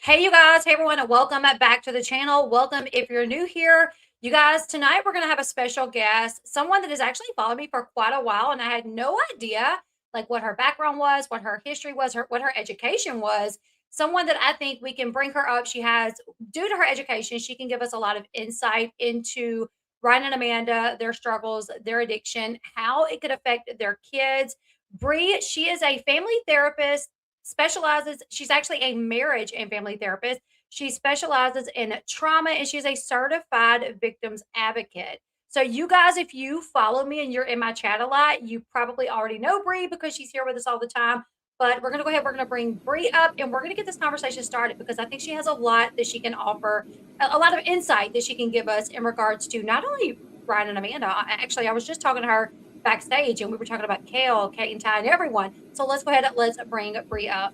Hey, you guys. Hey, everyone, and welcome back to the channel. Welcome if you're new here. You guys, tonight we're going to have a special guest, someone that has actually followed me for quite a while, and I had no idea like what her background was, what her history was, what her education was. Someone that I think we can bring her up. She has, due to her education, she can give us a lot of insight into Ryan and Amanda, their struggles, their addiction, how it could affect their kids. Bri, she is a family therapist specializes she's actually a marriage and family therapist. She specializes in trauma and she's a certified victims advocate. So you guys, if you follow me and you're in my chat a lot, you probably already know Bree because she's here with us all the time. But we're gonna go ahead, we're gonna bring Bree up and we're gonna get this conversation started because I think she has a lot that she can offer, a lot of insight that she can give us in regards to not only Ryan and Amanda. Actually, I was just talking to her backstage and we were talking about Kale, Kate, and Ty, and everyone. So let's go ahead and let's bring Bree up.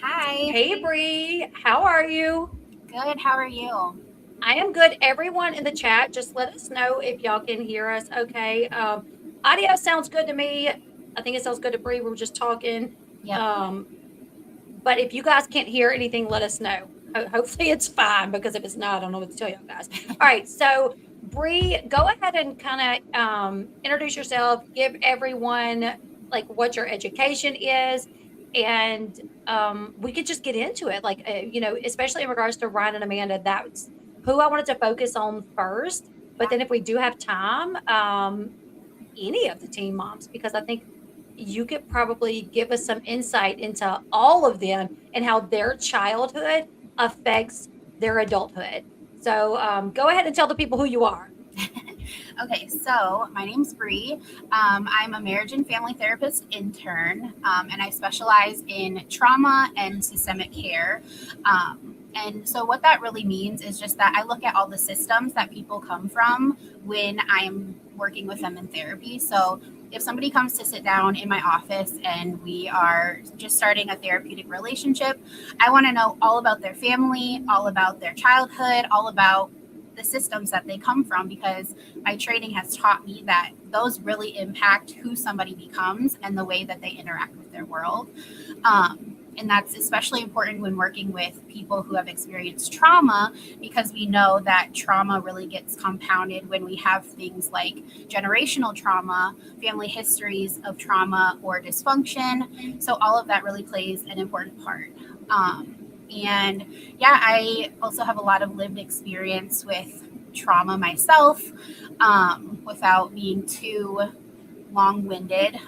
Hi. Hey Bree, how are you? Good. How are you? I am good. Everyone in the chat, just let us know if y'all can hear us. Okay. Audio sounds good to me. I think it sounds good to Bree. We were just talking. Yep. Um, but if you guys can't hear anything, let us know. Hopefully it's fine because if it's not, I don't know what to tell you guys. All right. So Bree, go ahead and kind of introduce yourself. Give everyone like what your education is, and we could just get into it. Like especially in regards to Ryan and Amanda, that's who I wanted to focus on first. But then if we do have time, any of the teen moms, because I think you could probably give us some insight into all of them and how their childhood affects their adulthood. So go ahead and tell the people who you are. Okay. So my name's Bree. I'm a marriage and family therapist intern, and I specialize in trauma and systemic care. And so what that really means is just that I look at all the systems that people come from when I'm working with them in therapy. So if somebody comes to sit down in my office and we are just starting a therapeutic relationship, I want to know all about their family, all about their childhood, all about the systems that they come from, because my training has taught me that those really impact who somebody becomes and the way that they interact with their world. And that's especially important when working with people who have experienced trauma, because we know that trauma really gets compounded when we have things like generational trauma, family histories of trauma or dysfunction. So all of that really plays an important part. And yeah, I also have a lot of lived experience with trauma myself, without being too long winded.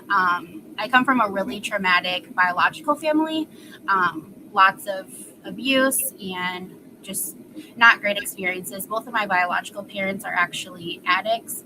I come from a really traumatic biological family, lots of abuse and just not great experiences. Both of my biological parents are actually addicts.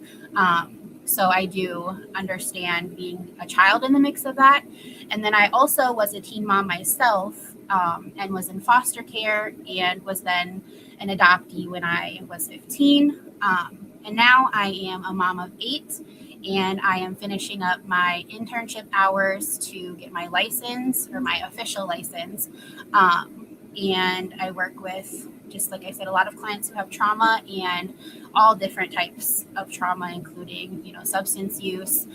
So I do understand being a child in the mix of that. And then I also was a teen mom myself, and was in foster care and was then an adoptee when I was 15. And now I am a mom of 8, and I am finishing up my internship hours to get my license, or my official license. And I work with, just like I said, a lot of clients who have trauma and all different types of trauma, including, substance use,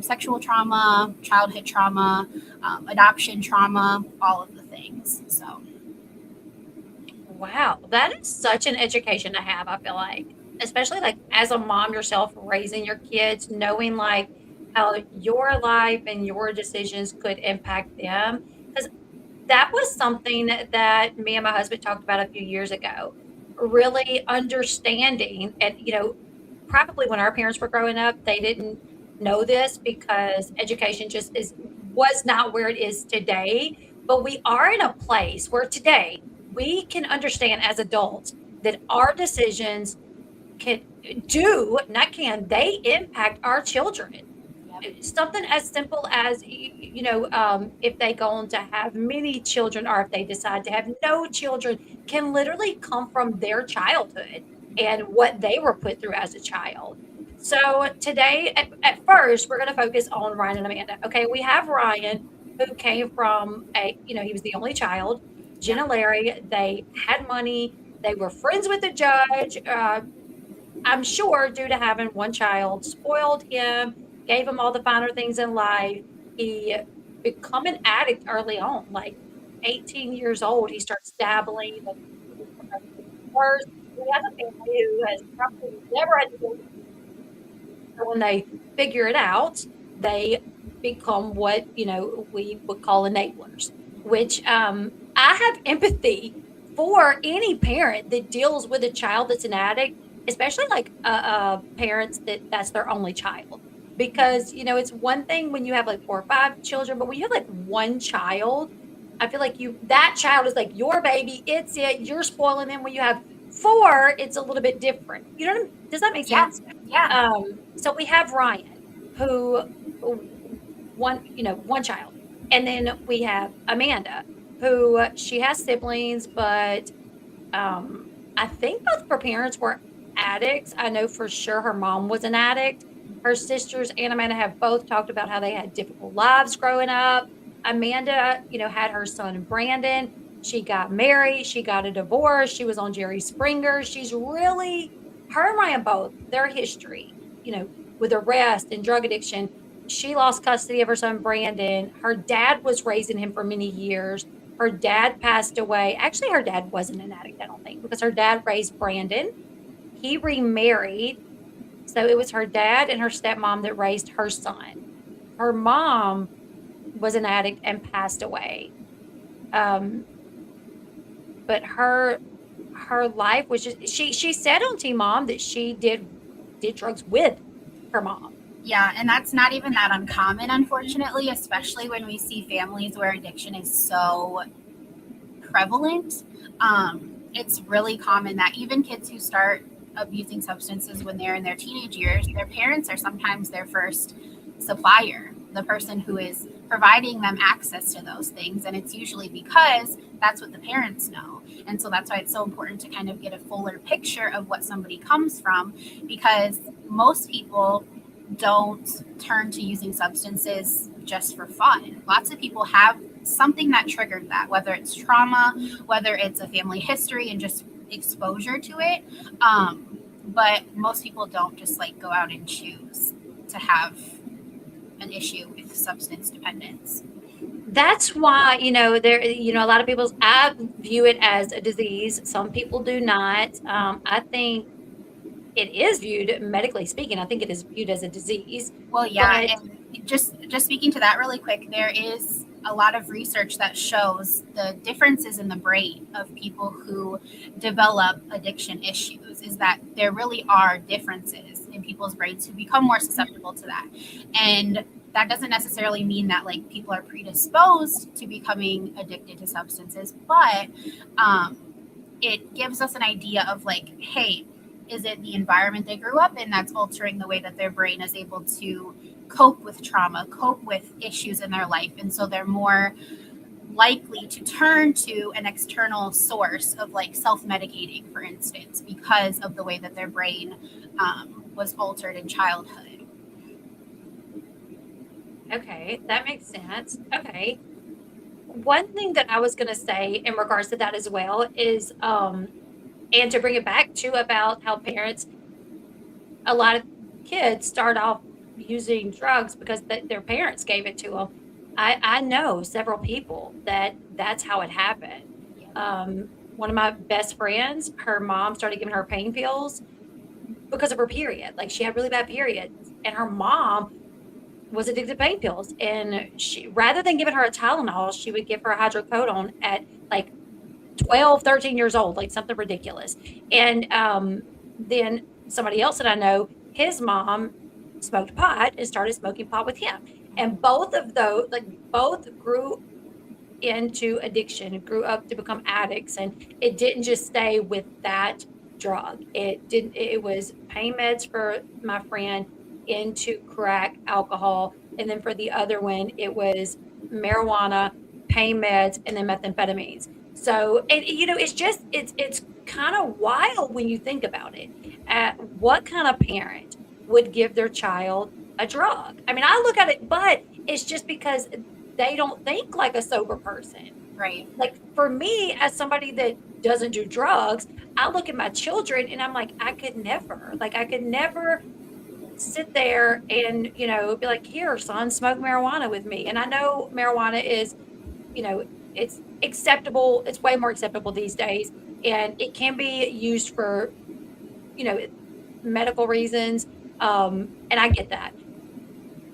sexual trauma, childhood trauma, adoption trauma, all of the things. So, Wow, that is such an education to have, I feel like. Especially like as a mom yourself raising your kids, knowing like how your life and your decisions could impact them. Because that was something that me and my husband talked about a few years ago. Really understanding, and probably when our parents were growing up, they didn't know this because education just was not where it is today. But we are in a place where today we can understand as adults that our decisions can not can, they impact our children. yep, Something as simple as if they go on to have many children or if they decide to have no children can literally come from their childhood and what they were put through as a child. So today, at first, we're going to focus on Ryan and Amanda. Okay, we have Ryan, who came from he was the only child. Jen yep, and Larry, they had money. They were friends with the judge. I'm sure due to having one child, spoiled him, gave him all the finer things in life. He become an addict early on. Like 18 years old, he starts dabbling. Like, first, he has a family who has probably never had to deal with it. So when they figure it out, they become what, we would call enablers, which I have empathy for any parent that deals with a child that's an addict, especially like parents that's their only child. Because, it's one thing when you have like 4 or 5 children, but when you have like one child, I feel like that child is like your baby. It's it. You're spoiling them. When you have four, it's a little bit different. You know what I mean? Does that make Yeah. sense? Yeah. So we have Ryan, who one child, and then we have Amanda, who she has siblings, but I think both of her parents were addicts. I know for sure her mom was an addict. Her sisters and Amanda have both talked about how they had difficult lives growing up. Amanda, had her son Brandon. She got married. She got a divorce. She was on Jerry Springer. She's really, her and Ryan both, their history, with arrest and drug addiction. She lost custody of her son Brandon. Her dad was raising him for many years. Her dad passed away. Actually, her dad wasn't an addict, I don't think, because her dad raised Brandon. He remarried. So it was her dad and her stepmom that raised her son. Her mom was an addict and passed away. But her life was just, she said on Teen Mom that she did drugs with her mom. Yeah, and that's not even that uncommon, unfortunately, especially when we see families where addiction is so prevalent. It's really common that even kids who start abusing substances when they're in their teenage years, their parents are sometimes their first supplier, the person who is providing them access to those things. And it's usually because that's what the parents know. And so that's why it's so important to kind of get a fuller picture of what somebody comes from, because most people don't turn to using substances just for fun. Lots of people have something that triggered that, whether it's trauma, whether it's a family history and just exposure to it. But most people don't just like go out and choose to have an issue with substance dependence. That's why, there, a lot of people, I view it as a disease. Some people do not. I think it is viewed, medically speaking, I think it is viewed as a disease. Well, yeah, But and just speaking to that really quick, there is a lot of research that shows the differences in the brain of people who develop addiction issues, is that there really are differences in people's brains who become more susceptible to that. And that doesn't necessarily mean that like people are predisposed to becoming addicted to substances, but it gives us an idea of like, hey, is it the environment they grew up in that's altering the way that their brain is able to cope with trauma, cope with issues in their life? And so they're more likely to turn to an external source of like self-medicating, for instance, because of the way that their brain was altered in childhood. okay, that makes sense. Okay. One thing that I was going to say in regards to that as well is, and to bring it back to about how parents, a lot of kids start off using drugs because their parents gave it to them. I know several people that's how it happened. One of my best friends, her mom started giving her pain pills because of her period. Like she had really bad periods, and her mom was addicted to pain pills. And she, rather than giving her a Tylenol, she would give her a hydrocodone at like 12, 13 years old, like something ridiculous. And then somebody else that I know, his mom smoked pot and started smoking pot with him. And both of those, like both grew into addiction, grew up to become addicts. And it didn't just stay with that drug. It was pain meds for my friend, into crack, alcohol. And then for the other one, it was marijuana, pain meds, and then methamphetamines. So, and it's kind of wild when you think about it. What kind of parent would give their child a drug? I mean, I look at it, but it's just because they don't think like a sober person. Right. Like for me, as somebody that doesn't do drugs, I look at my children and I'm like, I could never sit there and, be like, here, son, smoke marijuana with me. And I know marijuana is, it's acceptable. It's way more acceptable these days, and it can be used for, you know, medical reasons. And I get that.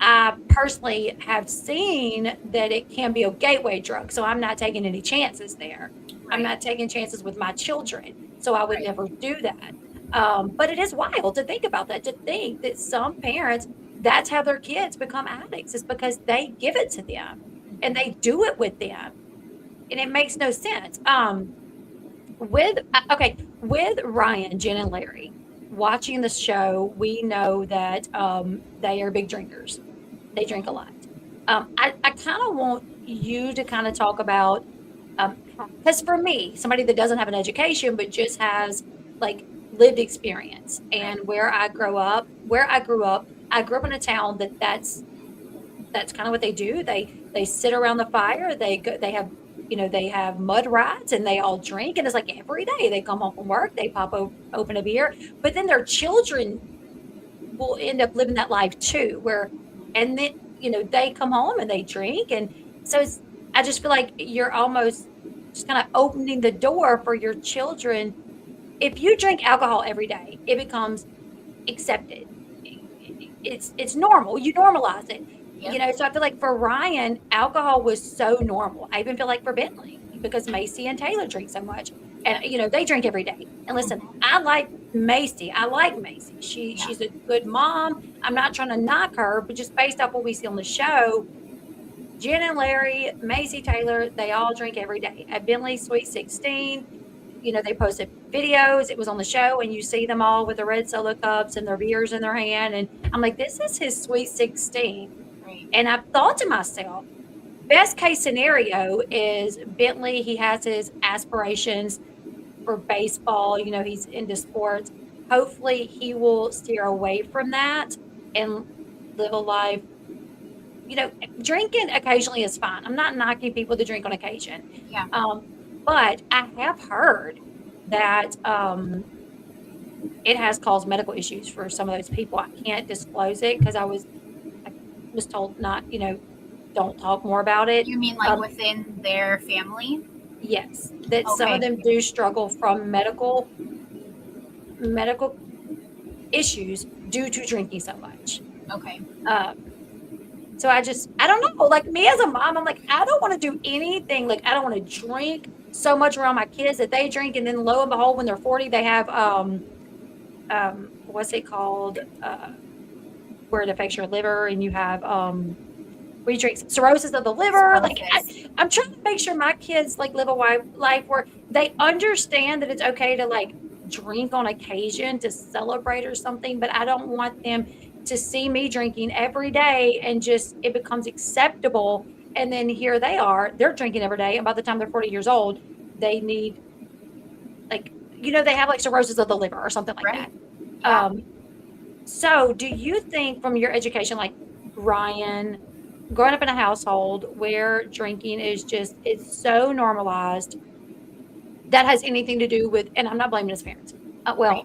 I personally have seen that it can be a gateway drug, so I'm not taking any chances there. I'm Right. not taking chances with my children, so I would Right. never do that. But it is wild to think about that, to think that some parents, that's how their kids become addicts, is because they give it to them and they do it with them, and it makes no sense. With Ryan, Jen, and Larry, watching the show, we know that they are big drinkers. They drink a lot. I kind of want you to kind of talk about, because for me, somebody that doesn't have an education but just has like lived experience, and Right. where I grew up in a town that's kind of what they do. They sit around the fire. They have, they have mud rides, and they all drink, and it's like every day they come home from work, they open a beer, but then their children will end up living that life too, where, and then, they come home and they drink. And so I just feel like you're almost just kind of opening the door for your children. If you drink alcohol every day, it becomes accepted. It's normal. You normalize it. Yep. So I feel like for Ryan, alcohol was so normal. I even feel like for Bentley, because Macy and Taylor drink so much. And they drink every day. And listen, Mhm. I like Macy. I like Macy. Yeah. She's a good mom. I'm not trying to knock her, but just based off what we see on the show, Jen and Larry, Macy, Taylor, they all drink every day. At Bentley's Sweet 16, they posted videos. It was on the show, and you see them all with the red solo cups and their beers in their hand. And I'm like, this is his Sweet 16. Right. And I've thought to myself, best case scenario is Bentley, he has his aspirations for baseball. He's into sports. Hopefully, he will steer away from that and live a life. Drinking occasionally is fine. I'm not knocking people that drink on occasion. Yeah. But I have heard that it has caused medical issues for some of those people. I can't disclose it because I was told not, don't talk more about it. You mean like within their family? Yes, that some of Okay. them do struggle from medical issues due to drinking so much. Okay. So I don't know. Like me as a mom, I'm like, I don't want to do anything. Like I don't want to drink so much around my kids that they drink, and then lo and behold, when they're 40, they have what's it called? Where it affects your liver, and you have where you drink cirrhosis of the liver. Like I'm trying to make sure my kids like live a life where they understand that it's okay to like drink on occasion to celebrate or something, but I don't want them to see me drinking every day and just it becomes acceptable. And then here they are, they're drinking every day, and by the time they're 40 years old, they need like they have like cirrhosis of the liver or something like Right. that. Yeah. So do you think from your education, like Ryan, growing up in a household where drinking is just it's so normalized, that has anything to do with, and I'm not blaming his parents. Well, Right.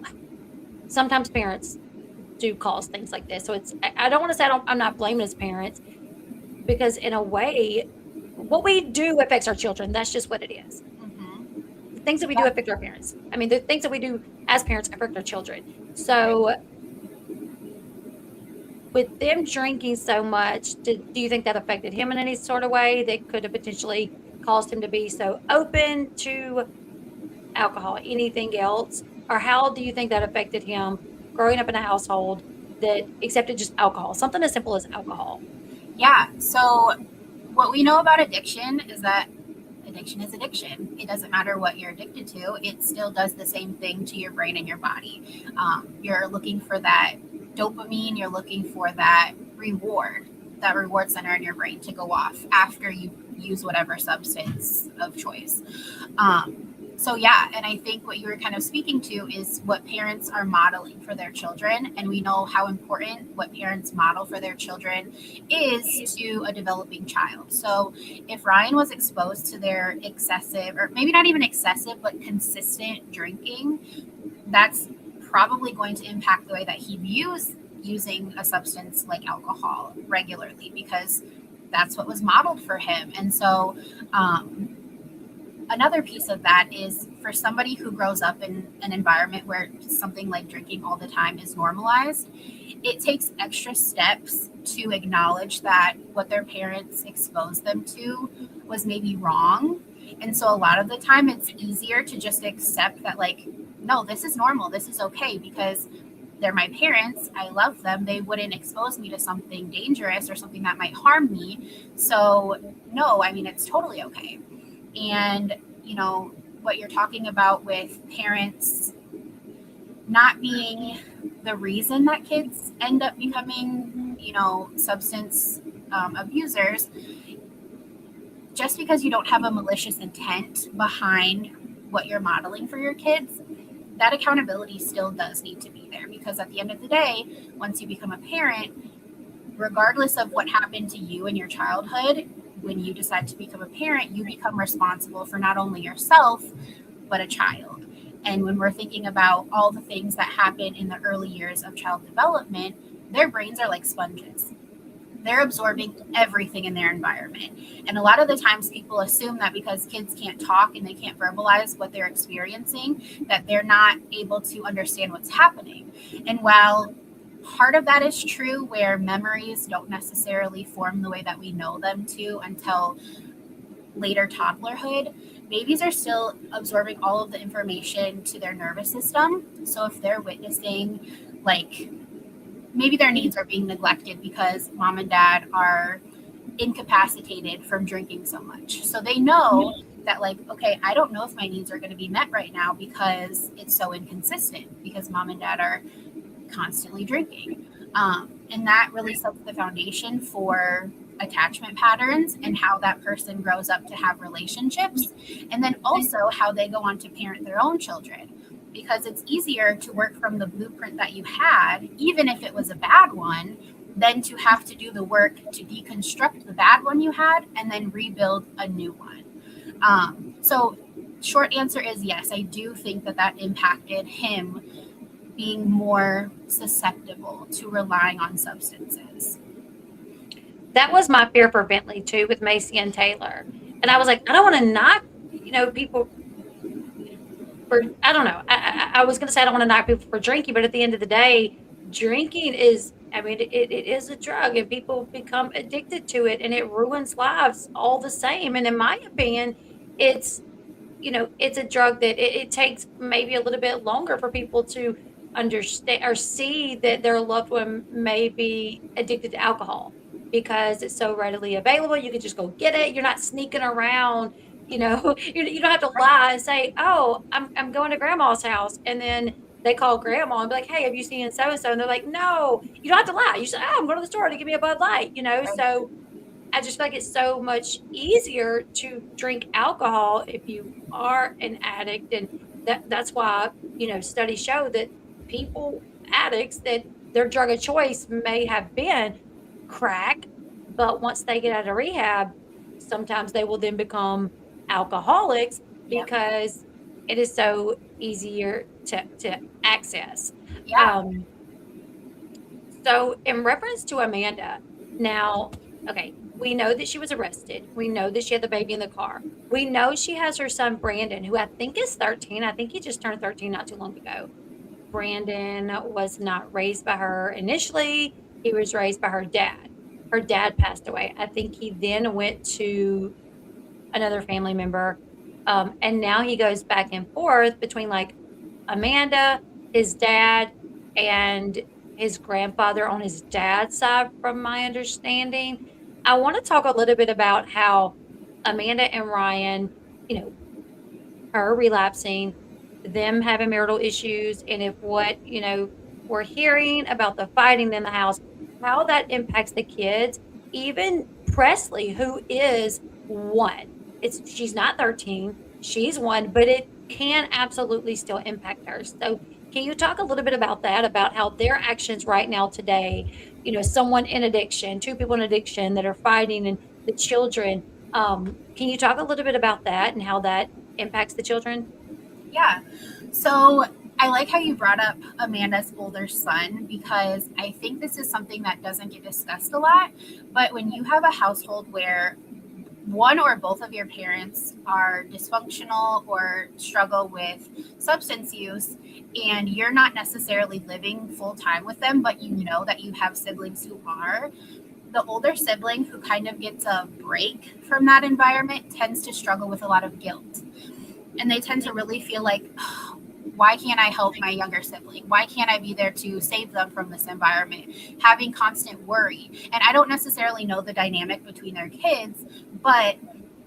sometimes parents do cause things like this. So I don't want to say I'm not blaming his parents, because in a way, what we do affects our children. That's just what it is. Mm-hmm. The things that we do Yeah. affect our parents. I mean, the things that we do as parents affect our children. So with them drinking so much, do you think that affected him in any sort of way that could have potentially caused him to be so open to alcohol, anything else? Or how do you think that affected him growing up in a household that accepted just alcohol, something as simple as alcohol? Yeah. So, what we know about addiction is that addiction is addiction. It doesn't matter what you're addicted to, it still does the same thing to your brain and your body. You're looking for that dopamine, you're looking for that reward center in your brain to go off after you use whatever substance of choice. So yeah, and I think what you were kind of speaking to is what parents are modeling for their children, and we know how important what parents model for their children is to a developing child. So if Ryan was exposed to their excessive, or maybe not even excessive, but consistent drinking, that's probably going to impact the way that he views using a substance like alcohol regularly, because that's what was modeled for him. And so another piece of that is for somebody who grows up in an environment where something like drinking all the time is normalized, it takes extra steps to acknowledge that what their parents exposed them to was maybe wrong. And so a lot of the time it's easier to just accept that, like, no, this is normal, this is okay, because they're my parents, I love them, they wouldn't expose me to something dangerous or something that might harm me. So no, I mean, it's totally okay. And what you're talking about with parents not being the reason that kids end up becoming, substance abusers, just because you don't have a malicious intent behind what you're modeling for your kids, that accountability still does need to be there. Because at the end of the day, once you become a parent, regardless of what happened to you in your childhood, when you decide to become a parent, you become responsible for not only yourself, but a child. And when we're thinking about all the things that happen in the early years of child development, their brains are like sponges. They're absorbing everything in their environment. And a lot of the times people assume that because kids can't talk and they can't verbalize what they're experiencing, that they're not able to understand what's happening. And while part of that is true, where memories don't necessarily form the way that we know them to until later toddlerhood, babies are still absorbing all of the information to their nervous system. So if they're witnessing, like, maybe their needs are being neglected because mom and dad are incapacitated from drinking so much. So they know that, like, okay, I don't know if my needs are going to be met right now because it's so inconsistent, because mom and dad are constantly drinking. And that really sets the foundation for attachment patterns and how that person grows up to have relationships. And then also how they go on to parent their own children. Because it's easier to work from the blueprint that you had, even if it was a bad one, than to have to do the work to deconstruct the bad one you had and then rebuild a new one. So short answer is yes, I do think that impacted him being more susceptible to relying on substances. That was my fear for Bentley too, with Macy and Taylor. And I was like, I don't want to knock, people for, I don't know. I was going to say I don't want to knock people for drinking, but at the end of the day, drinking is, I mean, it is a drug and people become addicted to it and it ruins lives all the same. And in my opinion, it's, it's a drug that it takes maybe a little bit longer for people to understand or see that their loved one may be addicted to alcohol because it's so readily available. You can just go get it. You're not sneaking around, you don't have to lie and say, oh, I'm going to grandma's house. And then they call grandma and be like, hey, have you seen so-and-so? And they're like, no, you don't have to lie. You say, oh, I'm going to the store to give me a Bud Light, So I just feel like it's so much easier to drink alcohol if you are an addict. And that's why, studies show that addicts, that their drug of choice may have been crack, but once they get out of rehab, sometimes they will then become alcoholics because it is so easier to access. Yeah. So in reference to Amanda, now, okay, we know that she was arrested. We know that she had the baby in the car. We know she has her son, Brandon, who I think is 13. I think he just turned 13 not too long ago. Brandon was not raised by her initially. He was raised by her dad. Her dad passed away. I think he then went to another family member. And now he goes back and forth between like Amanda, his dad, and his grandfather on his dad's side, from my understanding. I want to talk a little bit about how Amanda and Ryan, her relapsing, them having marital issues, and if what, we're hearing about the fighting in the house, how that impacts the kids. Even Presley, who is 1. She's not 13, she's 1, but it can absolutely still impact her. So can you talk a little bit about that, about how their actions right now today, someone in addiction, 2 people in addiction that are fighting, and the children, can you talk a little bit about that and how that impacts the children? Yeah. So I like how you brought up Amanda's older son, because I think this is something that doesn't get discussed a lot. But when you have a household where one or both of your parents are dysfunctional or struggle with substance use, and you're not necessarily living full time with them, but you know that you have siblings who are, the older sibling who kind of gets a break from that environment tends to struggle with a lot of guilt. And they tend to really feel like, oh, why can't I help my younger sibling? Why can't I be there to save them from this environment? Having constant worry. And I don't necessarily know the dynamic between their kids, but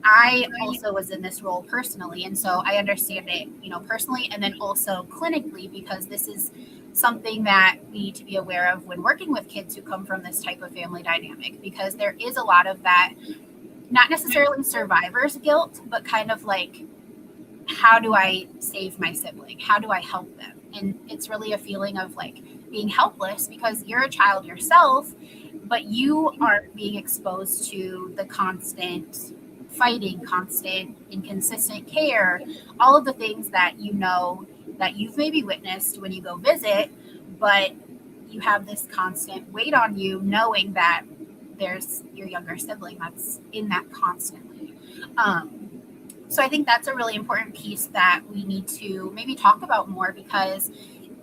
I also was in this role personally. And so I understand it, personally and then also clinically, because this is something that we need to be aware of when working with kids who come from this type of family dynamic, because there is a lot of that, not necessarily survivor's guilt, but kind of like, how do I save my sibling? How do I help them? And it's really a feeling of like being helpless because you're a child yourself, but you aren't being exposed to the constant fighting, constant inconsistent care, all of the things that that you've maybe witnessed when you go visit, but you have this constant weight on you knowing that there's your younger sibling that's in that constantly. So I think that's a really important piece that we need to maybe talk about more, because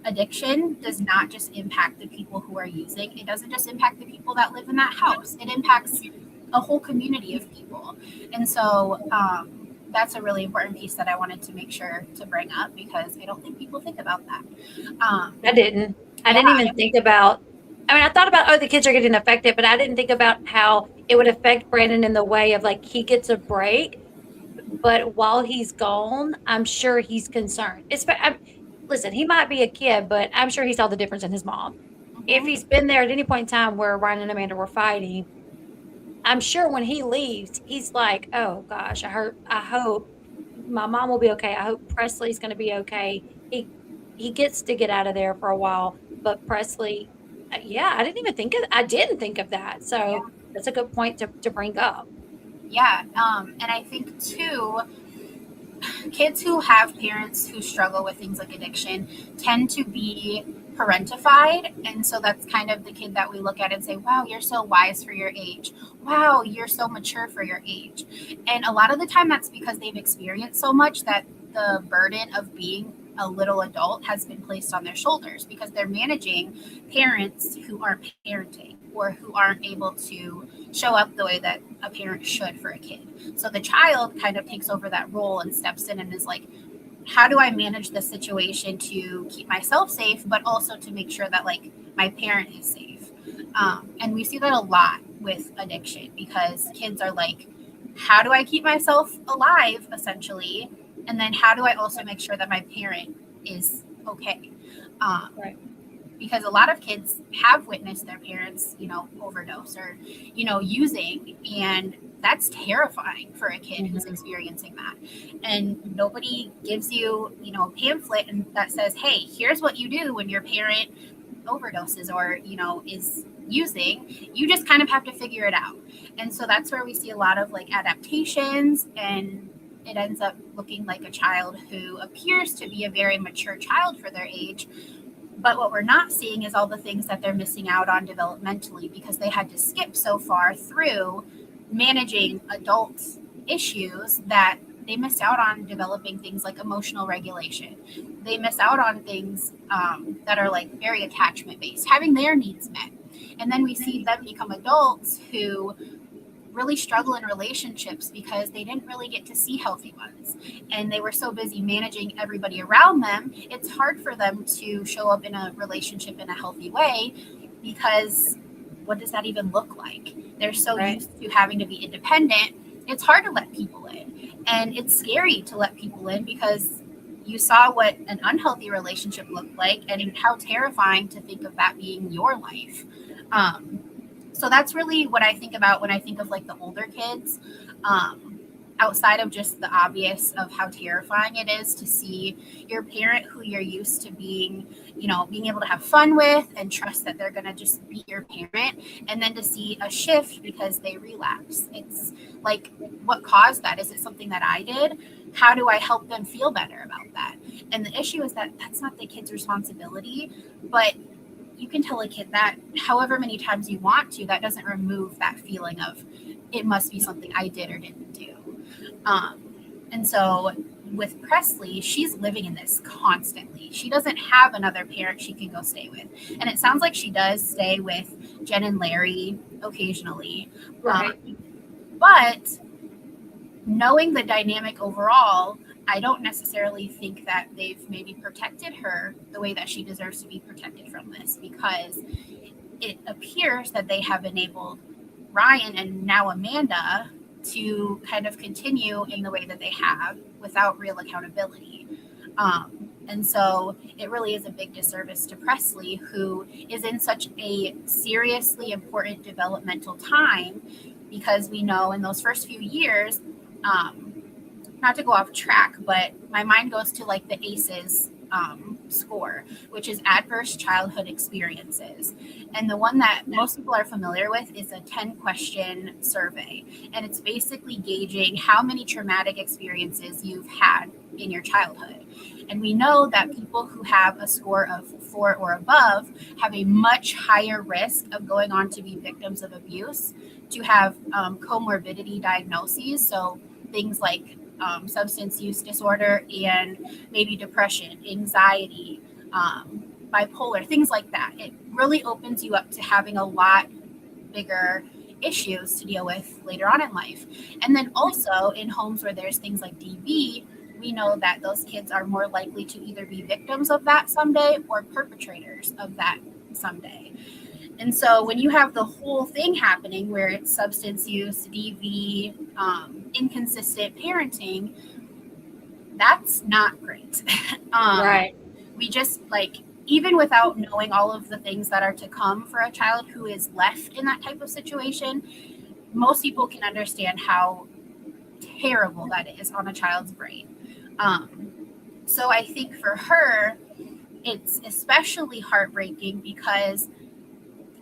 addiction does not just impact the people who are using. It doesn't just impact the people that live in that house. It impacts a whole community of people. And so that's a really important piece that I wanted to make sure to bring up, because I don't think people think about that. I didn't. I didn't even think about, I mean, I thought about, oh, the kids are getting affected, but I didn't think about how it would affect Brandon in the way of like he gets a break, but while he's gone, I'm sure he's concerned. Listen, he might be a kid, but I'm sure he saw the difference in his mom. If he's been there at any point in time where Ryan and Amanda were fighting, I'm sure when he leaves, he's like, oh gosh, I hope my mom will be okay. I hope Presley's going to be okay. He gets to get out of there for a while, but Presley, yeah, I didn't think of that. So that's a good point to bring up. Yeah. And I think too, kids who have parents who struggle with things like addiction tend to be parentified. And so that's kind of the kid that we look at and say, wow, you're so wise for your age. Wow, you're so mature for your age. And a lot of the time that's because they've experienced so much that the burden of being a little adult has been placed on their shoulders, because they're managing parents who aren't parenting or who aren't able to show up the way that a parent should for a kid. So the child kind of takes over that role and steps in and is like, how do I manage this situation to keep myself safe, but also to make sure that like my parent is safe? And we see that a lot with addiction, because kids are like, how do I keep myself alive, essentially? And then how do I also make sure that my parent is okay? Right. Because a lot of kids have witnessed their parents, overdose or, using, and that's terrifying for a kid who's experiencing that. And nobody gives you, a pamphlet that says, hey, here's what you do when your parent overdoses or, is using. You just kind of have to figure it out. And so that's where we see a lot of like adaptations, and it ends up looking like a child who appears to be a very mature child for their age. But what we're not seeing is all the things that they're missing out on developmentally, because they had to skip so far through managing adult issues that they miss out on developing things like emotional regulation. They miss out on things that are like very attachment based, having their needs met. And then we see them become adults who really struggle in relationships because they didn't really get to see healthy ones, and they were so busy managing everybody around them. It's hard for them to show up in a relationship in a healthy way, because what does that even look like? They're so used to having to be independent. It's hard to let people in, and it's scary to let people in because you saw what an unhealthy relationship looked like and how terrifying to think of that being your life. So that's really what I think about when I think of like the older kids, outside of just the obvious of how terrifying it is to see your parent who you're used to being, being able to have fun with and trust that they're going to just be your parent, and then to see a shift because they relapse. It's like, what caused that? Is it something that I did? How do I help them feel better about that? And the issue is that that's not the kid's responsibility, but you can tell a kid that however many times you want to. That doesn't remove that feeling of it must be something I did or didn't do. And so with Presley, she's living in this constantly. She doesn't have another parent she can go stay with. And it sounds like she does stay with Jen and Larry occasionally. Right. But knowing the dynamic overall, I don't necessarily think that they've maybe protected her the way that she deserves to be protected from this, because it appears that they have enabled Ryan and now Amanda to kind of continue in the way that they have without real accountability. And so it really is a big disservice to Presley, who is in such a seriously important developmental time, because we know in those first few years, not to go off track, but my mind goes to like the ACEs score, which is adverse childhood experiences. And the one that most people are familiar with is a 10-question survey. And it's basically gauging how many traumatic experiences you've had in your childhood. And we know that people who have a score of 4 or above have a much higher risk of going on to be victims of abuse, to have comorbidity diagnoses. So things like substance use disorder and maybe depression, anxiety, bipolar, things like that. It really opens you up to having a lot bigger issues to deal with later on in life. And then also in homes where there's things like DV, we know that those kids are more likely to either be victims of that someday or perpetrators of that someday. And so when you have the whole thing happening where it's substance use, DV, inconsistent parenting, that's not great. Right. We just even without knowing all of the things that are to come for a child who is left in that type of situation, most people can understand how terrible that is on a child's brain. So I think for her, it's especially heartbreaking because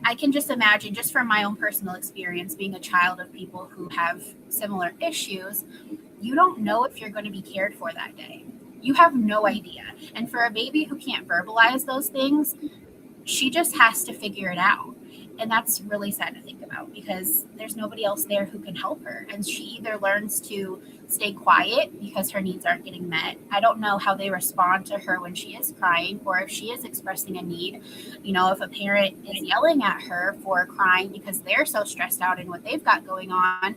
I can just imagine, just from my own personal experience, being a child of people who have similar issues, you don't know if you're going to be cared for that day. You have no idea. And for a baby who can't verbalize those things, she just has to figure it out. And that's really sad to think about because there's nobody else there who can help her. And she either learns to stay quiet because her needs aren't getting met. I don't know how they respond to her when she is crying or if she is expressing a need. You know, if a parent is yelling at her for crying because they're so stressed out in what they've got going on,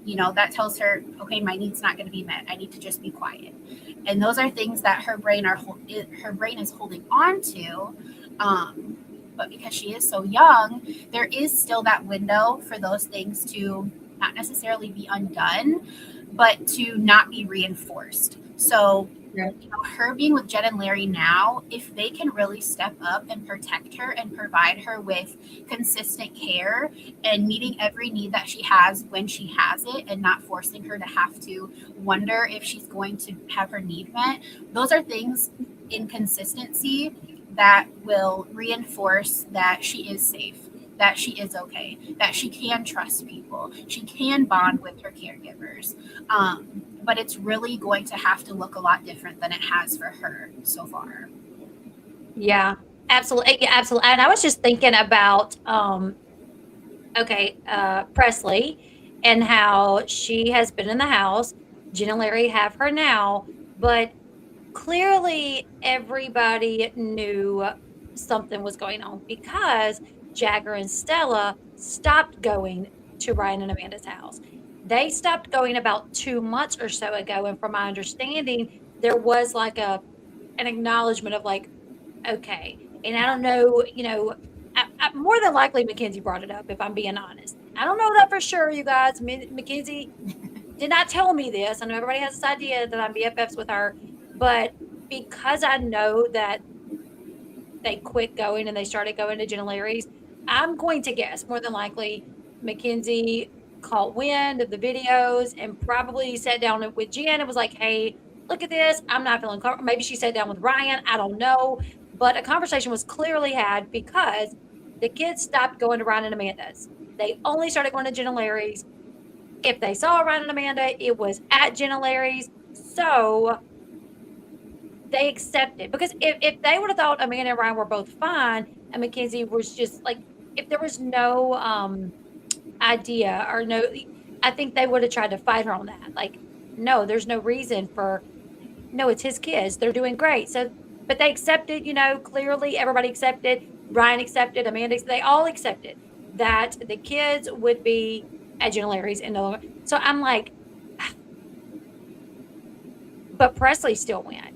you know, that tells her, okay, my need's not going to be met. I need to just be quiet. And those are things that her brain is holding on to. But because she is so young, there is still that window for those things to not necessarily be undone, but to not be reinforced. So, you know, her being with Jen and Larry now, if they can really step up and protect her and provide her with consistent care and meeting every need that she has when she has it and not forcing her to have to wonder if she's going to have her need met, those are things in consistency that will reinforce that she is safe, that she is okay, that she can trust people, she can bond with her caregivers. But it's really going to have to look a lot different than it has for her so far. Yeah, absolutely. Yeah, absolutely. And I was just thinking about, Presley and how she has been in the house. Jen and Larry have her now, but clearly everybody knew something was going on because Jagger and Stella stopped going to Ryan and Amanda's house. They stopped going about 2 months or so ago, and from my understanding, there was like an acknowledgement of like, okay. And I don't know, you know, more than likely Mackenzie brought it up, if I'm being honest. I don't know that for sure, you guys. Mackenzie did not tell me this. I know everybody has this idea that I'm BFFs with her, but because I know that they quit going and they started going to Jen and Larry's, I'm going to guess more than likely Mackenzie caught wind of the videos and probably sat down with Jen and was like, hey, look at this. I'm not feeling comfortable. Maybe she sat down with Ryan. I don't know. But a conversation was clearly had because the kids stopped going to Ryan and Amanda's. They only started going to Jen and Larry's. If they saw Ryan and Amanda, it was at Jen and Larry's. So they accepted, because if they would have thought Amanda and Ryan were both fine and Mackenzie was just like, if there was no idea or no, I think they would have tried to fight her on that. Like, no, there's no reason for, no, it's his kids. They're doing great. So, but they accepted, clearly everybody accepted. Ryan accepted, Amanda, they all accepted that the kids would be at Jenna Larry's in Illinois. So I'm like, but Presley still went.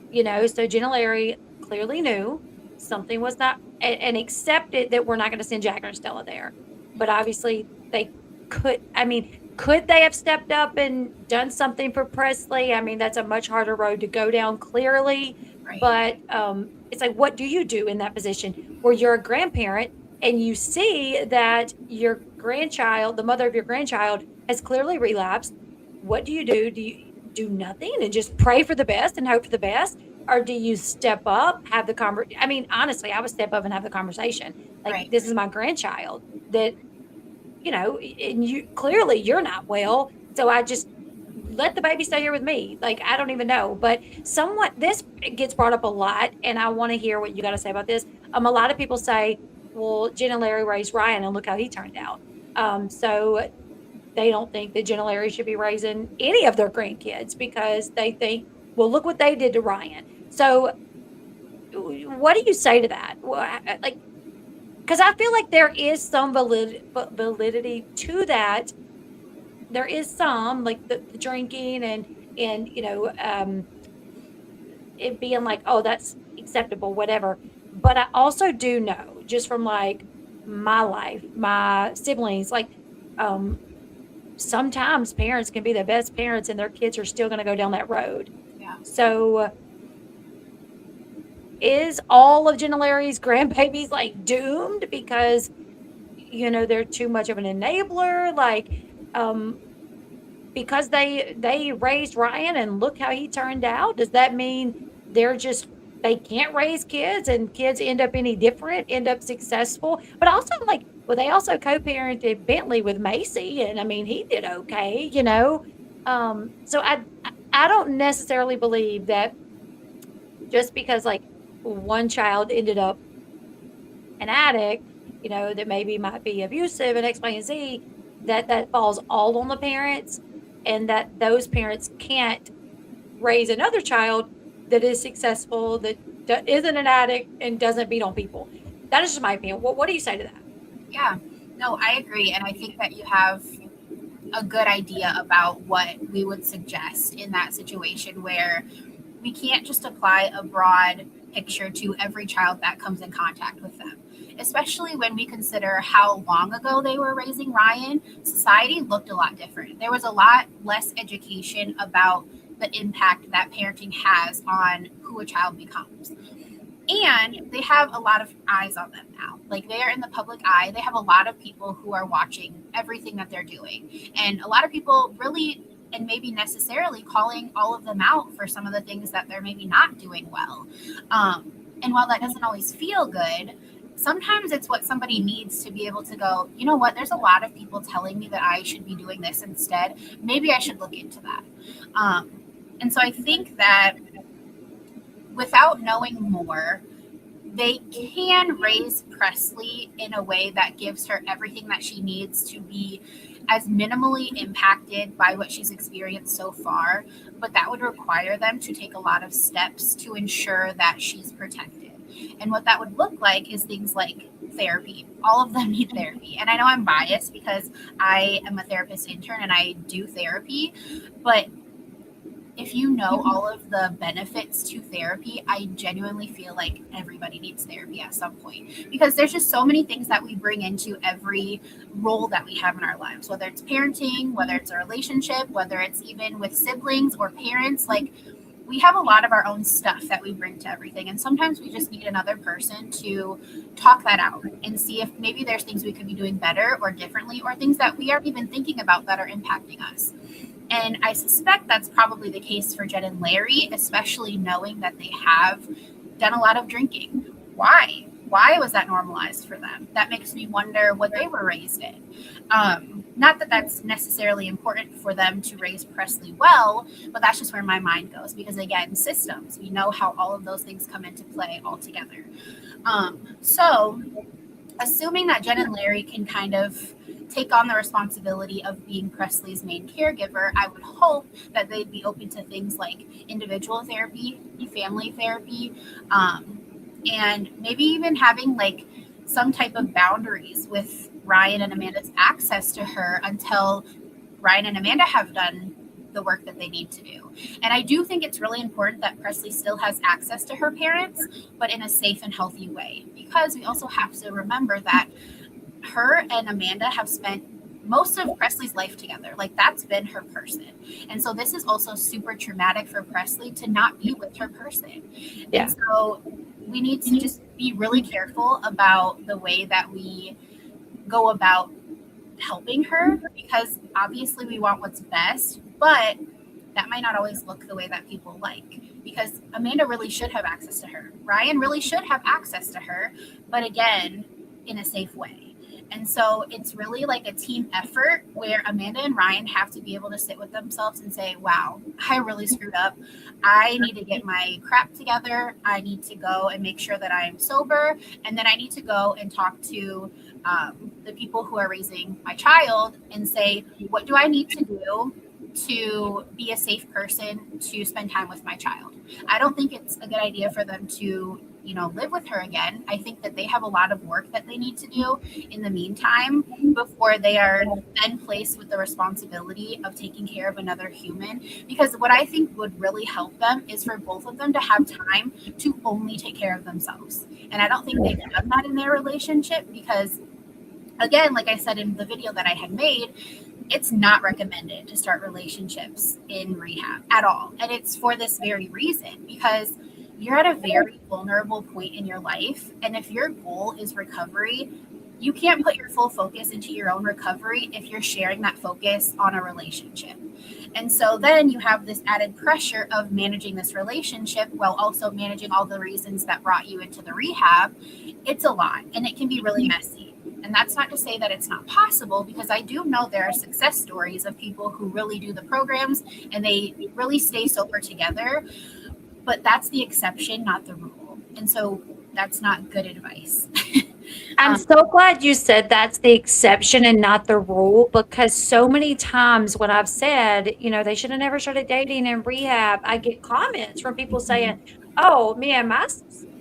So Jenna Larry clearly knew something was not, and accepted that we're not going to send Jack or Stella there. But obviously they could they have stepped up and done something for Presley? I mean, that's a much harder road to go down, clearly. Right. But it's like, what do you do in that position where you're a grandparent and you see that your grandchild, the mother of your grandchild, has clearly relapsed? What do you do? Do you do nothing and just pray for the best and hope for the best? Or do you step up, have the conversation? I mean, honestly, I would step up and have the conversation. Like, Right. This is my grandchild that, and you clearly you're not well. So I just let the baby stay here with me. Like, I don't even know. But this gets brought up a lot, and I want to hear what you got to say about this. A lot of people say, well, Jen and Larry raised Ryan and look how he turned out. So they don't think that Jen and Larry should be raising any of their grandkids because they think, well, look what they did to Ryan. So what do you say to that? Like, because I feel like there is some validity to that. There is some, like the drinking and it being like, oh, that's acceptable, whatever. But I also do know, just from like my life, my siblings, like sometimes parents can be the best parents and their kids are still going to go down that road. Yeah. So is all of Jenna Larry's grandbabies like doomed because they're too much of an enabler? Like, because they raised Ryan and look how he turned out, does that mean they can't raise kids and kids end up any different, end up successful? But also, like, well, they also co-parented Bentley with Macy, and I mean, he did okay. So I don't necessarily believe that just because like one child ended up an addict, that maybe might be abusive and X, Y, and Z, that falls all on the parents, and that those parents can't raise another child that is successful, that isn't an addict and doesn't beat on people. That is just my opinion. What do you say to that? Yeah, no, I agree. And I think that you have a good idea about what we would suggest in that situation where we can't just apply a broad picture to every child that comes in contact with them, especially when we consider how long ago they were raising Ryan. Society looked a lot different. There was a lot less education about the impact that parenting has on who a child becomes. And they have a lot of eyes on them now. Like, they are in the public eye. They have a lot of people who are watching everything that they're doing. And a lot of people really, and maybe necessarily, calling all of them out for some of the things that they're maybe not doing well. And while that doesn't always feel good, sometimes it's what somebody needs to be able to go, you know what, there's a lot of people telling me that I should be doing this instead. Maybe I should look into that. And so I think that without knowing more, they can raise Presley in a way that gives her everything that she needs to be as minimally impacted by what she's experienced so far. But that would require them to take a lot of steps to ensure that she's protected. And what that would look like is things like therapy. All of them need therapy. And I know I'm biased because I am a therapist intern and I do therapy, but if you know all of the benefits to therapy, I genuinely feel like everybody needs therapy at some point, because there's just so many things that we bring into every role that we have in our lives, whether it's parenting, whether it's a relationship, whether it's even with siblings or parents. Like, we have a lot of our own stuff that we bring to everything. And sometimes we just need another person to talk that out and see if maybe there's things we could be doing better or differently, or things that we aren't even thinking about that are impacting us. And I suspect that's probably the case for Jen and Larry, especially knowing that they have done a lot of drinking. Why? Why was that normalized for them? That makes me wonder what they were raised in. Not that that's necessarily important for them to raise Presley well, but that's just where my mind goes. Because again, systems, we know how all of those things come into play all together. So assuming that Jen and Larry can kind of take on the responsibility of being Presley's main caregiver, I would hope that they'd be open to things like individual therapy, family therapy, and maybe even having like some type of boundaries with Ryan and Amanda's access to her until Ryan and Amanda have done the work that they need to do. And I do think it's really important that Presley still has access to her parents, but in a safe and healthy way, because we also have to remember that her and Amanda have spent most of Presley's life together. Like, that's been her person. And so this is also super traumatic for Presley to not be with her person. Yeah. And so we need to just be really careful about the way that we go about helping her, because obviously we want what's best, but that might not always look the way that people like, because Amanda really should have access to her. Ryan really should have access to her, but again, in a safe way. And so it's really like a team effort where Amanda and Ryan have to be able to sit with themselves and say, wow, I really screwed up. I need to get my crap together. I need to go and make sure that I am sober. And then I need to go and talk to the people who are raising my child and say, what do I need to do to be a safe person to spend time with my child? I don't think it's a good idea for them to live with her again. I think that they have a lot of work that they need to do in the meantime before they are then placed with the responsibility of taking care of another human. Because what I think would really help them is for both of them to have time to only take care of themselves. And I don't think they've done that in their relationship because, again, like I said in the video that I had made, it's not recommended to start relationships in rehab at all. And it's for this very reason, because you're at a very vulnerable point in your life. And if your goal is recovery, you can't put your full focus into your own recovery if you're sharing that focus on a relationship. And so then you have this added pressure of managing this relationship while also managing all the reasons that brought you into the rehab. It's a lot, and it can be really messy. And that's not to say that it's not possible, because I do know there are success stories of people who really do the programs and they really stay sober together. But that's the exception, not the rule. And so that's not good advice. I'm so glad you said that's the exception and not the rule, because so many times when I've said, they should have never started dating in rehab, I get comments from people saying, oh, me and my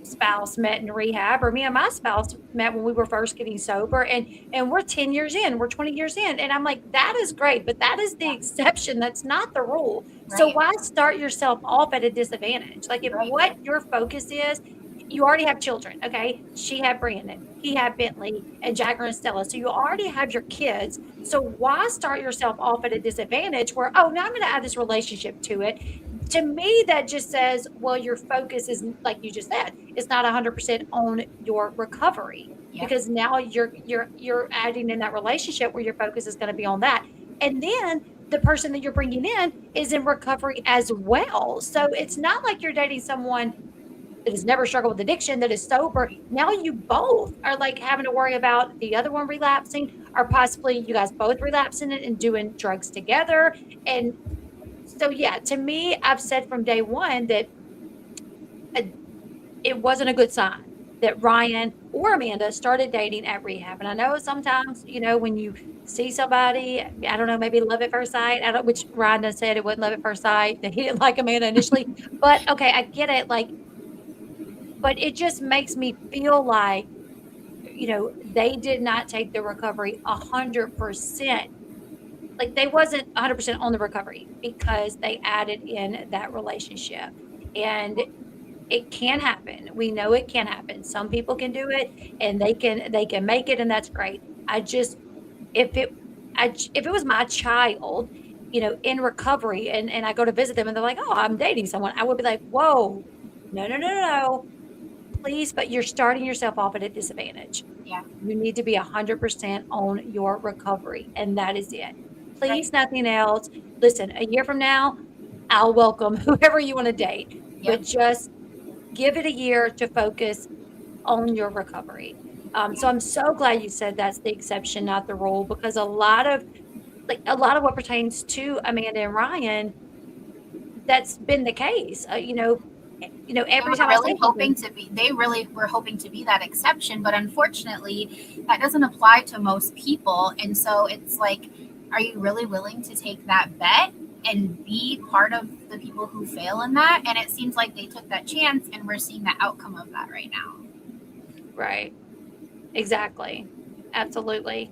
spouse met in rehab, or me and my spouse met when we were first getting sober, and we're 10 years in, we're 20 years in. And I'm like, that is great, but that is the exception. That's not the rule. Right. So why start yourself off at a disadvantage? Like, if what your focus is, you already have children, okay? She had Brandon, he had Bentley, and Jagger and Stella. So you already have your kids. So why start yourself off at a disadvantage where, oh, now I'm going to add this relationship to it? To me, that just says, well, your focus is, like you just said, it's not 100% on your recovery, because now you're adding in that relationship where your focus is going to be on that. And then the person that you're bringing in is in recovery as well. So it's not like you're dating someone that has never struggled with addiction, that is sober. Now you both are like having to worry about the other one relapsing, or possibly you guys both relapsing it and doing drugs together. And so, yeah, to me, I've said from day one that it wasn't a good sign that Ryan or Amanda started dating at rehab. And I know sometimes, when you see somebody, I don't know, maybe love at first sight, which Ryan done said it wasn't love at first sight, that he didn't like Amanda initially. But okay, I get it. But it just makes me feel like, they did not take the recovery 100%. Like, they wasn't 100% on the recovery because they added in that relationship. And it can happen. We know it can happen. Some people can do it and they can make it, and that's great. If it was my child, in recovery, and I go to visit them and they're like, oh, I'm dating someone, I would be like, whoa, no, please. But you're starting yourself off at a disadvantage. Yeah. You need to be 100% on your recovery, and that is it. Please, nothing else. Listen, a year from now, I'll welcome whoever you want to date, but just give it a year to focus on your recovery. So I'm so glad you said that's the exception, not the rule, because a lot of what pertains to Amanda and Ryan, that's been the case. every time I say they really were hoping to be that exception, but unfortunately that doesn't apply to most people. And so it's like, are you really willing to take that bet and be part of the people who fail in that? And it seems like they took that chance, and we're seeing the outcome of that right now. Right. Exactly. Absolutely.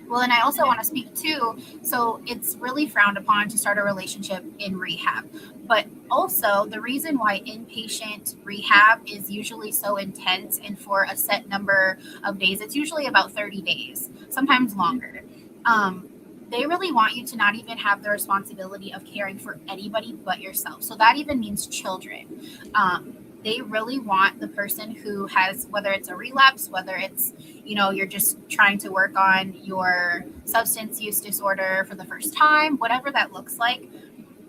Well, and I also want to speak too. So it's really frowned upon to start a relationship in rehab. But also, the reason why inpatient rehab is usually so intense and for a set number of days, it's usually about 30 days, sometimes longer. They really want you to not even have the responsibility of caring for anybody but yourself. So that even means children. They really want the person who has, whether it's a relapse, whether it's, you're just trying to work on your substance use disorder for the first time, whatever that looks like,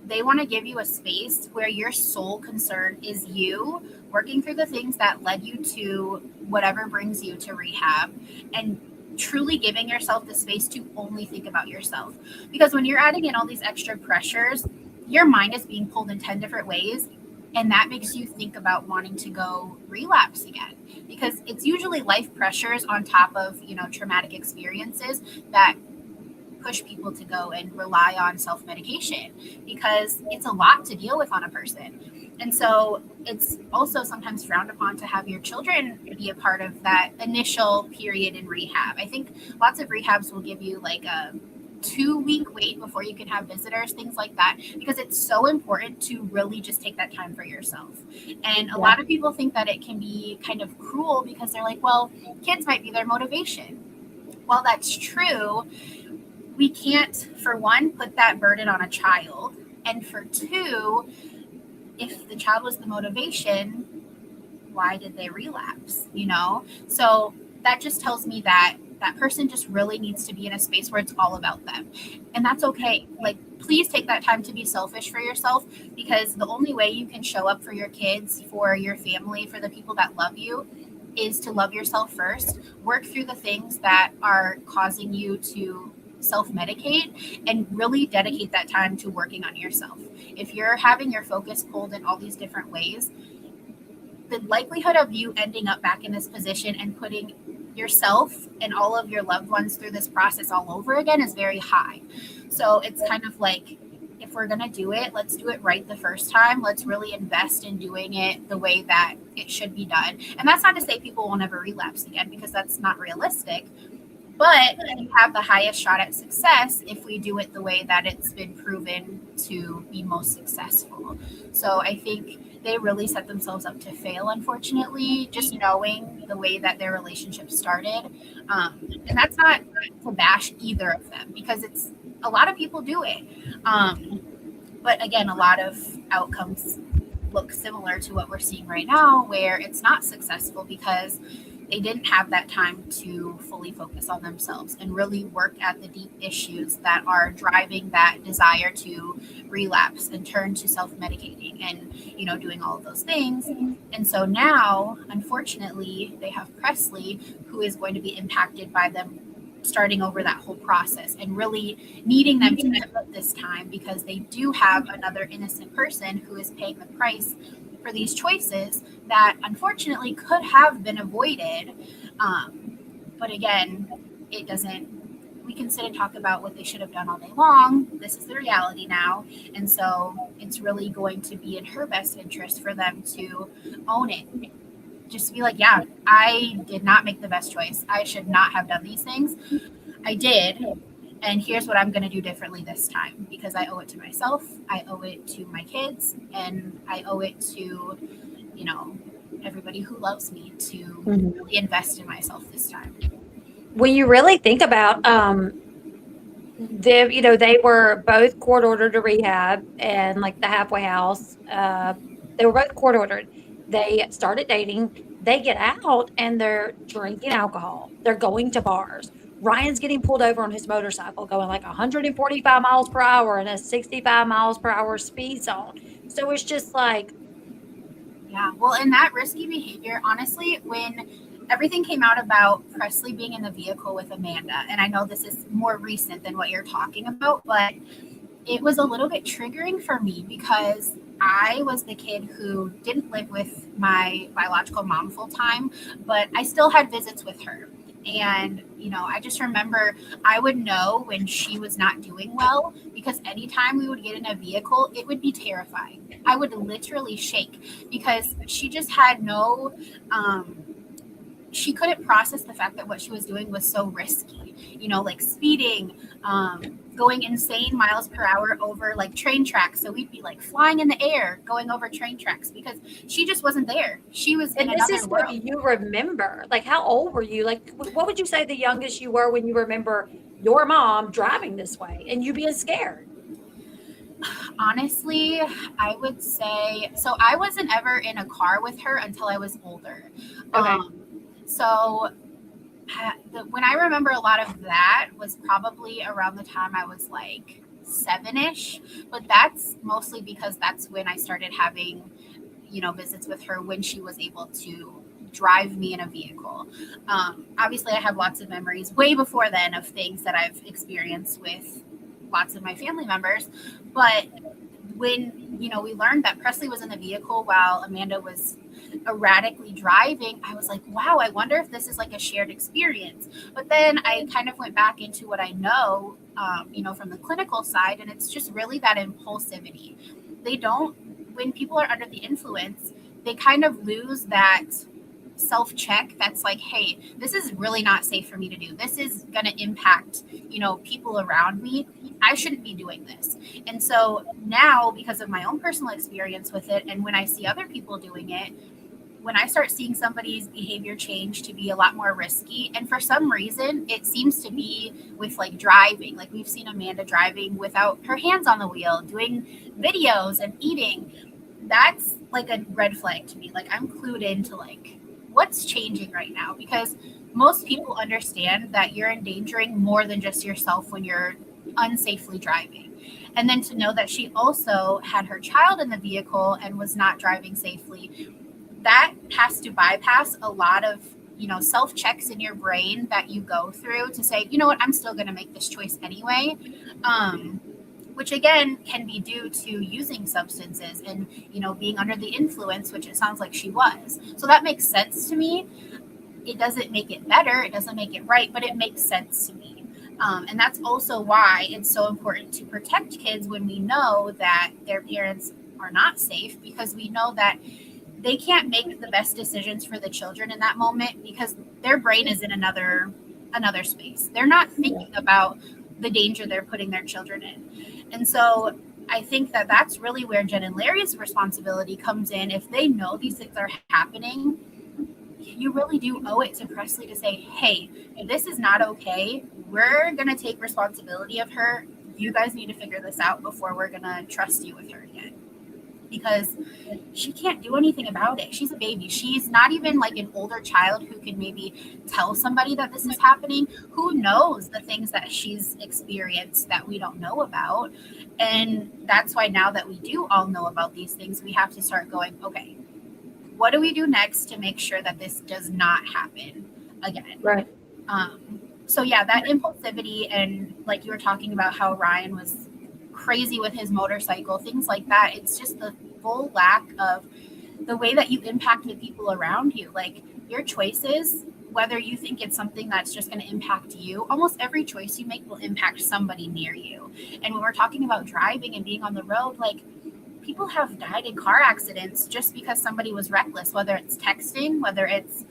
they want to give you a space where your sole concern is you working through the things that led you to whatever brings you to rehab, and truly giving yourself the space to only think about yourself. Because when you're adding in all these extra pressures, your mind is being pulled in 10 different ways. And that makes you think about wanting to go relapse again, because it's usually life pressures on top of, traumatic experiences that push people to go and rely on self-medication, because it's a lot to deal with on a person. And so it's also sometimes frowned upon to have your children be a part of that initial period in rehab. I think lots of rehabs will give you like a 2-week wait before you can have visitors, things like that, because it's so important to really just take that time for yourself. And a lot of people think that it can be kind of cruel because they're like, well, kids might be their motivation. Well, that's true. We can't, for one, put that burden on a child. And for two, if the child was the motivation, why did they relapse? So that just tells me that that person just really needs to be in a space where it's all about them. And that's okay. Like, please take that time to be selfish for yourself, because the only way you can show up for your kids, for your family, for the people that love you, is to love yourself first, work through the things that are causing you to self-medicate, and really dedicate that time to working on yourself. If you're having your focus pulled in all these different ways, the likelihood of you ending up back in this position and putting yourself and all of your loved ones through this process all over again is very high. So it's kind of like, if we're going to do it, let's do it right the first time. Let's really invest in doing it the way that it should be done. And that's not to say people will never relapse again, because that's not realistic. But you have the highest shot at success if we do it the way that it's been proven to be most successful. So I think they really set themselves up to fail, unfortunately, just knowing the way that their relationship started. And that's not to bash either of them, because it's a lot of people do it. But again, a lot of outcomes look similar to what we're seeing right now, where it's not successful because they didn't have that time to fully focus on themselves and really work at the deep issues that are driving that desire to relapse and turn to self-medicating and, doing all of those things. And so now, unfortunately, they have Presley, who is going to be impacted by them starting over that whole process and really needing them to pivot this time, because they do have another innocent person who is paying the price for these choices that unfortunately could have been avoided. But again, it doesn't, we can sit and talk about what they should have done all day long. This is the reality now. And so it's really going to be in her best interest for them to own it. Just be like, yeah, I did not make the best choice. I should not have done these things. I did. And here's what I'm going to do differently this time, because I owe it to myself. I owe it to my kids, and I owe it to, everybody who loves me to really invest in myself this time. When you really think about, they were both court ordered to rehab and like the halfway house. They were both court ordered. They started dating. They get out and they're drinking alcohol. They're going to bars. Ryan's getting pulled over on his motorcycle going like 145 miles per hour in a 65 miles per hour speed zone. So it's just like, yeah, well, and that risky behavior, honestly, when everything came out about Presley being in the vehicle with Amanda, and I know this is more recent than what you're talking about, but it was a little bit triggering for me, because I was the kid who didn't live with my biological mom full time, but I still had visits with her. And, I just remember I would know when she was not doing well because anytime we would get in a vehicle, it would be terrifying. I would literally shake because she just had um, she couldn't process the fact that what she was doing was so risky, like speeding, going insane miles per hour over like train tracks. So we'd be like flying in the air, going over train tracks because she just wasn't there. She was in And this another is what world. you remember. Like, how old were you? Like, what would you say the youngest you were when you remember your mom driving this way and you being scared? Honestly, I would say so. I wasn't ever in a car with her until I was older. Okay. So when I remember a lot of that was probably around the time I was like 7-ish, but that's mostly because that's when I started having, visits with her when she was able to drive me in a vehicle. Obviously, I have lots of memories way before then of things that I've experienced with lots of my family members, but when we learned that Presley was in the vehicle while Amanda was erratically driving, I was like, wow, I wonder if this is like a shared experience. But then I kind of went back into what I know, from the clinical side, and it's just really that impulsivity. They don't, when people are under the influence, they kind of lose that self check that's like, hey, this is really not safe for me to do. This is going to impact, people around me. I shouldn't be doing this. And so now, because of my own personal experience with it, and when I see other people doing it, when I start seeing somebody's behavior change to be a lot more risky, and for some reason, it seems to be with like driving. Like we've seen Amanda driving without her hands on the wheel, doing videos and eating. That's like a red flag to me. Like I'm clued into like what's changing right now because most people understand that you're endangering more than just yourself when you're unsafely driving. And then to know that she also had her child in the vehicle and was not driving safely, that has to bypass a lot of self checks in your brain that you go through to say, you know what, I'm still going to make this choice anyway, which again can be due to using substances and being under the influence, which it sounds like she was. So that makes sense to me. It doesn't make it better, it doesn't make it right, but it makes sense to me. And that's also why it's so important to protect kids when we know that their parents are not safe, because we know that they can't make the best decisions for the children in that moment because their brain is in another space. They're not thinking about the danger they're putting their children in. And so I think that that's really where Jen and Larry's responsibility comes in. If they know these things are happening, you really do owe it to Presley to say, hey, this is not okay. We're going to take responsibility of her. You guys need to figure this out before we're going to trust you with her again. Because she can't do anything about it. She's a baby. She's not even like an older child who can maybe tell somebody that this is happening. Who knows the things that she's experienced that we don't know about? And that's why now that we do all know about these things, we have to start going, okay, what do we do next to make sure that this does not happen again? Right. So yeah, that impulsivity, and like you were talking about how Ryan was crazy with his motorcycle, things like that. It's just the full lack of the way that you impact the people around you. Like your choices, whether you think it's something that's just going to impact you, almost every choice you make will impact somebody near you. And when we're talking about driving and being on the road, like people have died in car accidents just because somebody was reckless, whether it's texting, whether it's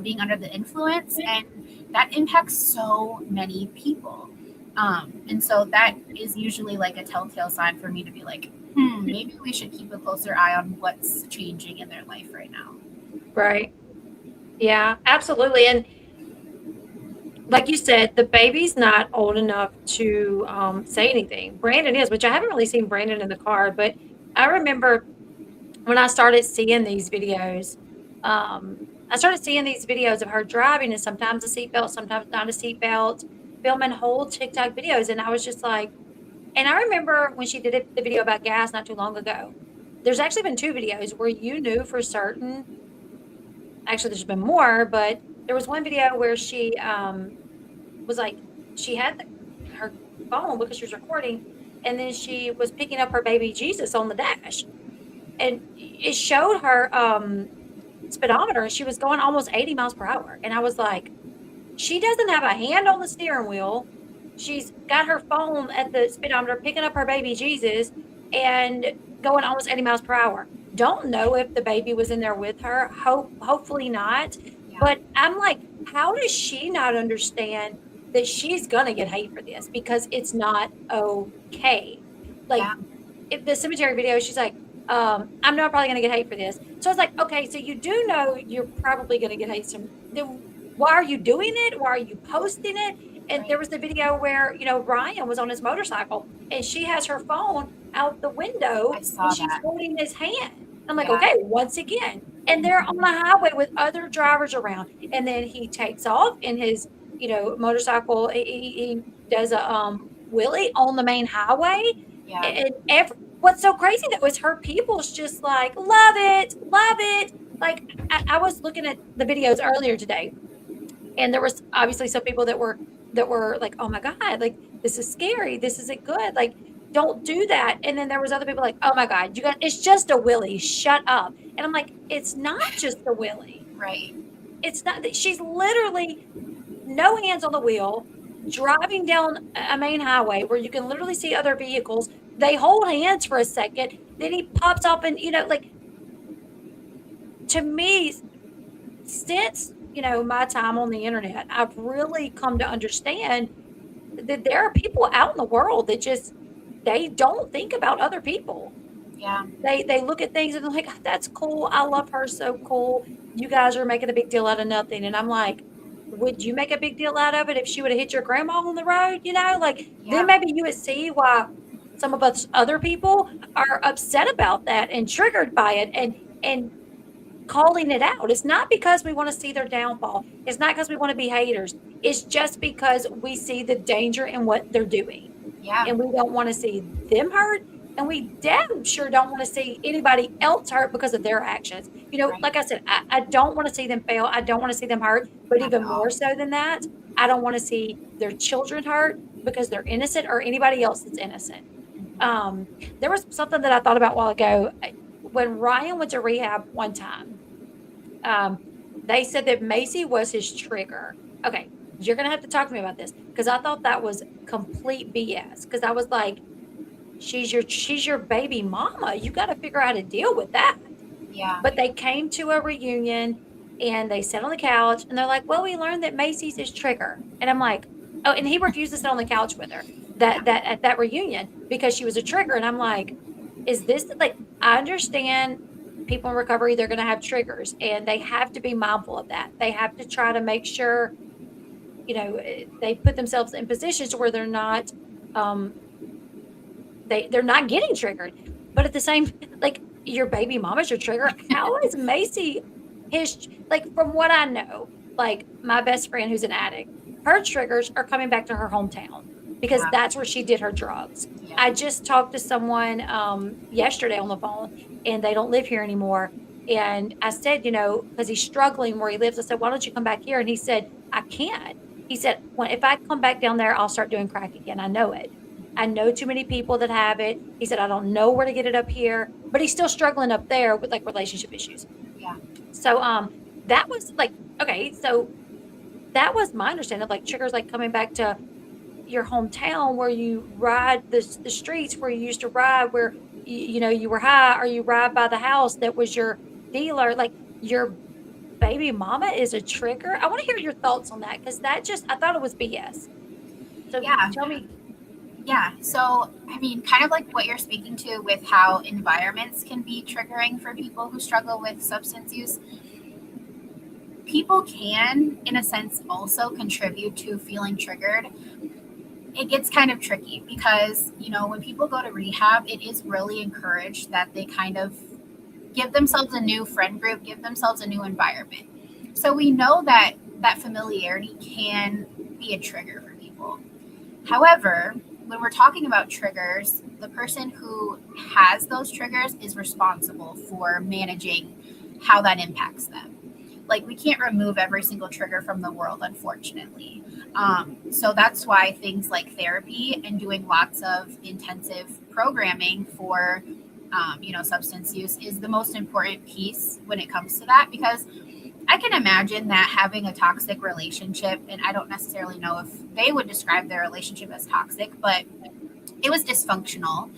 being under the influence, and that impacts so many people. And so that is usually like a telltale sign for me to be like, maybe we should keep a closer eye on what's changing in their life right now. Right. Yeah, absolutely. And like you said, the baby's not old enough to say anything. Brandon is, which I haven't really seen Brandon in the car, but I remember when I started seeing these videos, of her driving, and sometimes a seatbelt, sometimes not a seatbelt, filming whole TikTok videos. And I was just like, and I remember when she did the video about gas not too long ago, there's actually been 2 videos where you knew for certain, actually there's been more, but there was one video where she was like, she had her phone because she was recording, and then she was picking up her baby Jesus on the dash. and it showed her speedometer, and she was going almost 80 miles per hour. And I was like, she doesn't have a hand on the steering wheel. She's got her phone at the speedometer, picking up her baby Jesus and going almost 80 miles per hour. Don't know if the baby was in there with her. Hopefully not. Yeah. But I'm like, how does she not understand that she's gonna get hate for this because it's not okay? Like Yeah. if the cemetery video, she's like, I'm not probably gonna get hate for this. So I was like, okay, so you do know you're probably gonna get hate some. Then why are you doing it? Why are you posting it? And there Right. was the video where, Ryan was on his motorcycle and she has her phone out the window I saw and she's that. holding his hand. I'm like, Yeah. okay, once again. And they're on the highway with other drivers around. And then he takes off in his, motorcycle. He does a wheelie on the main highway. Yeah. And what's so crazy though is her people's just like, love it, love it. Like I was looking at the videos earlier today, and there was obviously some people that were like, oh my God, like this is scary, this isn't good, like don't do that. And then there was other people like, oh my God, you guys, it's just a willy, shut up. And I'm like, it's not just a willy. Right. It's not that she's literally no hands on the wheel, driving down a main highway where you can literally see other vehicles. They hold hands for a second, then he pops up and like to me, since my time on the internet, I've really come to understand that there are people out in the world that just they don't think about other people. Yeah. They look at things and they're like, "Oh, that's cool. I love her, so cool. You guys are making a big deal out of nothing." And I'm like, would you make a big deal out of it if she would have hit your grandma on the road? Like then Yeah. maybe you would see why some of us other people are upset about that and triggered by it and calling it out. It's not because we want to see their downfall. It's not because we want to be haters. It's just because we see the danger in what they're doing. Yeah. And we don't want to see them hurt. And we damn sure don't want to see anybody else hurt because of their actions. Right. Like I said, I don't want to see them fail. I don't want to see them hurt. But Not even at all. more so than that, I don't want to see their children hurt because they're innocent or anybody else that's innocent. There was something that I thought about a while ago. When Ryan went to rehab one time, they said that Macy was his trigger. Okay, you're gonna have to talk to me about this because I thought that was complete BS. Because I was like, she's your baby mama. You got to figure out how to deal with that. Yeah. But they came to a reunion and they sat on the couch and they're like, well, we learned that Macy's his trigger. And I'm like, oh, and he refused to sit on the couch with her that at that reunion because she was a trigger. And I'm like, is this like I understand people in recovery, they're gonna have triggers and they have to be mindful of that. They have to try to make sure, they put themselves in positions where they're not they're not getting triggered. But at the same, like your baby mama's your trigger. How is Macy his like from what I know, like my best friend who's an addict, her triggers are coming back to her hometown because Yeah. that's where she did her drugs. Yeah. I just talked to someone yesterday on the phone and they don't live here anymore. And I said, because he's struggling where he lives, I said, why don't you come back here? And he said, I can't. He said, if I come back down there, I'll start doing crack again. I know it. I know too many people that have it. He said, I don't know where to get it up here, but he's still struggling up there with like relationship issues. Yeah. So, that was like, okay. So that was my understanding of like triggers, like coming back to your hometown where you ride the streets where you used to ride, where, you were high, or you ride by the house that was your dealer, like your baby mama is a trigger. I want to hear your thoughts on that. Cause I thought it was BS. So Yeah. tell me. Yeah. So, I mean, kind of like what you're speaking to with how environments can be triggering for people who struggle with substance use. People can, in a sense, also contribute to feeling triggered. It gets kind of tricky because, when people go to rehab, it is really encouraged that they kind of give themselves a new friend group, give themselves a new environment. So we know that that familiarity can be a trigger for people. However, when we're talking about triggers, the person who has those triggers is responsible for managing how that impacts them. Like, we can't remove every single trigger from the world, unfortunately. So that's why things like therapy and doing lots of intensive programming for substance use is the most important piece when it comes to that, because I can imagine that having a toxic relationship, and I don't necessarily know if they would describe their relationship as toxic, but it was dysfunctional.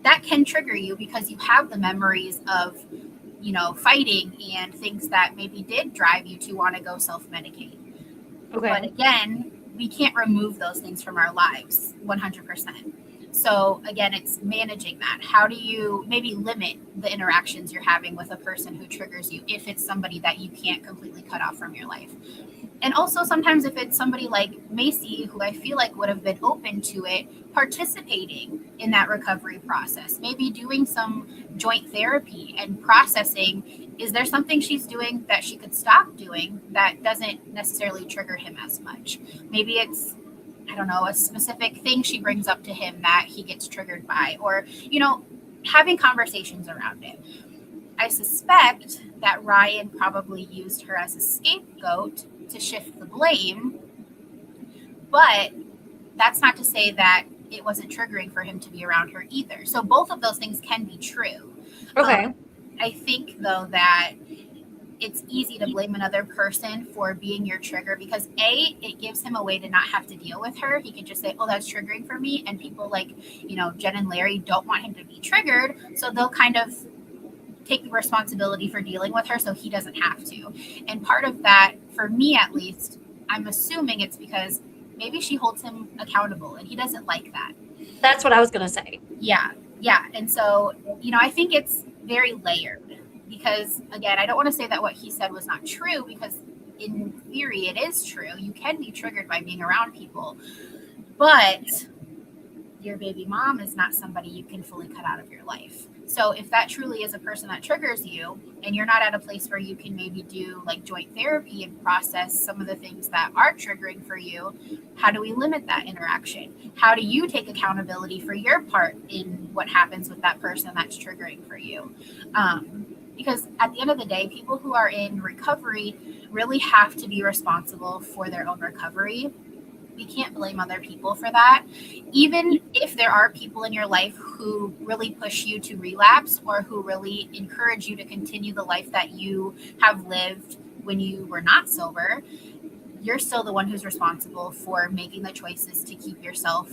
That can trigger you because you have the memories of, fighting and things that maybe did drive you to want to go self-medicate. Okay. But again, we can't remove those things from our lives 100%. So again, it's managing that. How do you maybe limit the interactions you're having with a person who triggers you if it's somebody that you can't completely cut off from your life? And also sometimes if it's somebody like Macy, who I feel like would have been open to it, participating in that recovery process, maybe doing some joint therapy and processing, is there something she's doing that she could stop doing that doesn't necessarily trigger him as much? Maybe it's, I don't know, a specific thing she brings up to him that he gets triggered by, or, having conversations around it. I suspect that Ryan probably used her as a scapegoat to shift the blame, but that's not to say that it wasn't triggering for him to be around her either. So both of those things can be true. Okay. I think, though, that it's easy to blame another person for being your trigger because it gives him a way to not have to deal with her. He can just say, oh, that's triggering for me. And people like, Jen and Larry don't want him to be triggered. So they'll kind of take the responsibility for dealing with her so he doesn't have to. And part of that, for me at least, I'm assuming it's because maybe she holds him accountable and he doesn't like that. That's what I was going to say. Yeah. And so, I think it's very layered because, again, I don't want to say that what he said was not true because in theory it is true. You can be triggered by being around people, but your baby mom is not somebody you can fully cut out of your life. So if that truly is a person that triggers you and you're not at a place where you can maybe do like joint therapy and process some of the things that are triggering for you, how do we limit that interaction? How do you take accountability for your part in what happens with that person that's triggering for you? Because at the end of the day, people who are in recovery really have to be responsible for their own recovery. We can't blame other people for that. Even if there are people in your life who really push you to relapse or who really encourage you to continue the life that you have lived when you were not sober, you're still the one who's responsible for making the choices to keep yourself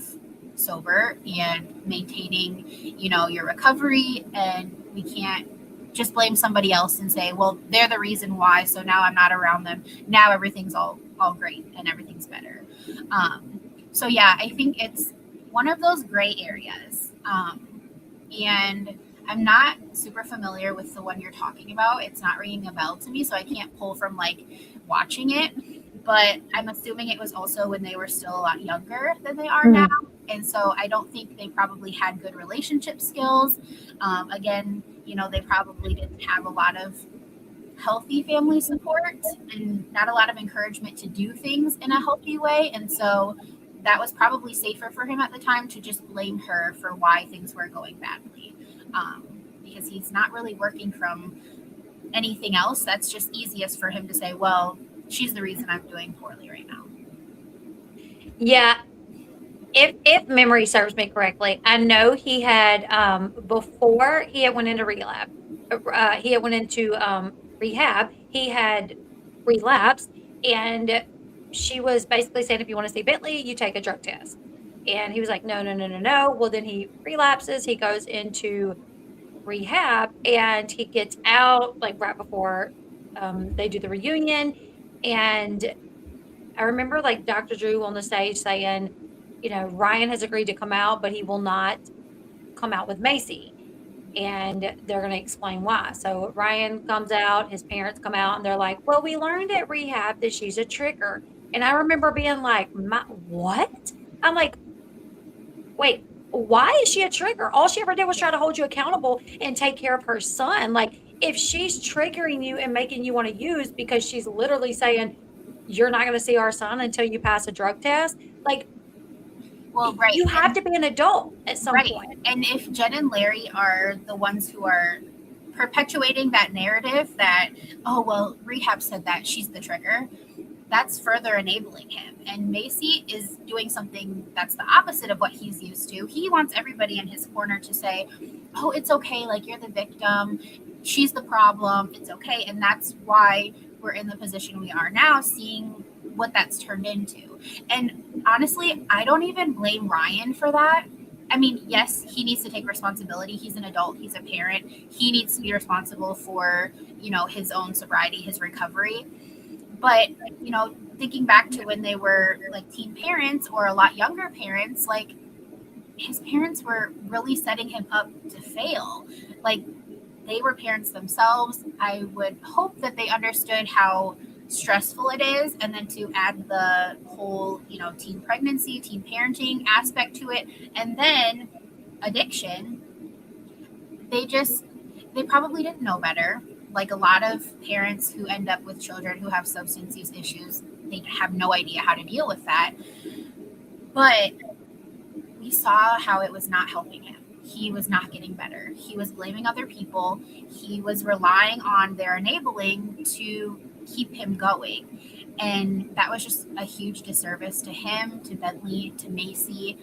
sober and maintaining, your recovery. And we can't just blame somebody else and say, well, they're the reason why, so now I'm not around them. Now everything's all great and everything's better. So yeah, I think it's one of those gray areas. And I'm not super familiar with the one you're talking about. It's not ringing a bell to me, so I can't pull from like watching it, but I'm assuming it was also when they were still a lot younger than they are now. And so I don't think they probably had good relationship skills. Again, they probably didn't have a lot of healthy family support and not a lot of encouragement to do things in a healthy way. And so that was probably safer for him at the time to just blame her for why things were going badly. Because he's not really working from anything else. That's just easiest for him to say, well, she's the reason I'm doing poorly right now. Yeah. If memory serves me correctly, I know he had, before he had went into rehab, rehab, he had relapsed, and she was basically saying, if you want to see Bentley, you take a drug test. And he was like, no. Well, then he relapses. He goes into rehab and he gets out like right before they do the reunion. And I remember like Dr. Drew on the stage saying, Ryan has agreed to come out, but he will not come out with Macy. And they're going to explain why. So Ryan comes out, his parents come out, and they're like, well, we learned at rehab that she's a trigger. And I remember being like, what? I'm like, wait, why is she a trigger? All she ever did was try to hold you accountable and take care of her son. Like, if she's triggering you and making you want to use because she's literally saying, you're not going to see our son until you pass a drug test, like, well, right. You have to be an adult at some point. And if Jen and Larry are the ones who are perpetuating that narrative that, oh, well, rehab said that she's the trigger, that's further enabling him. And Macy is doing something that's the opposite of what he's used to. He wants everybody in his corner to say, oh, it's okay. Like, you're the victim. She's the problem. It's okay. And that's why we're in the position we are now, seeing what that's turned into. And honestly, I don't even blame Ryan for that. I mean, yes, he needs to take responsibility. He's an adult. He's a parent. He needs to be responsible for, his own sobriety, his recovery. But, thinking back to when they were like teen parents or a lot younger parents, like, his parents were really setting him up to fail. Like, they were parents themselves. I would hope that they understood how stressful it is, and then to add the whole, teen pregnancy, teen parenting aspect to it, and then addiction. They probably didn't know better. Like a lot of parents who end up with children who have substance use issues, they have no idea how to deal with that. But we saw how it was not helping him. He was not getting better. He was blaming other people. He was relying on their enabling to keep him going. And that was just a huge disservice to him, to Bentley, to Macy,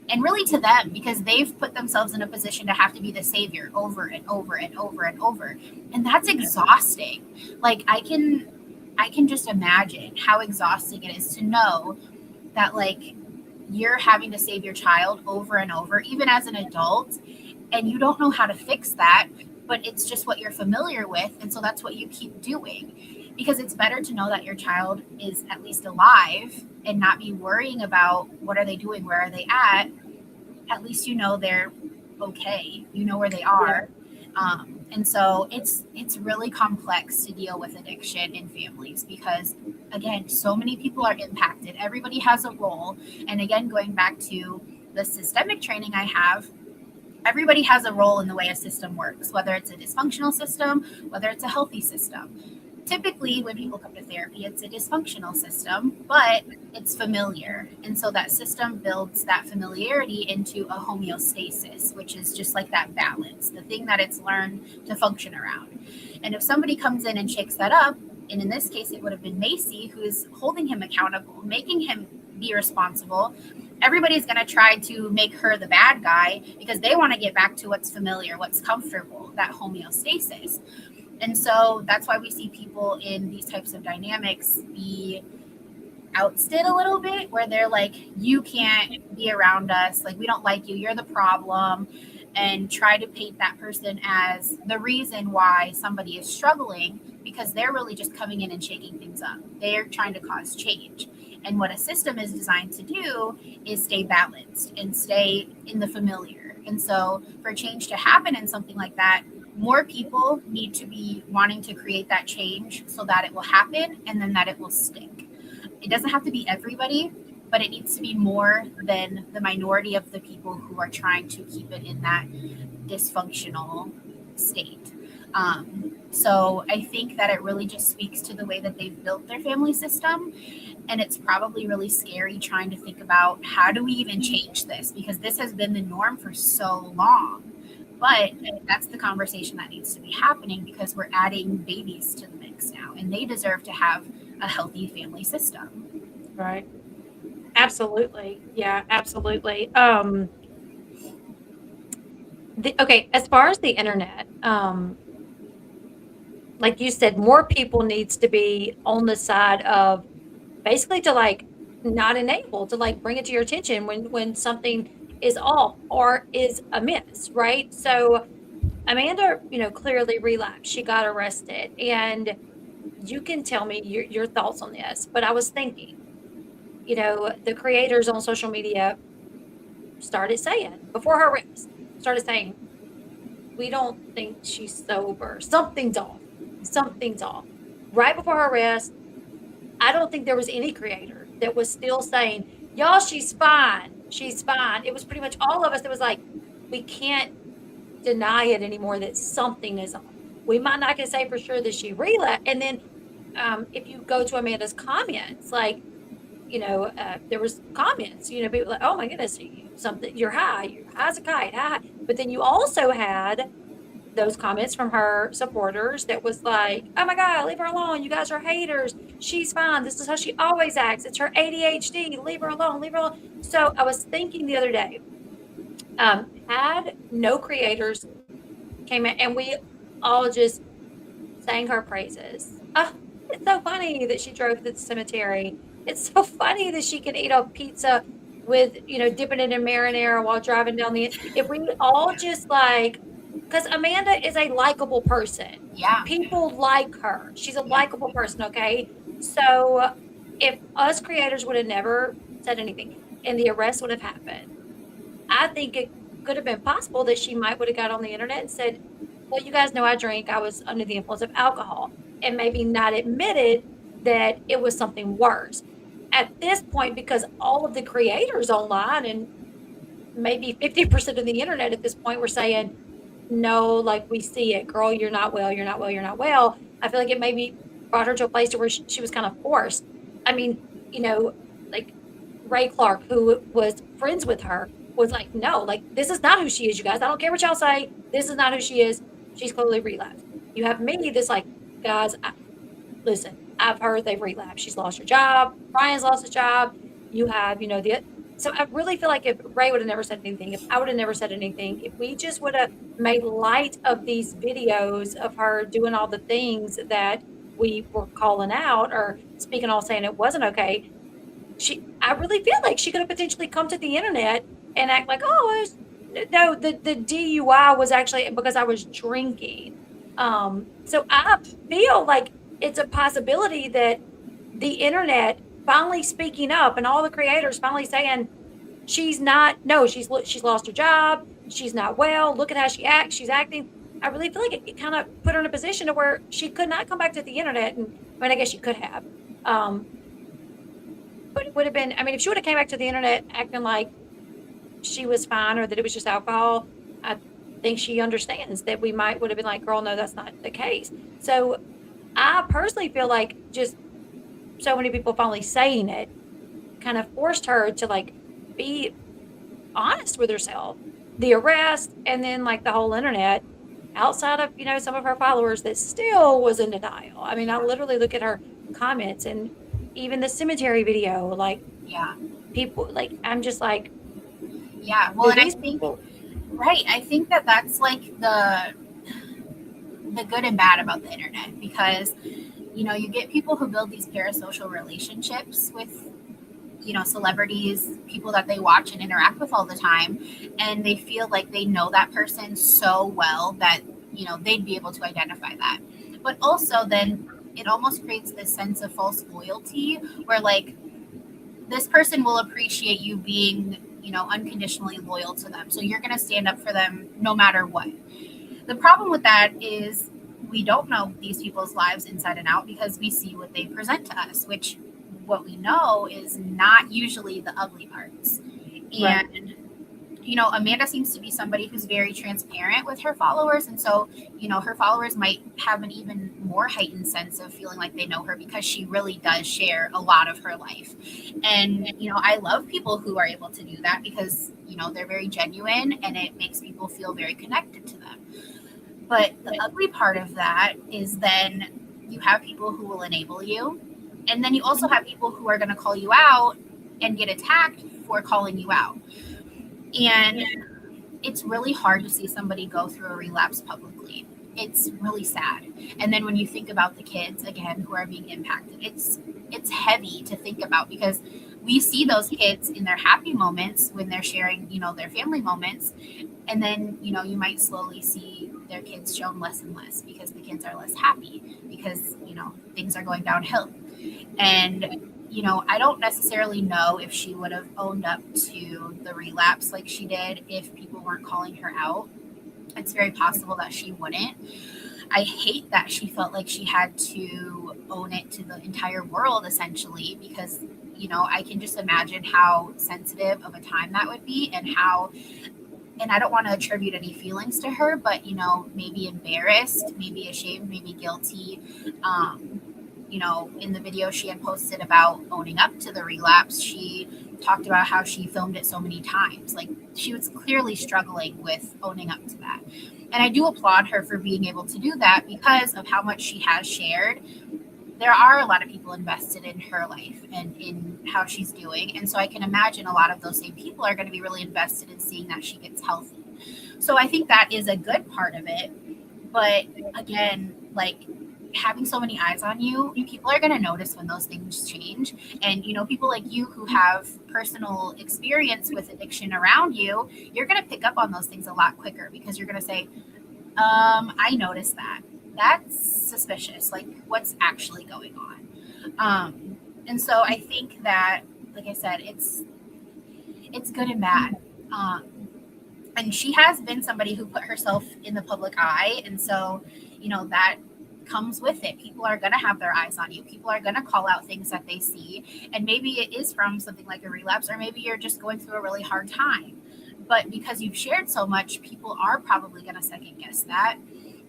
and really to them, because they've put themselves in a position to have to be the savior over and over and over and over. And that's exhausting. Like, I can just imagine how exhausting it is to know that, like, you're having to save your child over and over, even as an adult, and you don't know how to fix that, but it's just what you're familiar with. And so that's what you keep doing, because it's better to know that your child is at least alive and not be worrying about what are they doing, where are they at. At least they're okay, where they are. And so it's really complex to deal with addiction in families, because again, so many people are impacted. Everybody has a role. And again, going back to the systemic training I have, everybody has a role in the way a system works, whether it's a dysfunctional system, whether it's a healthy system. Typically, when people come to therapy, it's a dysfunctional system, but it's familiar. And so that system builds that familiarity into a homeostasis, which is just like that balance, the thing that it's learned to function around. And if somebody comes in and shakes that up, and in this case, it would have been Macy, who is holding him accountable, making him be responsible, everybody's going to try to make her the bad guy because they want to get back to what's familiar, what's comfortable, that homeostasis. And so that's why we see people in these types of dynamics be ousted a little bit, where they're like, you can't be around us. Like, we don't like you. You're the problem. And try to paint that person as the reason why somebody is struggling, because they're really just coming in and shaking things up. They're trying to cause change. And what a system is designed to do is stay balanced and stay in the familiar. And so for change to happen in something like that, more people need to be wanting to create that change so that it will happen, and then that it will stick. It doesn't have to be everybody, but it needs to be more than the minority of the people who are trying to keep it in that dysfunctional state. So I think that it really just speaks to the way that they've built their family system. And it's probably really scary trying to think about, how do we even change this? Because this has been the norm for so long. But that's the conversation that needs to be happening, because we're adding babies to the mix now, and they deserve to have a healthy family system. Right. Absolutely. Yeah, absolutely. Okay, as far as the internet, like you said, more people needs to be on the side of basically to like not enable, to like bring it to your attention when something is off or is amiss, right? So Amanda, clearly relapsed. She got arrested, and you can tell me your thoughts on this, but I was thinking, the creators on social media started saying, before her arrest, we don't think she's sober. Something's off. Something's off. Right before her arrest, I don't think there was any creator that was still saying, y'all, she's fine. She's fine. It was pretty much all of us that was like, we can't deny it anymore that something is off. We might not can say for sure that she relapsed. And then if you go to Amanda's comments, like, there was comments, people like, oh my goodness, you're high as a kite, high. But then you also had those comments from her supporters that was like, oh my God, leave her alone. You guys are haters. She's fine. This is how she always acts. It's her ADHD. Leave her alone. Leave her alone. So I was thinking the other day, had no creators came in and we all just sang her praises. Oh, it's so funny that she drove to the cemetery. It's so funny that she can eat a pizza with, dipping it in marinara while driving down if we all just because Amanda is a likable person. Yeah. People like her. She's a likable person, okay? So if us creators would have never said anything and the arrest would have happened, I think it could have been possible that she might would have got on the internet and said, well, you guys know I drank. I was under the influence of alcohol, and maybe not admitted that it was something worse. At this point, because all of the creators online and maybe 50% of the internet at this point were saying, no, like we see it, girl, you're not well, you're not well, you're not well. I feel like it maybe brought her to a place to where she was kind of forced. I mean, like Ray Clark, who was friends with her, was like, no, like this is not who she is, you guys. I don't care what y'all say. This is not who she is. She's clearly relapsed. You have me, this like, guys, listen, I've heard they've relapsed. She's lost her job. Brian's lost his job. You have, so I really feel like if Ray would have never said anything, if I would have never said anything, if we just would have made light of these videos of her doing all the things that we were calling out or speaking all saying it wasn't okay, I really feel like she could have potentially come to the internet and act like, oh, no, the DUI was actually because I was drinking. So I feel like it's a possibility that the internet finally speaking up and all the creators finally saying she's lost her job. She's not well. Look at how she acts. She's acting. I really feel like it kind of put her in a position to where she could not come back to the internet. And I mean, I guess she could have. But it would have been, I mean, if she would have came back to the internet acting like she was fine or that it was just alcohol, I think she understands that we would have been like, girl, no, that's not the case. So I personally feel like just so many people finally saying it kind of forced her to like be honest with herself. The arrest and then like the whole internet outside of, some of her followers that still was in denial. I mean, I literally look at her comments and even the cemetery video, like, yeah, people like, I'm just like, yeah. Well, and I think, right. I think that's like the good and bad about the internet because, you get people who build these parasocial relationships with, celebrities, people that they watch and interact with all the time. And they feel like they know that person so well that, they'd be able to identify that. But also then it almost creates this sense of false loyalty where like this person will appreciate you being, unconditionally loyal to them. So you're going to stand up for them no matter what. The problem with that is we don't know these people's lives inside and out because we see what they present to us, which what we know is not usually the ugly parts. Right. And, Amanda seems to be somebody who's very transparent with her followers. And so, her followers might have an even more heightened sense of feeling like they know her because she really does share a lot of her life. And, I love people who are able to do that because, they're very genuine and it makes people feel very connected to them. But the ugly part of that is then you have people who will enable you. And then you also have people who are going to call you out and get attacked for calling you out. And it's really hard to see somebody go through a relapse publicly. It's really sad. And then when you think about the kids, again, who are being impacted, it's heavy to think about because we see those kids in their happy moments when they're sharing, their family moments. And then, you might slowly see their kids shown less and less because the kids are less happy because, things are going downhill. And, I don't necessarily know if she would have owned up to the relapse like she did if people weren't calling her out. It's very possible that she wouldn't. I hate that she felt like she had to own it to the entire world, essentially, because, I can just imagine how sensitive of a time that would be and I don't want to attribute any feelings to her, but, maybe embarrassed, maybe ashamed, maybe guilty. In the video she had posted about owning up to the relapse, she talked about how she filmed it so many times. Like she was clearly struggling with owning up to that. And I do applaud her for being able to do that because of how much she has shared. there are a lot of people invested in her life and in how she's doing. And so I can imagine a lot of those same people are going to be really invested in seeing that she gets healthy. So I think that is a good part of it. But again, like having so many eyes on you, people are going to notice when those things change. And, you know, people like you who have personal experience with addiction around you, you're going to pick up on those things a lot quicker because you're going to say, I noticed that. That's suspicious. Like, what's actually going on? And so I think that, like I said, it's good and bad. Um, and she has been somebody who put herself in the public eye, and so you know that comes with it. People are going to have their eyes on you. People are going to call out things that they see, and maybe it is from something like a relapse, or maybe you're just going through a really hard time. But because you've shared so much, people are probably going to second guess that.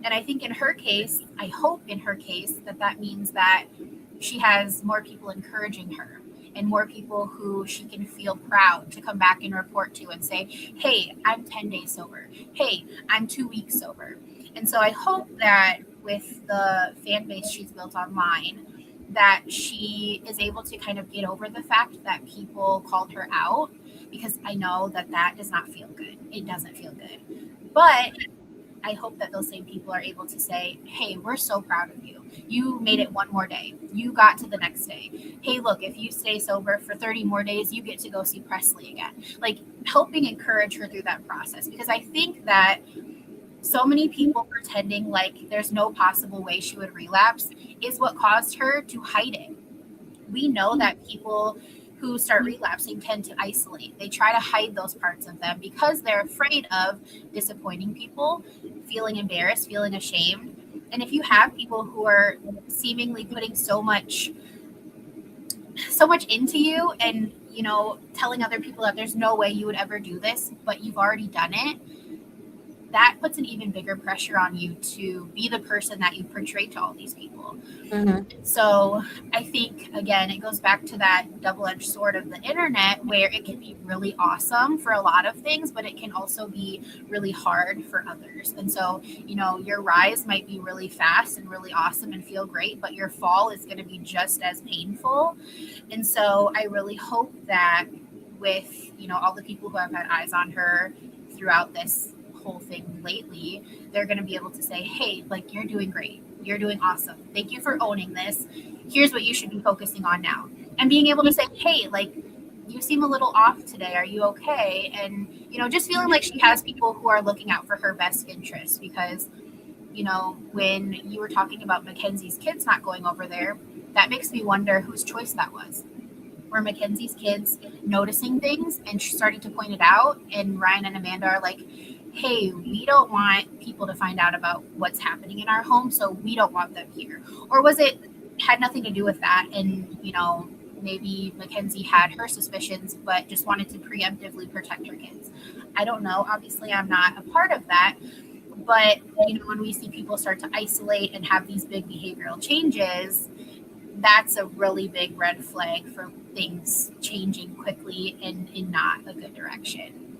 And I think in her case, I hope in her case that that means that she has more people encouraging her and more people who she can feel proud to come back and report to and say, hey, I'm 10 days sober. Hey, I'm 2 weeks sober. And so I hope that with the fan base she's built online, that she is able to kind of get over the fact that people called her out, because I know that that does not feel good. It doesn't feel good. But I hope that those same people are able to say, hey, we're so proud of you. You made it one more day. You got to the next day. Hey, look, if you stay sober for 30 more days, you get to go see Presley again. Like helping encourage her through that process. Because I think that so many people pretending like there's no possible way she would relapse is what caused her to hide it. We know that people who start relapsing tend to isolate. They try to hide those parts of them because they're afraid of disappointing people, feeling embarrassed, feeling ashamed. And if you have people who are seemingly putting so much into you and, you know, telling other people that there's no way you would ever do this, but you've already done it, that puts an even bigger pressure on you to be the person that you portray to all these people. Mm-hmm. So I think, again, it goes back to that double-edged sword of the internet where it can be really awesome for a lot of things, but it can also be really hard for others. And so, you know, your rise might be really fast and really awesome and feel great, but your fall is going to be just as painful. And so I really hope that with, you know, all the people who have had eyes on her throughout this whole thing lately, they're going to be able to say, hey, like, you're doing great. You're doing awesome. Thank you for owning this. Here's what you should be focusing on now. And being able to say, hey, like, you seem a little off today. Are you okay? And, you know, just feeling like she has people who are looking out for her best interest. Because, you know, when you were talking about Mackenzie's kids not going over there, that makes me wonder whose choice that was. Were Mackenzie's kids noticing things and starting to point it out? And Ryan and Amanda are like, hey, we don't want people to find out about what's happening in our home, so we don't want them here? Or was it had nothing to do with that, and, you know, maybe Mackenzie had her suspicions but just wanted to preemptively protect her kids? I don't know. Obviously, I'm not a part of that. But, you know, when we see people start to isolate and have these big behavioral changes, that's a really big red flag for things changing quickly and in not a good direction.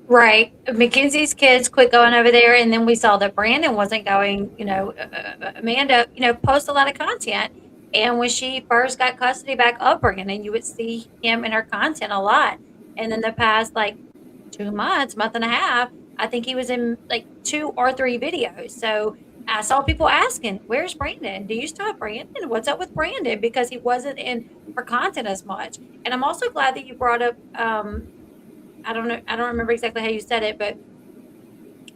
Right. Mackenzie's kids quit going over there, and then we saw that Brandon wasn't going. You know, Amanda, you know, post a lot of content. And when she first got custody back of Brandon, you would see him in her content a lot. And then the past like 2 months, month and a half, I think he was in like 2 or 3 videos. So I saw people asking, where's Brandon? Do you still have Brandon? What's up with Brandon? Because he wasn't in her content as much. And I'm also glad that you brought up I don't know, I don't remember exactly how you said it, but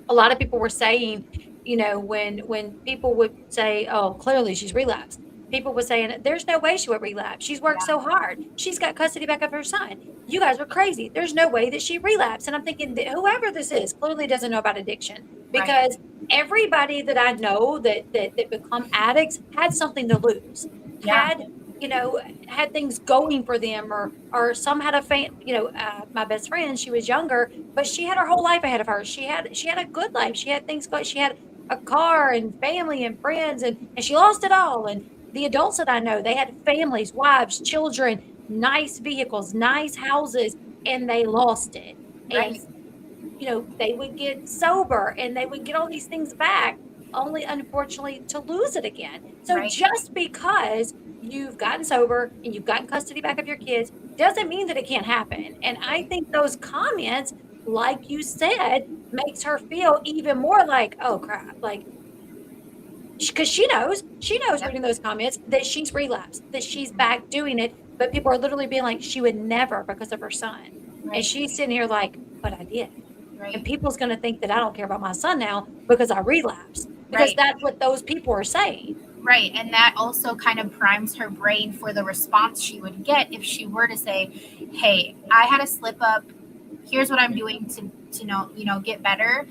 a lot of people were saying, you know, when people would say, oh, clearly she's relapsed, people were saying, there's no way she would relapse. She's worked so hard. She's got custody back of her son. You guys are crazy. There's no way that she relapsed. And I'm thinking that whoever this is clearly doesn't know about addiction, because everybody that I know that become addicts had something to lose, had, you know, had things going for them, or some had you know, my best friend, she was younger, but she had her whole life ahead of her. She had a good life. She had things going. She had a car and family and friends, and she lost it all. And the adults that I know, they had families, wives, children, nice vehicles, nice houses, and they lost it. And, you know, they would get sober and they would get all these things back. only unfortunately to lose it again. So Right. just because you've gotten sober and you've gotten custody back of your kids doesn't mean that it can't happen. And I Right. think those comments, like you said, makes her feel even more like, oh crap, like because she knows Yep. reading those comments that she's relapsed, that she's Mhm. back doing it, but people are literally being like, she would never because of her son. And Right. she's sitting here like, but I did. And Right. people's going to think that I don't care about my son now because I relapsed, because Right. that's what those people are saying. Right. And that also kind of primes her brain for the response she would get if she were to say, hey, I had a slip up. Here's what I'm doing to know, get better.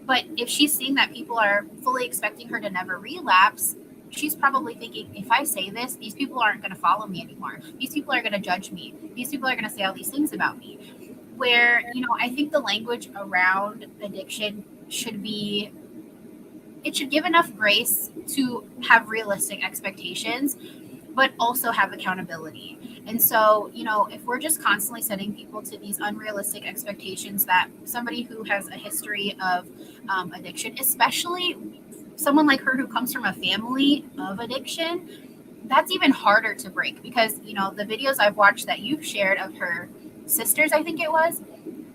But if she's seeing that people are fully expecting her to never relapse, she's probably thinking, if I say this, these people aren't going to follow me anymore. These people are going to judge me. These people are going to say all these things about me. Where, I think the language around addiction should be, it should give enough grace to have realistic expectations, but also have accountability. And so, if we're just constantly setting people to these unrealistic expectations that somebody who has a history of addiction, especially someone like her who comes from a family of addiction, that's even harder to break because, the videos I've watched that you've shared of her sisters, I think it was,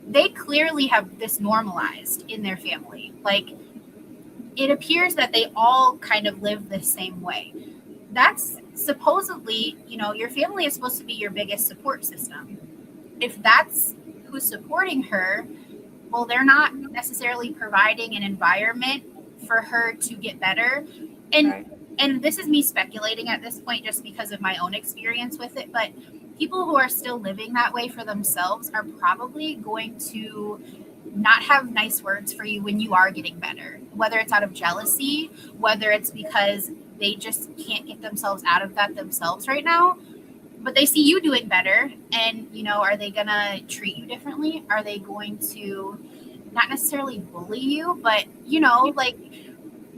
they clearly have this normalized in their family. Like, it appears that they all kind of live the same way. That's supposedly, your family is supposed to be your biggest support system. If that's who's supporting her, well, they're not necessarily providing an environment for her to get better. And Right. and this is me speculating at this point just because of my own experience with it, but people who are still living that way for themselves are probably going to not have nice words for you when you are getting better, whether it's out of jealousy, whether it's because they just can't get themselves out of that themselves right now, but they see you doing better. And, are they going to treat you differently? Are they going to not necessarily bully you, but, like,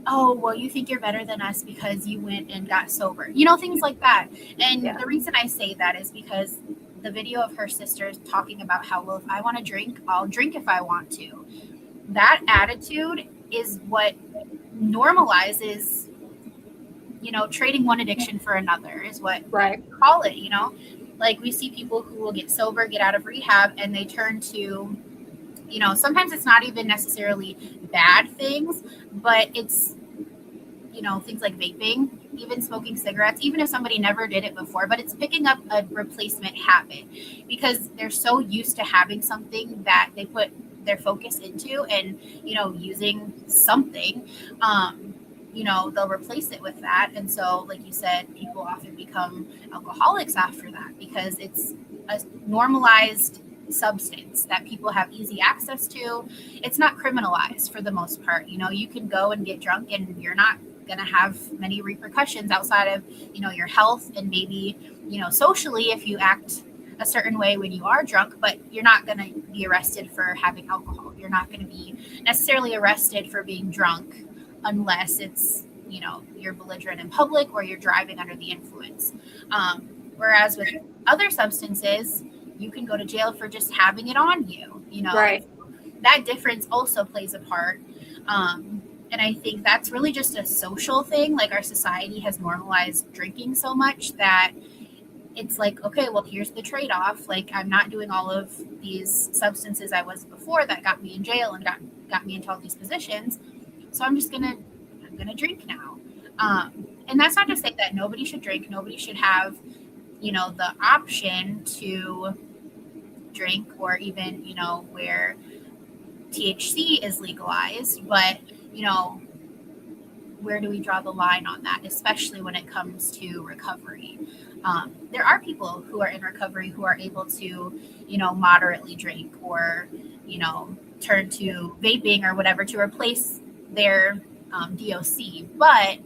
oh, well, you think you're better than us because you went and got sober, things like that. And Yeah. the reason I say that is because the video of her sisters talking about how, well, if I want to drink, I'll drink if I want to. That attitude is what normalizes, trading one addiction for another is what Right. we call it, like we see people who will get sober, get out of rehab, and they turn to, sometimes it's not even necessarily bad things, but it's, things like vaping, even smoking cigarettes, even if somebody never did it before, but it's picking up a replacement habit because they're so used to having something that they put their focus into and, using something, they'll replace it with that. And so, like you said, people often become alcoholics after that because it's a normalized substance that people have easy access to. It's not criminalized for the most part. You can go and get drunk and you're not going to have many repercussions outside of, your health and maybe, socially if you act a certain way when you are drunk, but you're not going to be arrested for having alcohol. You're not going to be necessarily arrested for being drunk unless it's, you're belligerent in public or you're driving under the influence. Whereas with other substances, you can go to jail for just having it on you, Right. that difference also plays a part. And I think that's really just a social thing. Like our society has normalized drinking so much that it's like, okay, well, here's the trade-off. Like I'm not doing all of these substances I was before that got me in jail and got me into all these positions. So I'm gonna drink now. And that's not to say that nobody should drink. Nobody should have, the option to drink or even, where THC is legalized. But, where do we draw the line on that, especially when it comes to recovery? There are people who are in recovery who are able to, moderately drink or, turn to vaping or whatever to replace their DOC. But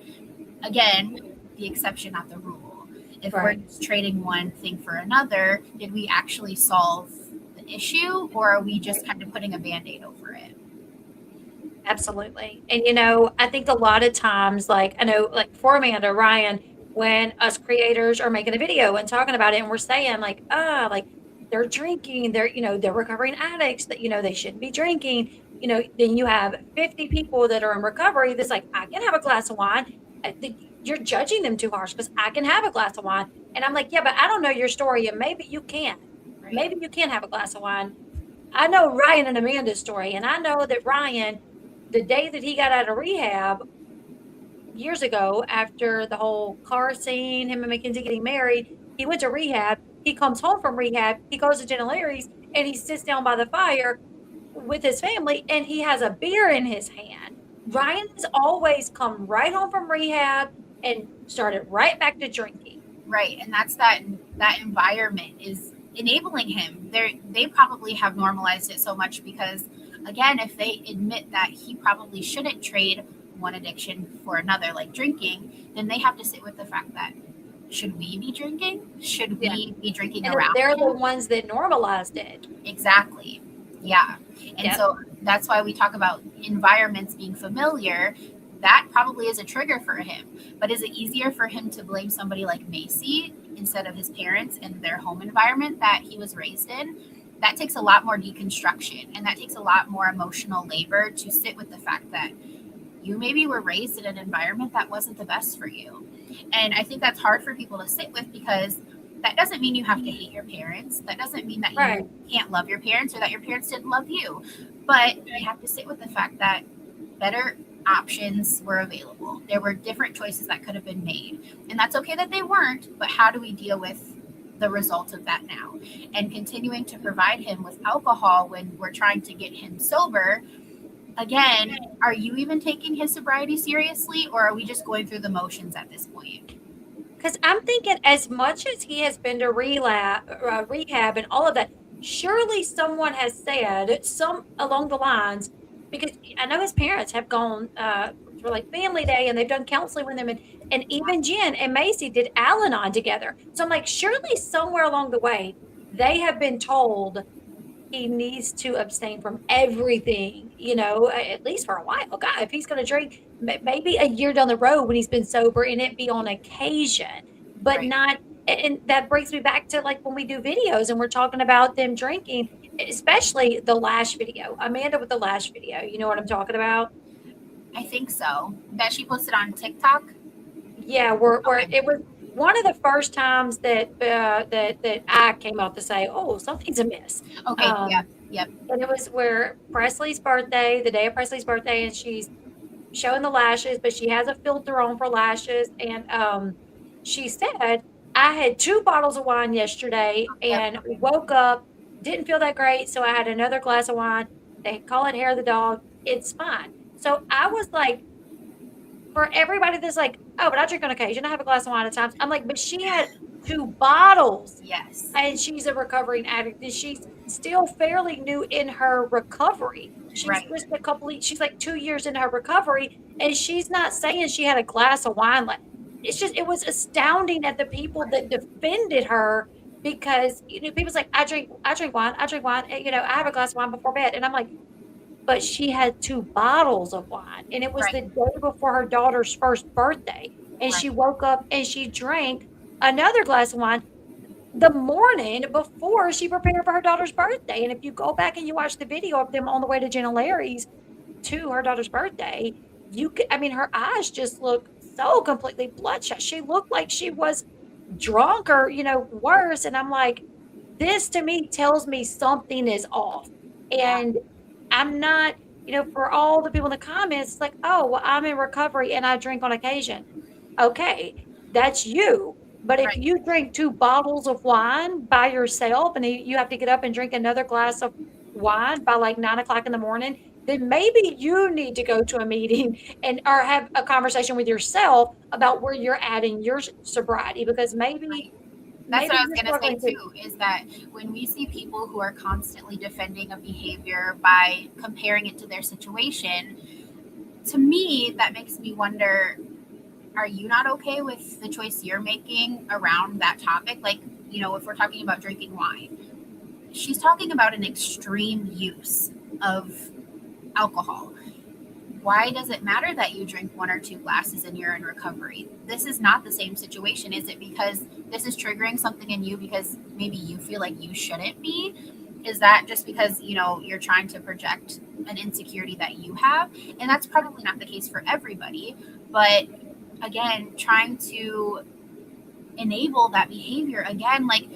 again, the exception, not the rule. If we're Right. just trading one thing for another, did we actually solve the issue or are we just kind of putting a band aid over it? Absolutely. And I think a lot of times, like I know, like for Amanda Ryan, when us creators are making a video and talking about it, and we're saying like, like they're drinking, they're recovering addicts that they shouldn't be drinking. then you have 50 people that are in recovery that's like, I can have a glass of wine. You're judging them too harsh because I can have a glass of wine. And I'm like, yeah, but I don't know your story. And maybe you can. Right. Maybe you can have a glass of wine. I know Ryan and Amanda's story. And I know that Ryan, the day that he got out of rehab years ago, after the whole car scene, him and Mackenzie getting married, he went to rehab. He comes home from rehab. He goes to Jenna Larry's and he sits down by the fire with his family and he has a beer in his hand. Ryan has always come right home from rehab and started right back to drinking. Right. And that's that environment is enabling him. They probably have normalized it so much because, again, if they admit that he probably shouldn't trade one addiction for another, like drinking, then they have to sit with the fact that, should we be drinking? Should we be drinking And around they're him? the ones that normalized it. Exactly. Yeah. And so that's why we talk about environments being familiar. That probably is a trigger for him. But is it easier for him to blame somebody like Macy instead of his parents and their home environment that he was raised in? That takes a lot more deconstruction, and that takes a lot more emotional labor to sit with the fact that you maybe were raised in an environment that wasn't the best for you. And I think that's hard for people to sit with because that doesn't mean you have to hate your parents. That doesn't mean that you can't love your parents or that your parents didn't love you. But you have to sit with the fact that better options were available. There were different choices that could have been made. And that's okay that they weren't, but how do we deal with the result of that now? And continuing to provide him with alcohol when we're trying to get him sober. Again, are you even taking his sobriety seriously, or are we just going through the motions at this point? Because I'm thinking, as much as he has been to rehab and all of that, surely someone has said some along the lines, because I know his parents have gone for like family day and they've done counseling with him, and even Jen and Macy did Al-Anon together. So I'm like, surely somewhere along the way, they have been told he needs to abstain from everything, at least for a while. God, if he's going to drink, maybe a year down the road when he's been sober and it be on occasion, but not. And that brings me back to like when we do videos and we're talking about them drinking, especially the Lash video. Amanda with the Lash video. You know what I'm talking about? I think so. That she posted on TikTok? Yeah, where it was one of the first times that I came out to say, "Oh, something's amiss." Okay. Yep. And it was where Presley's birthday, the day of Presley's birthday, and she's showing the lashes, but she has a filter on for lashes. And she said, "I had 2 bottles of wine yesterday and woke up, didn't feel that great, so I had another glass of wine. They call it hair of the dog. It's fine." So I was like, for everybody that's like, "Oh, but I drink on occasion. I have a glass of wine at times." I'm like, but she had 2 bottles. Yes. And she's a recovering addict. And she's still fairly new in her recovery. She's just she's like 2 years in her recovery. And she's not saying she had a glass of wine. Like, it was astounding at the people that defended her because, people's like, I drink wine. And, I have a glass of wine before bed. And I'm like, but she had 2 bottles of wine, and it was the day before her daughter's first birthday, and she woke up and she drank another glass of wine the morning before she prepared for her daughter's birthday. And if you go back and you watch the video of them on the way to Jenna Larry's to her daughter's birthday, her eyes just look so completely bloodshot. She looked like she was drunk or, worse. And I'm like, this to me tells me something is off. And I'm not, for all the people in the comments, it's like, "Oh, well, I'm in recovery and I drink on occasion." Okay, that's you. But if you drink 2 bottles of wine by yourself and you have to get up and drink another glass of wine by like 9:00 in the morning, then maybe you need to go to a meeting or have a conversation with yourself about where you're at in your sobriety, because maybe that's what I was going to say too, is that when we see people who are constantly defending a behavior by comparing it to their situation, to me, that makes me wonder, are you not okay with the choice you're making around that topic? Like, if we're talking about drinking wine, she's talking about an extreme use of alcohol. Why does it matter that you drink 1 or 2 glasses and you're in recovery? This is not the same situation. Is it because this is triggering something in you because maybe you feel like you shouldn't be? Is that just because, you're trying to project an insecurity that you have? And that's probably not the case for everybody. But again, trying to enable that behavior again, like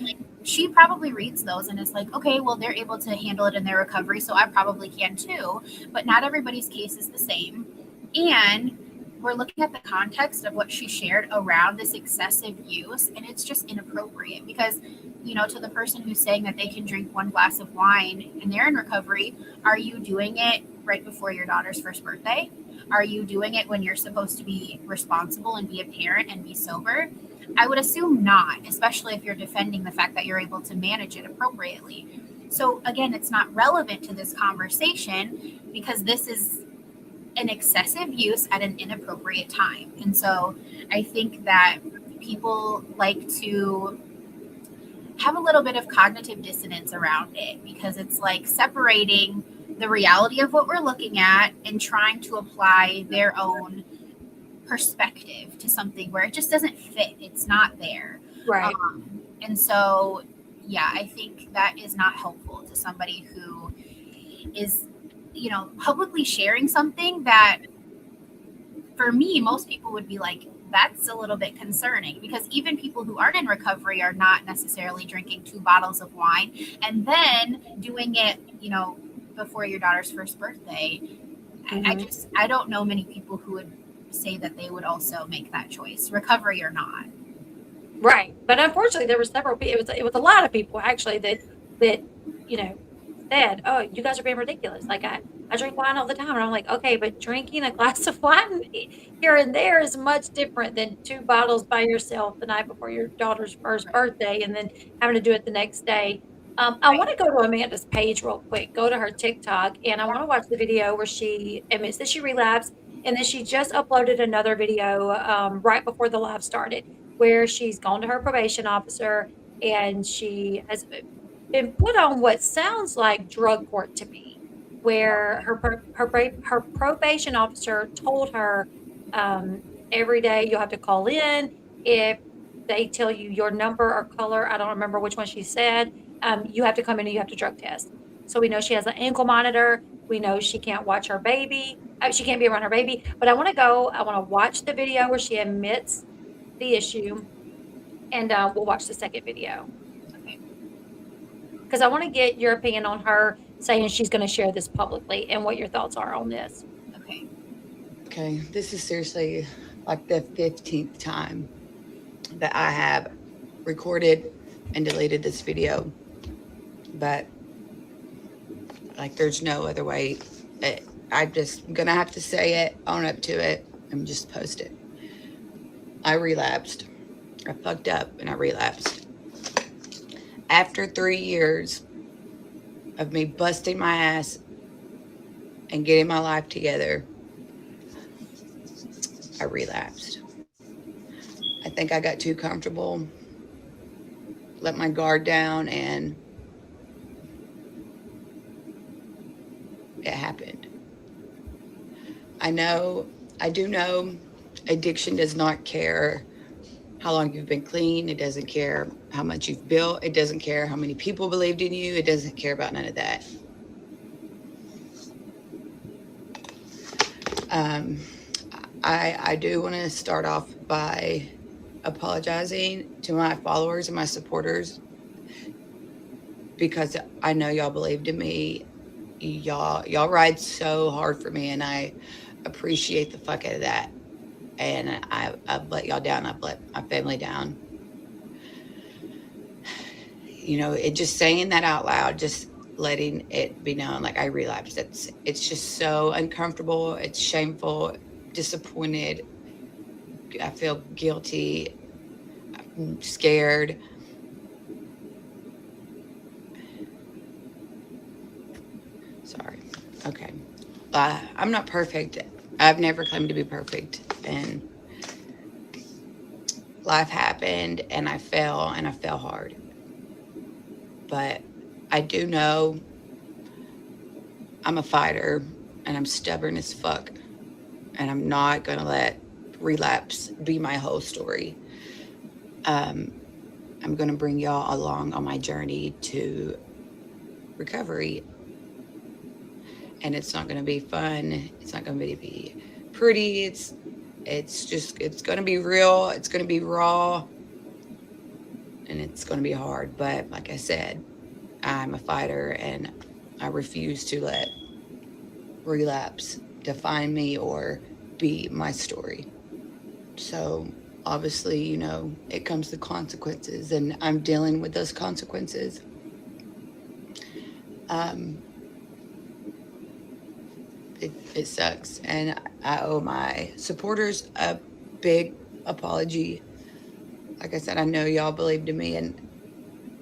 she probably reads those and is like, okay, well, they're able to handle it in their recovery, so I probably can too. But not everybody's case is the same. And we're looking at the context of what she shared around this excessive use, and it's just inappropriate because, to the person who's saying that they can drink one glass of wine and they're in recovery, are you doing it right before your daughter's first birthday? Are you doing it when you're supposed to be responsible and be a parent and be sober? I would assume not, especially if you're defending the fact that you're able to manage it appropriately. So again, it's not relevant to this conversation because this is an excessive use at an inappropriate time. And so I think that people like to have a little bit of cognitive dissonance around it because it's like separating the reality of what we're looking at and trying to apply their own perspective to something where it just doesn't fit. It's not there. Right. And so, yeah, I think that is not helpful to somebody who is, publicly sharing something that for me, most people would be like, that's a little bit concerning because even people who aren't in recovery are not necessarily drinking 2 bottles of wine and then doing it, before your daughter's first birthday. Mm-hmm. I don't know many people who would say that they would also make that choice, recovery or not. Right. But unfortunately, there were several people, it was a lot of people actually that said, oh, you guys are being ridiculous. Like I drink wine all the time. And I'm like, okay, but drinking a glass of wine here and there is much different than 2 bottles by yourself the night before your daughter's first birthday and then having to do it the next day. I want to go to Amanda's page real quick, go to her TikTok, and I want to watch the video where she admits that she relapsed. And then she just uploaded another video right before the live started where she's gone to her probation officer and she has been put on what sounds like drug court to me, where her probation officer told her every day you'll have to call in if they tell you your number or color. I don't remember which one she said. You have to come in and you have to drug test. So we know she has an ankle monitor. We know she can't watch her baby. She can't be around her baby. But I want to watch the video where she admits the issue, and we'll watch the second video. Okay. Because I want to get your opinion on her saying she's going to share this publicly and what your thoughts are on this. Okay, this is seriously like the 15th time that I have recorded and deleted this video. But like there's no other way. I'm just going to have to say it, own up to it, and just post it. I relapsed. I fucked up and I relapsed. After 3 years of me busting my ass and getting my life together, I relapsed. I think I got too comfortable, let my guard down, and it happened. I do know addiction does not care how long you've been clean. It doesn't care how much you've built. It doesn't care how many people believed in you. It doesn't care about none of that. I do want to start off by apologizing to my followers and my supporters because I know y'all believed in me. Y'all ride so hard for me, and I appreciate the fuck out of that. And I've let y'all down. I've let my family down. It just saying that out loud, just letting it be known, like I relapsed. It's just so uncomfortable. It's shameful, disappointed. I feel guilty. I'm scared. Sorry. Okay. I'm not perfect. I've never claimed to be perfect. And life happened and I fell hard. But I do know I'm a fighter and I'm stubborn as fuck. And I'm not going to let relapse be my whole story. I'm going to bring y'all along on my journey to recovery. And it's not going to be fun. It's not going to be pretty. It's going to be real. It's going to be raw. And it's going to be hard. But like I said, I'm a fighter, and I refuse to let relapse define me or be my story. So obviously, you know, it comes to consequences, and I'm dealing with those consequences. It sucks, and I owe my supporters a big apology. Like I said, I know y'all believed in me, and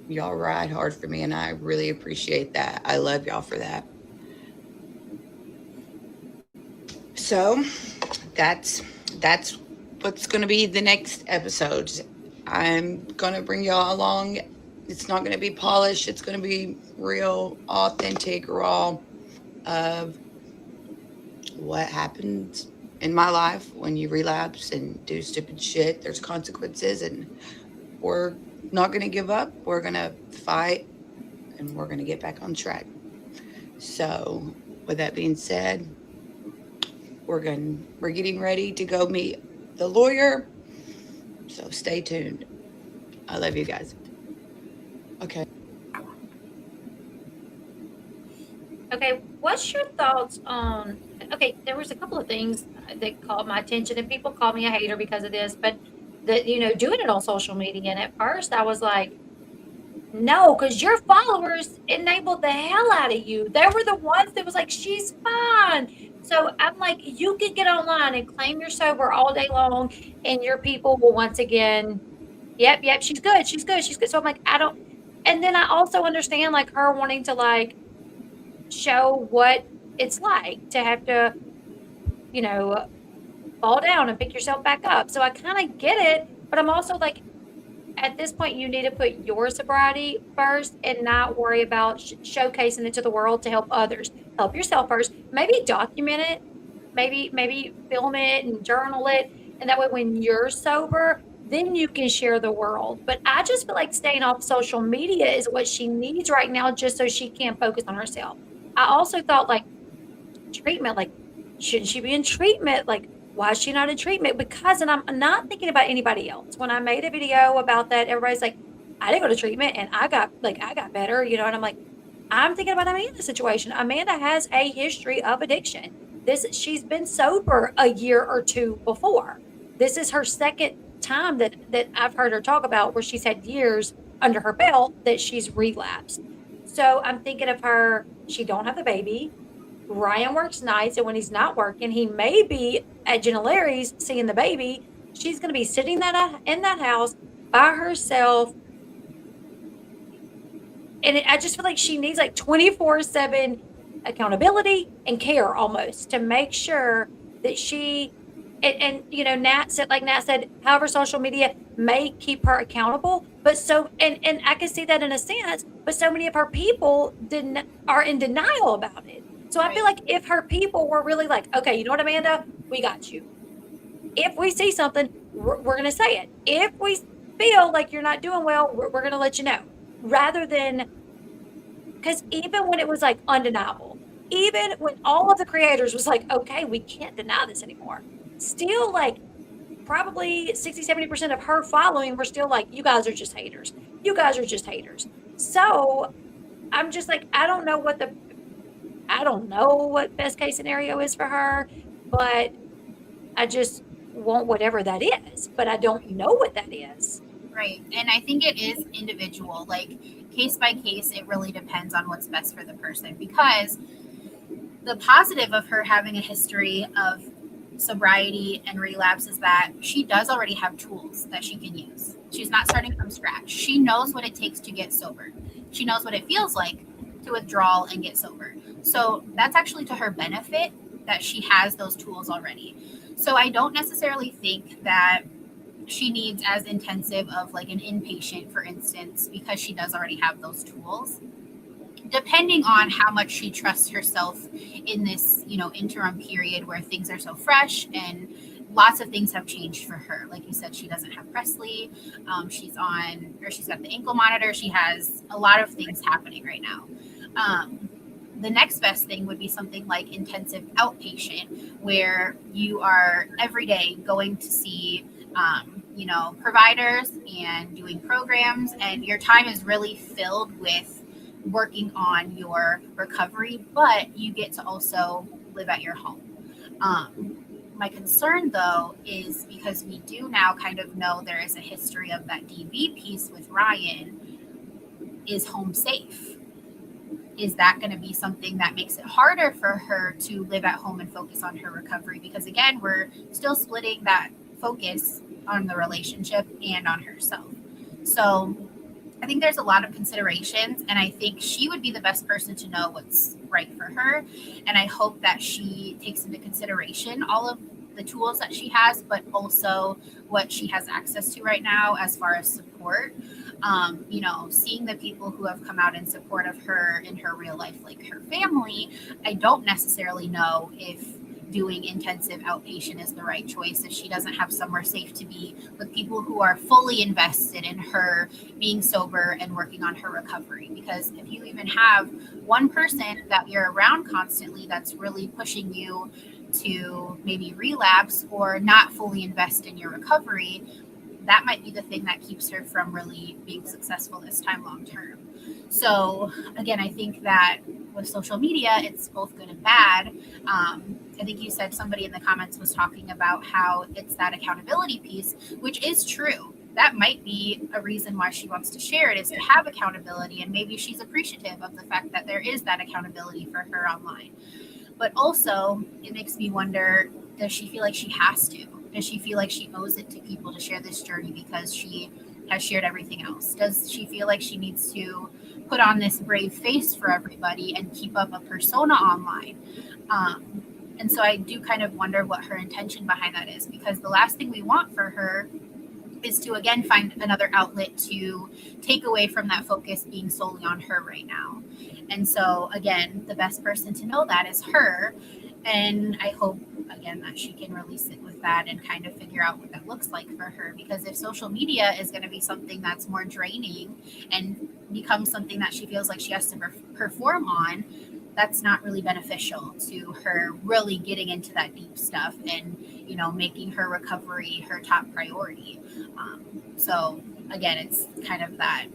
y'all ride hard for me, and I really appreciate that. I love y'all for that. So that's what's going to be the next episode. I'm going to bring y'all along. It's not going to be polished. It's going to be real, authentic, raw of what happens in my life when you relapse and do stupid shit. There's consequences, and we're not going to give up. We're going to fight, and we're going to get back on track. So with that being said, we're getting ready to go meet the lawyer. So stay tuned. I love you guys. Okay. Okay, what's your thoughts on? Okay, there was a couple of things that caught my attention, and people call me a hater because of this, but doing it on social media. And at first, I was like, no, because your followers enabled the hell out of you. They were the ones that was like, she's fine. So I'm like, you can get online and claim you're sober all day long, and your people will once again, yep, she's good, she's good, she's good. So I'm like, I don't. And then I also understand like her wanting to like show what it's like to have to, fall down and pick yourself back up. So I kind of get it, but I'm also like, at this point, you need to put your sobriety first and not worry about showcasing it to the world to help others. Help yourself first. Maybe document it. Maybe film it and journal it. And that way, when you're sober, then you can share the world. But I just feel like staying off social media is what she needs right now, just so she can focus on herself. I also thought like treatment, like, shouldn't she be in treatment? Like, why is she not in treatment? Because, and I'm not thinking about anybody else. When I made a video about that, everybody's like, I didn't go to treatment and I got better, and I'm like, I'm thinking about Amanda's situation. Amanda has a history of addiction. She's been sober a year or two before. This is her second time that I've heard her talk about where she's had years under her belt that she's relapsed. So I'm thinking of her, she don't have the baby. Ryan works nights, and when he's not working, he may be at Jenna Larry's seeing the baby. She's going to be sitting in that house by herself. And I just feel like she needs like 24/7 accountability and care almost to make sure that she, and Nat said, however, social media may keep her accountable, but and I can see that in a sense, but so many of her people are in denial about it. So I feel like if her people were really like, okay, you know what, Amanda, we got you. If we see something, we're going to say it. If we feel like you're not doing well, we're going to let you know. Rather than, because even when it was like undeniable, even when all of the creators was like, okay, we can't deny this anymore, still like probably 60-70% of her following were still like, you guys are just haters. You guys are just haters. So I'm just like, I don't know what best case scenario is for her, but I just want whatever that is, but I don't know what that is. Right. And I think it is individual, like case by case. It really depends on what's best for the person, because the positive of her having a history of sobriety and relapse is that she does already have tools that she can use. She's not starting from scratch. She knows what it takes to get sober. She knows what it feels like to withdraw and get sober. So that's actually to her benefit that she has those tools already. So I don't necessarily think that she needs as intensive of like an inpatient, for instance, because she does already have those tools. Depending on how much she trusts herself in this, interim period where things are so fresh and lots of things have changed for her. Like you said, she doesn't have Presley. She's got the ankle monitor. She has a lot of things happening right now. The next best thing would be something like intensive outpatient, where you are every day going to see, providers and doing programs, and your time is really filled with working on your recovery, but you get to also live at your home. My concern, though, is because we do now kind of know there is a history of that DV piece with Ryan. Is home safe? Is that going to be something that makes it harder for her to live at home and focus on her recovery? Because again, we're still splitting that focus on the relationship and on herself. So I think there's a lot of considerations, and I think she would be the best person to know what's right for her. And I hope that she takes into consideration all of the tools that she has, but also what she has access to right now as far as support. Seeing the people who have come out in support of her in her real life, like her family, I don't necessarily know if doing intensive outpatient is the right choice if she doesn't have somewhere safe to be with people who are fully invested in her being sober and working on her recovery. Because if you even have one person that you're around constantly that's really pushing you to maybe relapse or not fully invest in your recovery, that might be the thing that keeps her from really being successful this time long term. So again, I think that with social media, it's both good and bad. I think you said somebody in the comments was talking about how it's that accountability piece, which is true. That might be a reason why she wants to share it, is to have accountability. And maybe she's appreciative of the fact that there is that accountability for her online. But also, it makes me wonder, does she feel like she has to? Does she feel like she owes it to people to share this journey because she has shared everything else? Does she feel like she needs to put on this brave face for everybody and keep up a persona online? And so I do kind of wonder what her intention behind that is, because the last thing we want for her is to, again, find another outlet to take away from that focus being solely on her right now. And so, again, the best person to know that is her. And I hope, again, that she can really sit with that and kind of figure out what that looks like for her. Because if social media is going to be something that's more draining and becomes something that she feels like she has to perform on, that's not really beneficial to her really getting into that deep stuff and, making her recovery her top priority. So, again, it's kind of that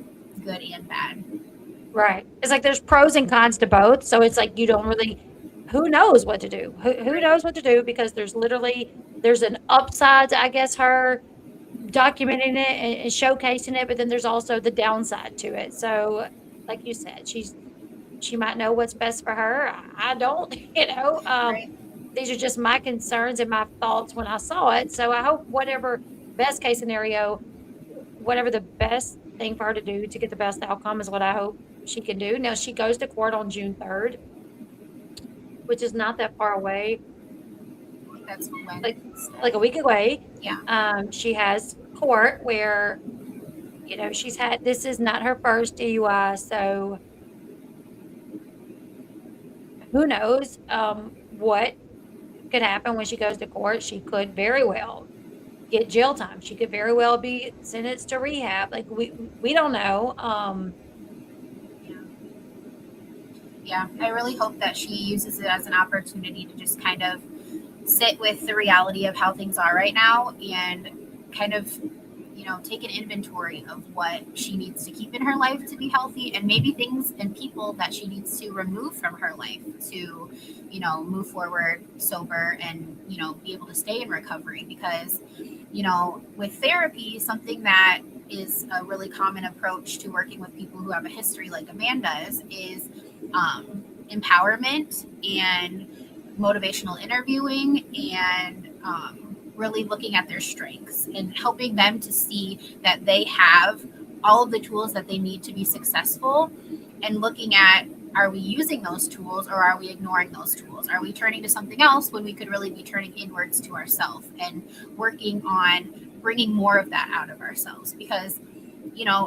good and bad. Right. It's like there's pros and cons to both. So it's like you don't really, who knows what to do? Who knows what to do? Because there's an upside to, I guess, her documenting it and showcasing it, but then there's also the downside to it. So, like you said, she might know what's best for her. I don't, Right. These are just my concerns and my thoughts when I saw it. So I hope whatever best case scenario, whatever the best thing for her to do to get the best outcome is what I hope she can do. Now she goes to court on June 3rd, which is not that far away. That's when, like a week away. Yeah. She has court where, this is not her first DUI, so who knows what could happen when she goes to court. She could very well get jail time. She could very well be sentenced to rehab. Like we don't know. Yeah, I really hope that she uses it as an opportunity to just kind of sit with the reality of how things are right now and kind of, take an inventory of what she needs to keep in her life to be healthy, and maybe things and people that she needs to remove from her life to, move forward sober and, be able to stay in recovery. Because, with therapy, something that is a really common approach to working with people who have a history like Amanda's is empowerment and motivational interviewing and really looking at their strengths and helping them to see that they have all of the tools that they need to be successful, and looking at, are we using those tools or are we ignoring those tools? Are we turning to something else when we could really be turning inwards to ourselves and working on bringing more of that out of ourselves? Because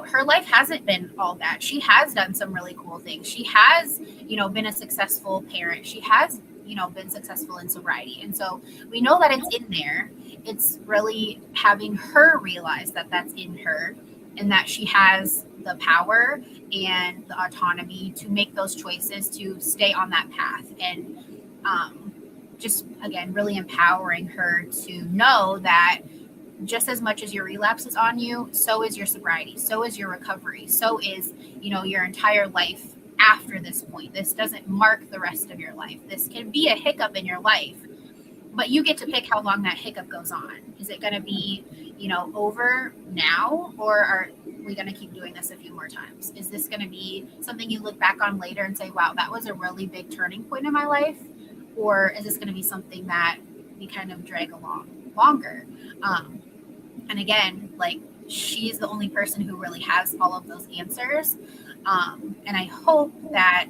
her life hasn't been all that. She has done some really cool things. She has, been a successful parent. She has, been successful in sobriety. And so we know that it's in there. It's really having her realize that that's in her and that she has the power and the autonomy to make those choices to stay on that path. And just, again, really empowering her to know that just as much as your relapse is on you, so is your sobriety, so is your recovery, so is, your entire life after this point. This doesn't mark the rest of your life. This can be a hiccup in your life, but you get to pick how long that hiccup goes on. Is it going to be, over now, or are we going to keep doing this a few more times? Is this going to be something you look back on later and say, wow, that was a really big turning point in my life? Or is this going to be something that we kind of drag along longer? And again, like, she's the only person who really has all of those answers. And I hope that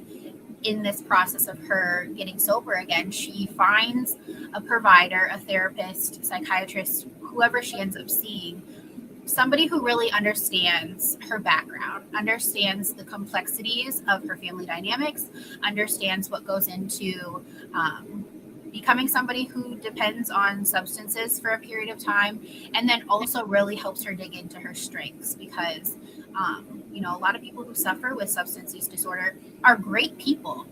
in this process of her getting sober again, she finds a provider, a therapist, psychiatrist, whoever she ends up seeing, somebody who really understands her background, understands the complexities of her family dynamics, understands what goes into becoming somebody who depends on substances for a period of time, and then also really helps her dig into her strengths, because a lot of people who suffer with substance use disorder are great people.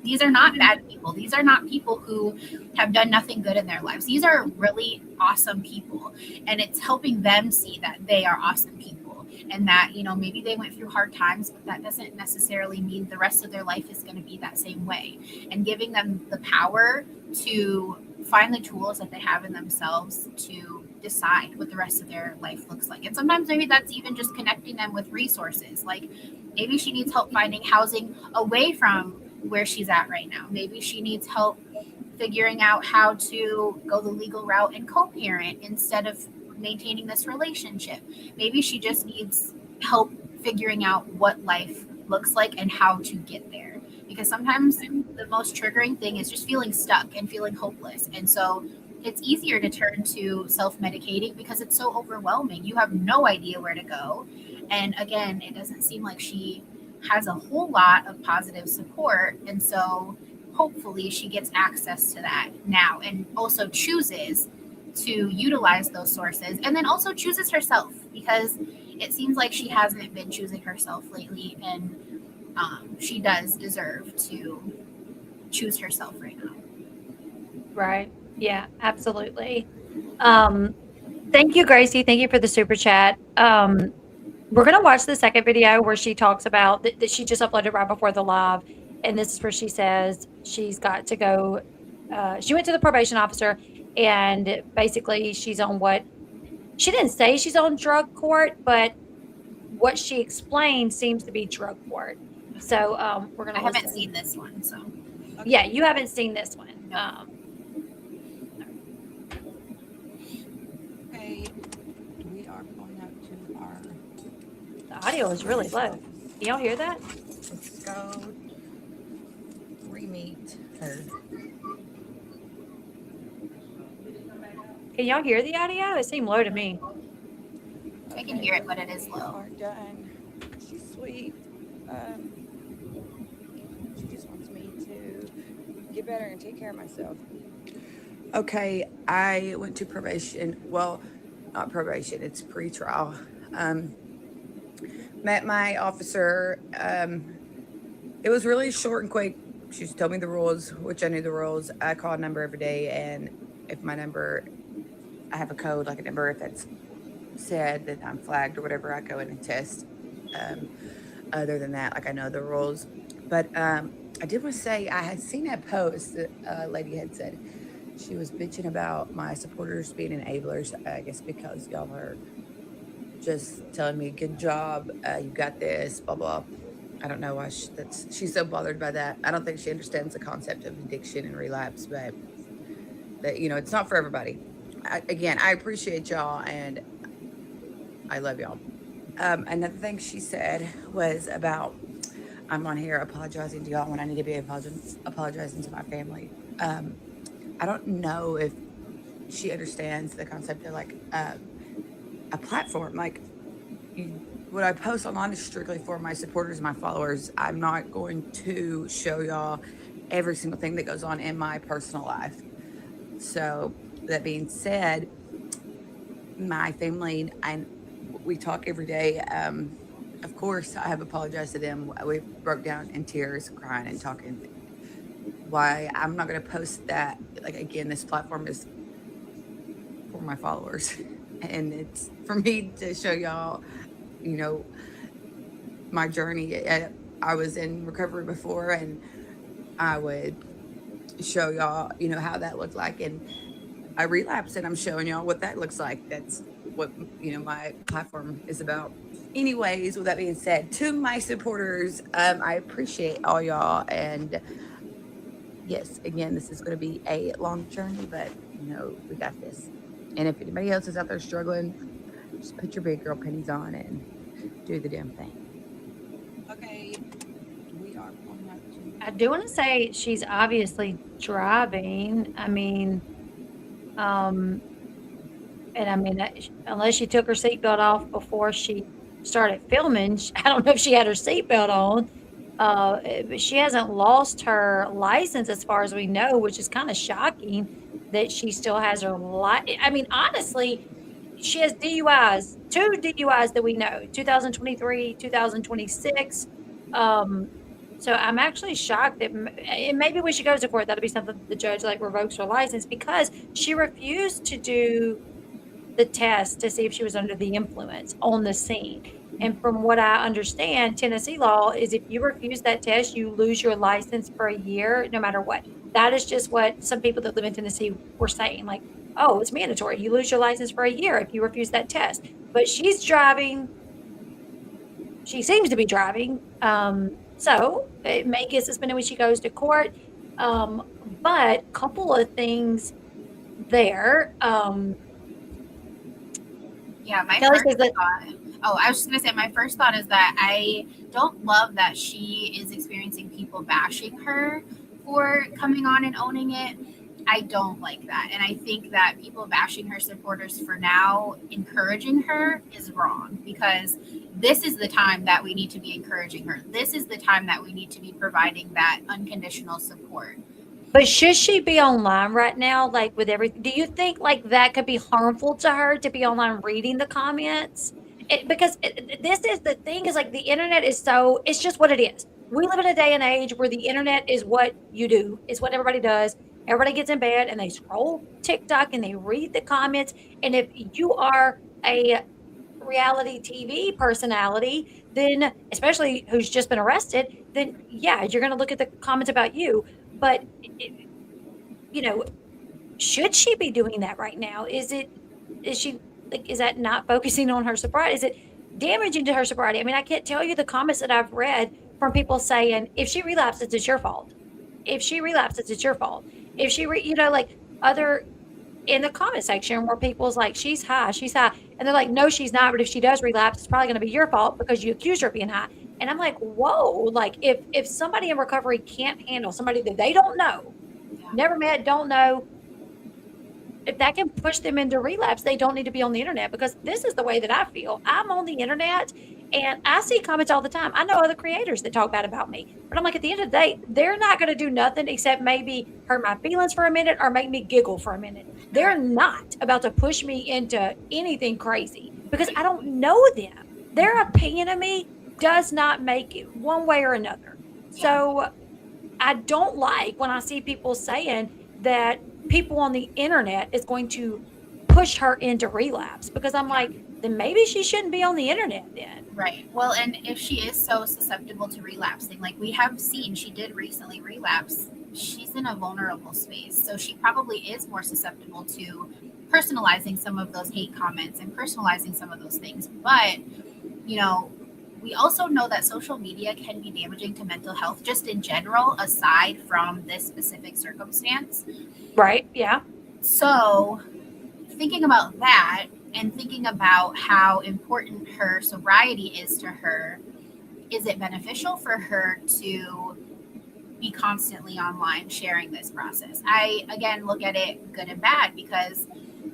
These are not bad people. These are not people who have done nothing good in their lives. These are really awesome people, and it's helping them see that they are awesome people, and that maybe they went through hard times, but that doesn't necessarily mean the rest of their life is going to be that same way, and giving them the power to find the tools that they have in themselves to decide what the rest of their life looks like. And sometimes maybe that's even just connecting them with resources. Like, maybe she needs help finding housing away from where she's at right now. Maybe she needs help figuring out how to go the legal route and co-parent instead of maintaining this relationship. Maybe she just needs help figuring out what life looks like and how to get there. Because sometimes the most triggering thing is just feeling stuck and feeling hopeless. And so it's easier to turn to self-medicating because it's so overwhelming. You have no idea where to go. And again, it doesn't seem like she has a whole lot of positive support. And so hopefully she gets access to that now, and also chooses to utilize those sources, and then also chooses herself, because it seems like she hasn't been choosing herself lately. And she does deserve to choose herself right now. Right. Yeah, absolutely. Thank you, Gracie. Thank you for the super chat. We're going to watch the second video where she talks about that she just uploaded right before the live. And this is where she says she's got to go. She went to the probation officer, and basically she's on what she didn't say she's on drug court, but what she explained seems to be drug court. So we're going to. I haven't seen this one. So. Okay. Yeah, you haven't seen this one. No. Okay, we are going up to our. The audio is really low. Can y'all hear that? Let's go re-meet her. Can y'all hear the audio? It seemed low to me. I can hear it, but it is We low. are done. She's sweet. She just wants me to get better and take care of myself. Okay, I went to probation. Well, not probation, it's pre-trial. Met my officer. It was really short and quick. She just told me the rules, which I knew the rules. I call a number every day, and if my number, I have a code, like a number, if it's said that I'm flagged or whatever, I go in and test. Other than that, like, I know the rules. But I did want to say, I had seen a post that a lady had said she was bitching about my supporters being enablers, I guess because y'all are just telling me, good job, you got this, blah, blah. I don't know why she's so bothered by that. I don't think she understands the concept of addiction and relapse, but that, it's not for everybody. Again, I appreciate y'all, and I love y'all. Another thing she said was about, I'm on here apologizing to y'all when I need to be apologizing to my family. I don't know if she understands the concept of like a platform. Like, what I post online is strictly for my supporters and my followers. I'm not going to show y'all every single thing that goes on in my personal life. So that being said, my family, we talk every day. Of course, I have apologized to them. We broke down in tears, crying and talking. Why I'm not going to post that. Like, again, this platform is for my followers, and it's for me to show y'all, you know, my journey. I was in recovery before, and I would show y'all, you know, how that looked like. And I relapsed, and I'm showing y'all what that looks like. That's what, you know, my platform is about. Anyways, with that being said, to my supporters, I appreciate all y'all. And yes, again, this is going to be a long journey, but you know, we got this. And if anybody else is out there struggling, just put your big girl pennies on and do the damn thing. Okay, we are pulling up to. I do want to say she's obviously driving. I mean, and I mean, unless she took her seatbelt off before she started filming, I don't know if she had her seatbelt on. But she hasn't lost her license as far as we know, which is kind of shocking that she still has her I mean, honestly, she has DUIs, 2 DUIs that we know, 2023, 2026. So I'm actually shocked that and maybe when she goes to court, that'll be something the judge like revokes her license because she refused to do the test to see if she was under the influence on the scene. And from what I understand, Tennessee law is if you refuse that test, you lose your license for a year, no matter what. That is just what some people that live in Tennessee were saying. Like, oh, it's mandatory. You lose your license for a year if you refuse that test. But she's driving. She seems to be driving. So it may get suspended when she goes to court. But a couple of things there. Yeah, my Kelly first says that thought. Oh, I was just gonna say my first thought is that I don't love that she is experiencing people bashing her for coming on and owning it. I don't like that, and I think that people bashing her supporters for now encouraging her is wrong because this is the time that we need to be encouraging her. This is the time that we need to be providing that unconditional support. But should she be online right now, like with everything? Do you think like that could be harmful to her to be online reading the comments? Because this is the thing is like the internet is so, it's just what it is. We live in a day and age where the internet is what you do, is what everybody does. Everybody gets in bed and they scroll TikTok and they read the comments. And if you are a reality TV personality, then especially who's just been arrested, then yeah, you're going to look at the comments about you. But you know, should she be doing that right now? Is she like, is that not focusing on her sobriety? Is it damaging to her sobriety? I mean, I can't tell you the comments that I've read from people saying, if she relapses, it's your fault. If she relapses, it's your fault. If she, you know, like other in the comment section where people's like, she's high. And they're like, no, she's not. But if she does relapse, it's probably going to be your fault because you accused her of being high. And I'm like, whoa, like if somebody in recovery can't handle somebody that they don't know, never met, don't know, if that can push them into relapse, they don't need to be on the internet because this is the way that I feel. I'm on the internet and I see comments all the time. I know other creators that talk bad about me, but I'm like, at the end of the day, they're not going to do nothing except maybe hurt my feelings for a minute or make me giggle for a minute. They're not about to push me into anything crazy because I don't know them. Their opinion of me does not make it one way or another. So I don't like when I see people saying that people on the internet is going to push her into relapse because I'm like, then maybe she shouldn't be on the internet then. Right. Well, and if she is so susceptible to relapsing, like we have seen, she did recently relapse. She's in a vulnerable space. So she probably is more susceptible to personalizing some of those hate comments and personalizing some of those things. But, you know, we also know that social media can be damaging to mental health just in general, aside from this specific circumstance. Right. Yeah. So thinking about that and thinking about how important her sobriety is to her, is it beneficial for her to be constantly online sharing this process? I, again, look at it good and bad because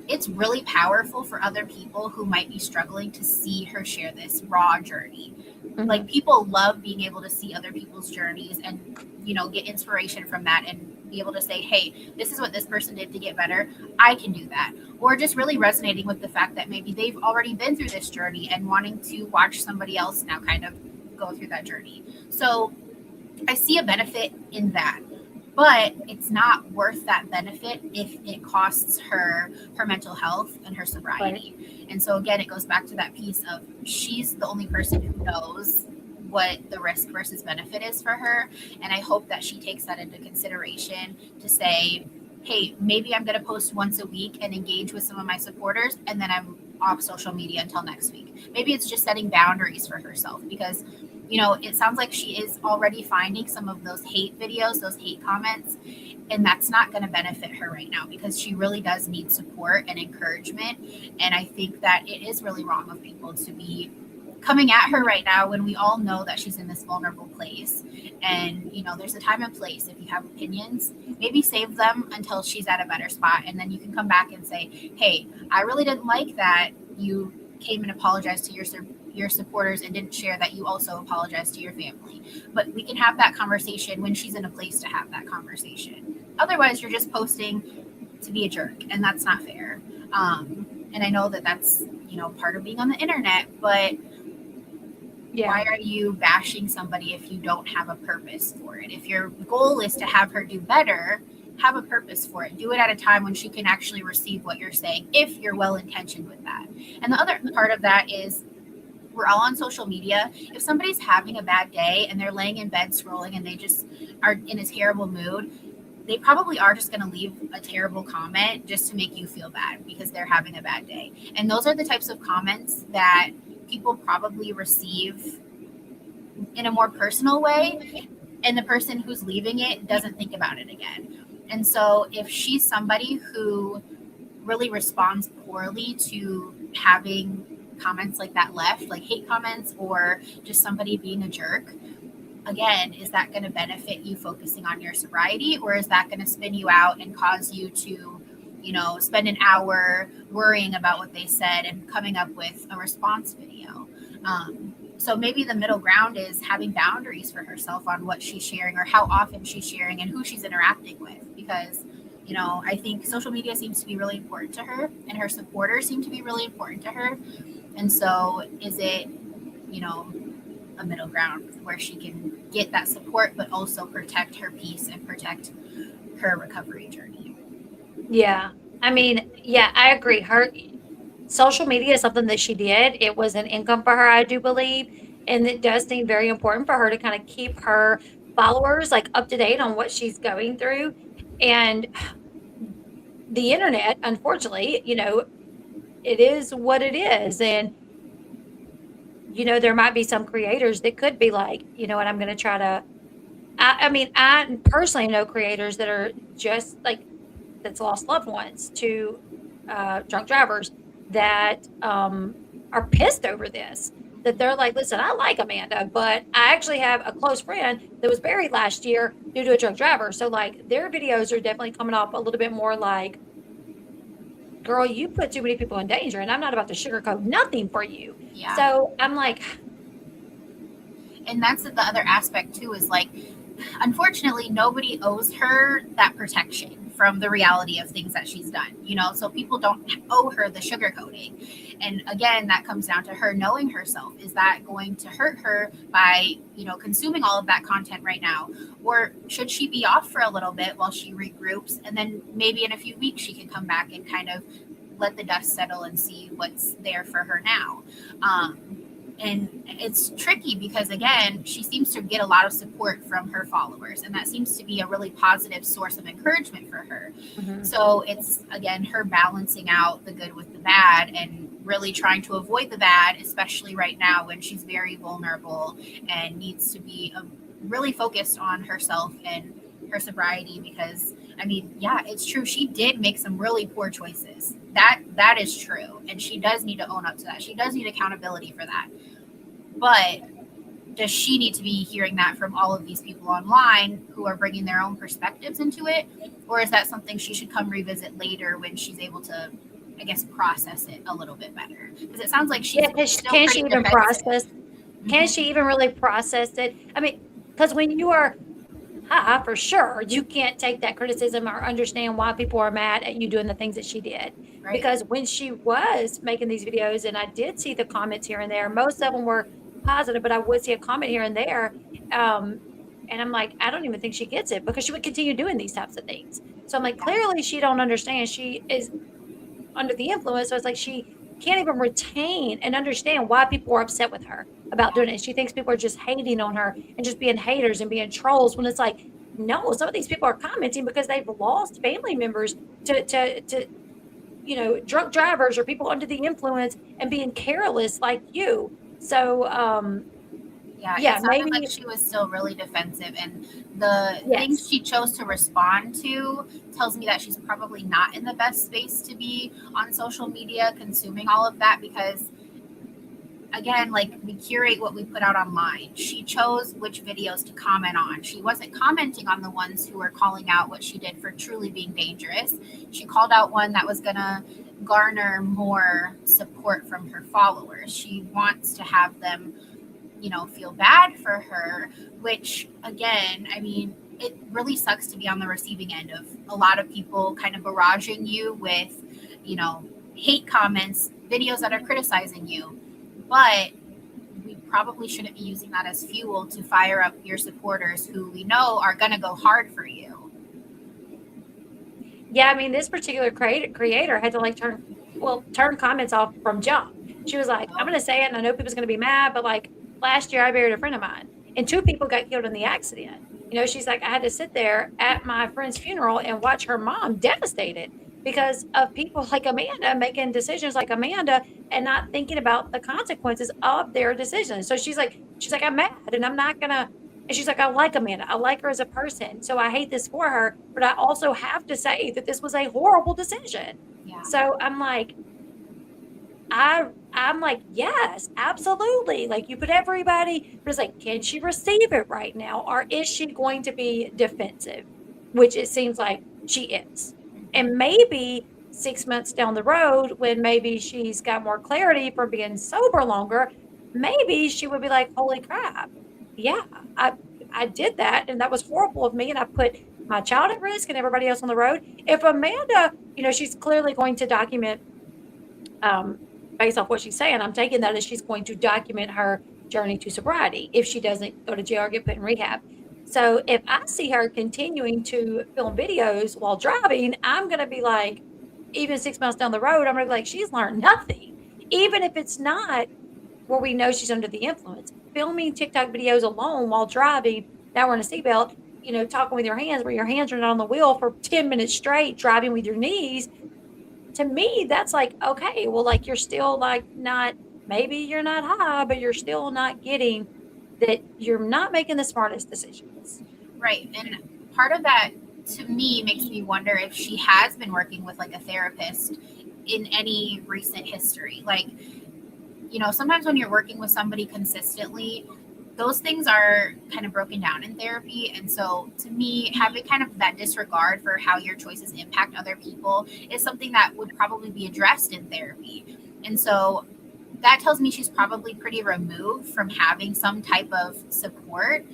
it's really powerful for other people who might be struggling to see her share this raw journey. Mm-hmm. Like people love being able to see other people's journeys and, you know, get inspiration from that and be able to say, hey, this is what this person did to get better. I can do that. Or just really resonating with the fact that maybe they've already been through this journey and wanting to watch somebody else now kind of go through that journey. So I see a benefit in that. But it's not worth that benefit if it costs her mental health and her sobriety. Right. And so again, it goes back to that piece of she's the only person who knows what the risk versus benefit is for her. And I hope that she takes that into consideration to say, hey, maybe I'm going to post once a week and engage with some of my supporters, and then I'm off social media until next week. Maybe it's just setting boundaries for herself, because you know, it sounds like she is already finding some of those hate videos, those hate comments, and that's not going to benefit her right now, because she really does need support and encouragement. And I think that it is really wrong of people to be coming at her right now when we all know that she's in this vulnerable place. And, you know, there's a time and place. If you have opinions, maybe save them until she's at a better spot. And then you can come back and say, hey, I really didn't like that you came and apologized to your supporters and didn't share that you also apologized to your family. But we can have that conversation when she's in a place to have that conversation. Otherwise, you're just posting to be a jerk, and that's not fair. And I know that that's, you know, part of being on the internet, but why are you bashing somebody if you don't have a purpose for it? If your goal is to have her do better, have a purpose for it. Do it at a time when she can actually receive what you're saying, if you're well-intentioned with that. And the other part of that is, we're all on social media. If somebody's having a bad day and they're laying in bed scrolling and they just are in a terrible mood, they probably are just going to leave a terrible comment just to make you feel bad because they're having a bad day. And those are the types of comments that people probably receive in a more personal way, and the person who's leaving it doesn't think about it again. And so if she's somebody who really responds poorly to having comments like that left, like hate comments or just somebody being a jerk, again, is that going to benefit you focusing on your sobriety, or is that going to spin you out and cause you to, you know, spend an hour worrying about what they said and coming up with a response video? So maybe the middle ground is having boundaries for herself on what she's sharing or how often she's sharing and who she's interacting with, because, you know, I think social media seems to be really important to her and her supporters seem to be really important to her. And so is it, you know, a middle ground where she can get that support, but also protect her peace and protect her recovery journey? Yeah. I mean, yeah, I agree. Her social media is something that she did. It was an income for her, I do believe. And it does seem very important for her to kind of keep her followers like up to date on what she's going through. And the internet, unfortunately, you know, it is what it is. And, you know, there might be some creators that could be like, you know what, I'm going to try to, I mean, I personally know creators that are just like, that's lost loved ones to drunk drivers that are pissed over this, that they're like, listen, I like Amanda, but I actually have a close friend that was buried last year due to a drunk driver. So like their videos are definitely coming off a little bit more like, girl, you put too many people in danger, and I'm not about to sugarcoat nothing for you. Yeah. So I'm like, and that's the other aspect too, is like, unfortunately, nobody owes her that protection from the reality of things that she's done, you know, so people don't owe her the sugarcoating. And again, that comes down to her knowing herself. Is that going to hurt her by, you know, consuming all of that content right now? Or should she be off for a little bit while she regroups, and then maybe in a few weeks she can come back and kind of let the dust settle and see what's there for her now? And it's tricky because, again, she seems to get a lot of support from her followers, and that seems to be a really positive source of encouragement for her. Mm-hmm. So it's, again, her balancing out the good with the bad and really trying to avoid the bad, especially right now when she's very vulnerable and needs to be really focused on herself and her sobriety. Because, I mean, yeah, it's true. She did make some really poor choices. That is true. And she does need to own up to that. She does need accountability for that. But does she need to be hearing that from all of these people online who are bringing their own perspectives into it? Or is that something she should come revisit later when she's able to, I guess, process it a little bit better? Because it sounds like she's still can she even defensive. process? Mm-hmm. Can she even really process it? I mean, because when you are high for sure. You can't take that criticism or understand why people are mad at you doing the things that she did. Right. Because when she was making these videos, and I did see the comments here and there, most of them were positive, but I would see a comment here and there. And I'm like, I don't even think she gets it, because she would continue doing these types of things. So I'm like, clearly she don't understand. She is under the influence. So it's like she can't even retain and understand why people are upset with her about doing it. She thinks people are just hating on her and just being haters and being trolls, when it's like, no, some of these people are commenting because they've lost family members to drunk drivers or people under the influence and being careless like you. So Yeah, yeah, it sounded maybe like she was still really defensive, and the things yes. she chose to respond to tells me that she's probably not in the best space to be on social media consuming all of that, because again, like, we curate what we put out online. She chose which videos to comment on. She wasn't commenting on the ones who were calling out what she did for truly being dangerous. She called out one that was going to garner more support from her followers. She wants to have them, feel bad for her, which, again, I mean, it really sucks to be on the receiving end of a lot of people kind of barraging you with, hate comments, videos that are criticizing you. But we probably shouldn't be using that as fuel to fire up your supporters, who we know are going to go hard for you. Yeah, I mean, this particular creator had to like turn comments off from jump. She was like, I'm going to say it, and I know people's going to be mad, but like last year I buried a friend of mine, and 2 people got killed in the accident. She's like, I had to sit there at my friend's funeral and watch her mom devastated because of people like Amanda making decisions like Amanda and not thinking about the consequences of their decisions. So she's like, I'm mad, and I'm not gonna. And she's like, I like Amanda. I like her as a person. So I hate this for her, but I also have to say that this was a horrible decision. Yeah. So I'm like, I'm like, yes, absolutely. Like, you put everybody, but it's like, can she receive it right now? Or is she going to be defensive? Which it seems like she is. And maybe 6 months down the road, when maybe she's got more clarity from being sober longer, maybe she would be like, holy crap. Yeah, I did that, and that was horrible of me, and I put my child at risk and everybody else on the road. If Amanda, she's clearly going to document, based off what she's saying, I'm taking that as she's going to document her journey to sobriety if she doesn't go to jail or get put in rehab. So if I see her continuing to film videos while driving, I'm going to be like, even 6 months down the road, I'm going to be like, she's learned nothing. Even if it's not where we know she's under the influence. Filming TikTok videos alone while driving, now we're in a seatbelt, talking with your hands, where your hands are not on the wheel for 10 minutes straight, driving with your knees. To me, that's like, okay, well, like, you're still like not, maybe you're not high, but you're still not getting that, you're not making the smartest decisions. Right. And part of that, to me, makes me wonder if she has been working with like a therapist in any recent history. Like, sometimes when you're working with somebody consistently, those things are kind of broken down in therapy. And so to me, having kind of that disregard for how your choices impact other people is something that would probably be addressed in therapy. And so that tells me she's probably pretty removed from having some type of support.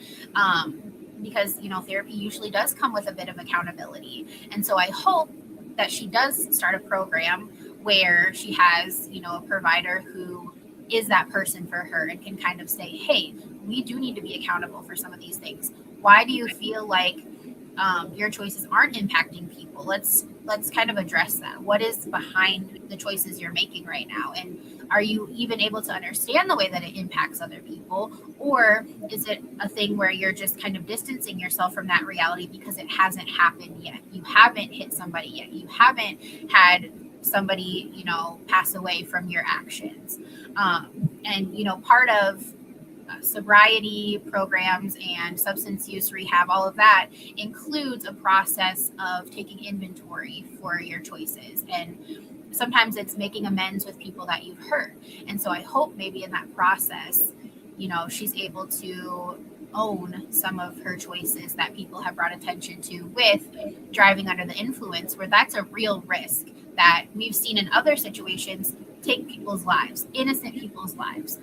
Because, therapy usually does come with a bit of accountability. And so I hope that she does start a program where she has, a provider who is that person for her and can kind of say, hey, we do need to be accountable for some of these things. Why do you feel like your choices aren't impacting people? Let's kind of address that. What is behind the choices you're making right now? And are you even able to understand the way that it impacts other people? Or is it a thing where you're just kind of distancing yourself from that reality because it hasn't happened yet? You haven't hit somebody yet. You haven't had somebody, pass away from your actions. And, part of sobriety programs and substance use rehab, all of that includes a process of taking inventory for your choices. And sometimes it's making amends with people that you've hurt. And so I hope maybe in that process, she's able to own some of her choices that people have brought attention to, with driving under the influence, where that's a real risk that we've seen in other situations take people's lives, innocent people's lives.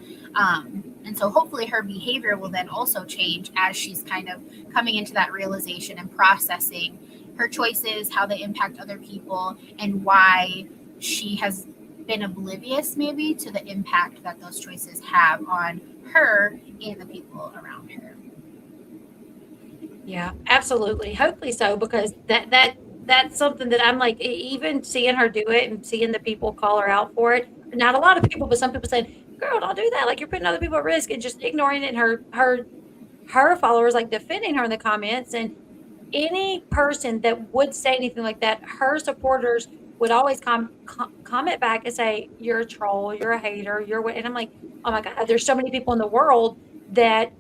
And so hopefully her behavior will then also change as she's kind of coming into that realization and processing her choices, how they impact other people, and why she has been oblivious maybe to the impact that those choices have on her and the people around her. Yeah, absolutely. Hopefully so, because that's something that I'm like, even seeing her do it and seeing the people call her out for it. Not a lot of people, but some people saying, "Girl, don't do that. Like you're putting other people at risk," and just ignoring it. And her followers like defending her in the comments. And any person that would say anything like that, her supporters would always comment back and say, "You're a troll. You're a hater. You're what?" And I'm like, "Oh my God, there's so many people in the world that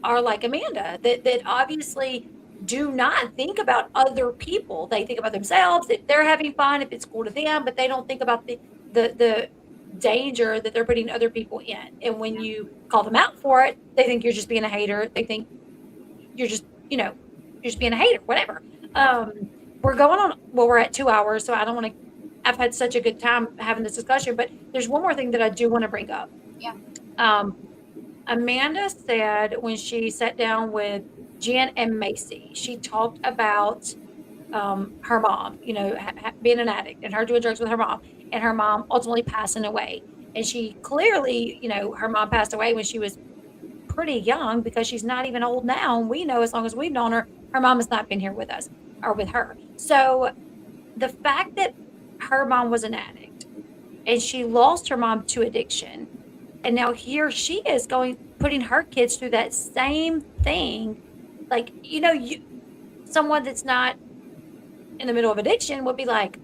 are like Amanda, that obviously do not think about other people. They think about themselves, if they're having fun, if it's cool to them, but they don't think about the danger that they're putting other people in. And when you call them out for it, they think you're just being a hater. They think you're just, you're just being a hater, whatever. We're going on, well, we're at 2 hours, so I don't want to, I've had such a good time having this discussion, but there's one more thing that I do want to bring up. Yeah. Amanda said when she sat down with Jen and Macy, she talked about her mom, being an addict and her doing drugs with her mom, and her mom ultimately passing away. And she clearly, her mom passed away when she was pretty young, because she's not even old now. And we know, as long as we've known her, her mom has not been here with us or with her. So the fact that her mom was an addict and she lost her mom to addiction, and now here she is putting her kids through that same thing. Like, someone that's not in the middle of addiction would be like,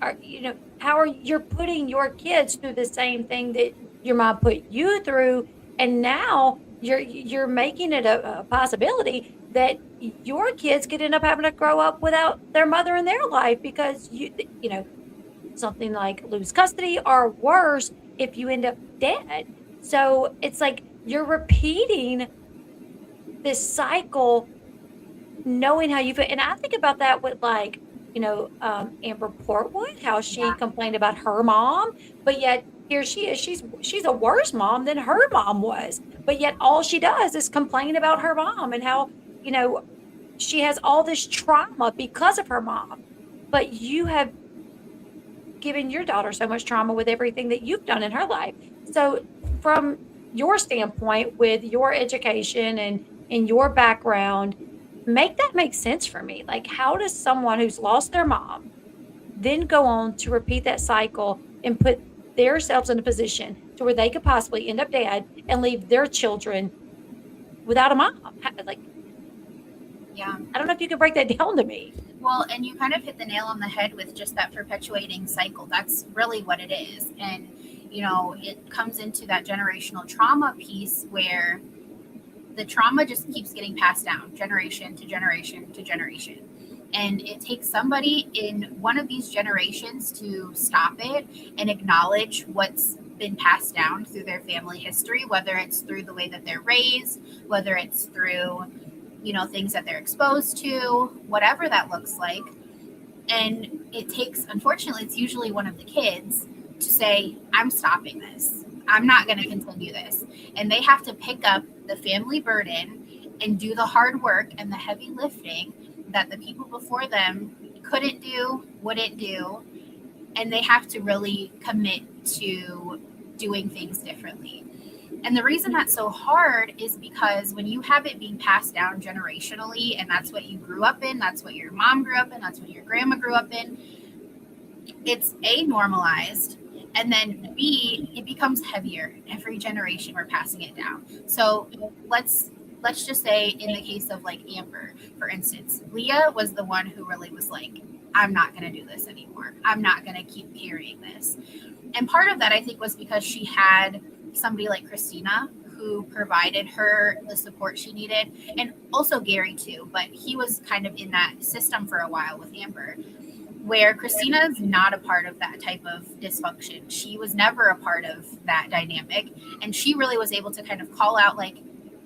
how are you're putting your kids through the same thing that your mom put you through, and now you're making it a possibility that your kids could end up having to grow up without their mother in their life, because something like lose custody, or worse, if you end up dead. So it's like you're repeating this cycle, knowing how you feel. And I think about that with Amber Portwood, how she complained about her mom, but yet here she is. She's a worse mom than her mom was, but yet all she does is complain about her mom and how she has all this trauma because of her mom. But you have given your daughter so much trauma with everything that you've done in her life. So from your standpoint, with your education and in your background, make that make sense for me. Like, how does someone who's lost their mom then go on to repeat that cycle and put themselves in a position to where they could possibly end up dead and leave their children without a mom? Like, yeah, I don't know if you could break that down to me. Well, and you kind of hit the nail on the head with just that perpetuating cycle. That's really what it is. And, it comes into that generational trauma piece where the trauma just keeps getting passed down generation to generation to generation. And it takes somebody in one of these generations to stop it and acknowledge what's been passed down through their family history, whether it's through the way that they're raised, whether it's through things that they're exposed to, whatever that looks like. And it takes, unfortunately, it's usually one of the kids to say, I'm stopping this. I'm not going to continue this. And they have to pick up the family burden and do the hard work and the heavy lifting that the people before them couldn't do, wouldn't do. And they have to really commit to doing things differently. And the reason that's so hard is because when you have it being passed down generationally, and that's what you grew up in, that's what your mom grew up in, that's what your grandma grew up in, it's A, normalized, and then B, it becomes heavier. Every generation we're passing it down. So let's just say in the case of like Amber, for instance, Leah was the one who really was like, I'm not going to do this anymore. I'm not going to keep carrying this. And part of that, I think, was because she had somebody like Christina who provided her the support she needed, and also Gary too, but he was kind of in that system for a while with Amber, where Christina is not a part of that type of dysfunction. She was never a part of that dynamic, and she really was able to kind of call out like,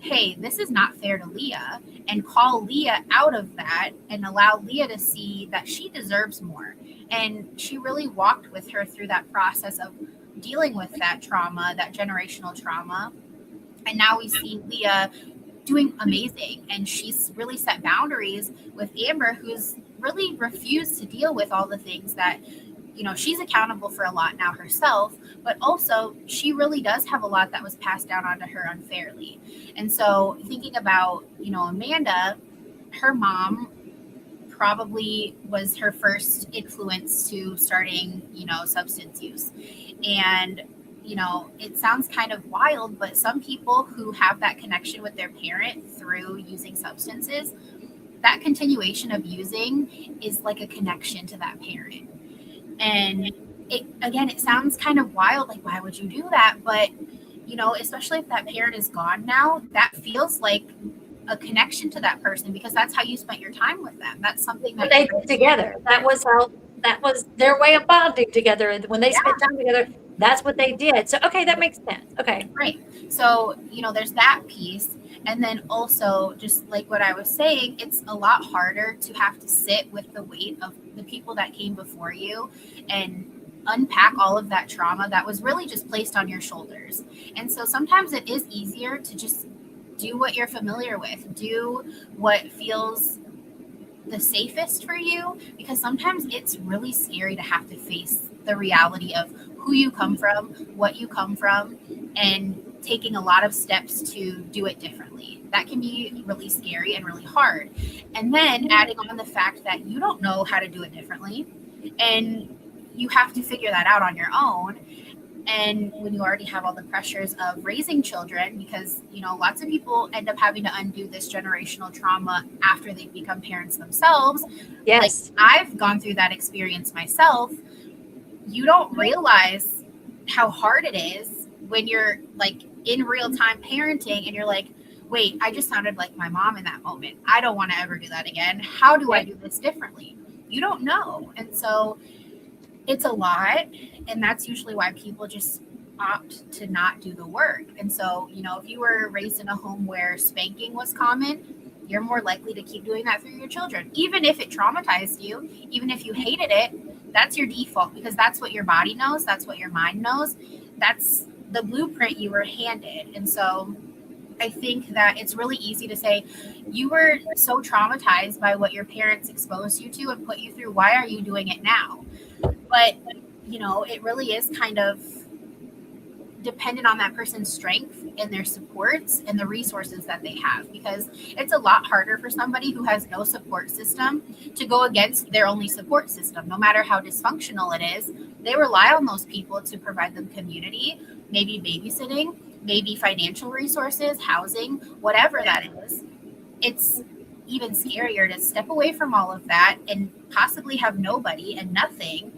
hey, this is not fair to Leah, and call Leah out of that and allow Leah to see that she deserves more. And she really walked with her through that process of dealing with that trauma, that generational trauma, And now we see Leah doing amazing. And she's really set boundaries with Amber, who's really refused to deal with all the things that, she's accountable for a lot now herself, but also she really does have a lot that was passed down onto her unfairly. And so thinking about, Amanda, her mom probably was her first influence to starting, substance use. And, it sounds kind of wild, but some people who have that connection with their parent through using substances, that continuation of using is like a connection to that parent. And it sounds kind of wild, like, why would you do that? But, especially if that parent is gone now, that feels like a connection to that person, because that's how you spent your time with them. That's something that they did together. That was their way of bonding together. When they spent time together, that's what they did. So, okay, that makes sense. Okay. Right. So, there's that piece. And then also, just like what I was saying, it's a lot harder to have to sit with the weight of the people that came before you and unpack all of that trauma that was really just placed on your shoulders. And so sometimes it is easier to just do what you're familiar with, do what feels the safest for you, because sometimes it's really scary to have to face the reality of who you come from, what you come from, and taking a lot of steps to do it differently. That can be really scary and really hard. And then adding on the fact that you don't know how to do it differently, and you have to figure that out on your own. And when you already have all the pressures of raising children, because, lots of people end up having to undo this generational trauma after they've become parents themselves. Yes. Like, I've gone through that experience myself. You don't realize how hard it is when you're like in real time parenting and you're like, wait, I just sounded like my mom in that moment. I don't want to ever do that again. How do I do this differently? You don't know. And so it's a lot. And that's usually why people just opt to not do the work. And so, if you were raised in a home where spanking was common, you're more likely to keep doing that through your children. Even if it traumatized you, even if you hated it, that's your default, because that's what your body knows. That's what your mind knows. That's the blueprint you were handed. And so I think that it's really easy to say, you were so traumatized by what your parents exposed you to and put you through. Why are you doing it now? But, it really is kind of dependent on that person's strength and their supports and the resources that they have, because it's a lot harder for somebody who has no support system to go against their only support system. No matter how dysfunctional it is, they rely on those people to provide them community, maybe babysitting, maybe financial resources, housing, whatever that is. It's even scarier to step away from all of that and possibly have nobody and nothing,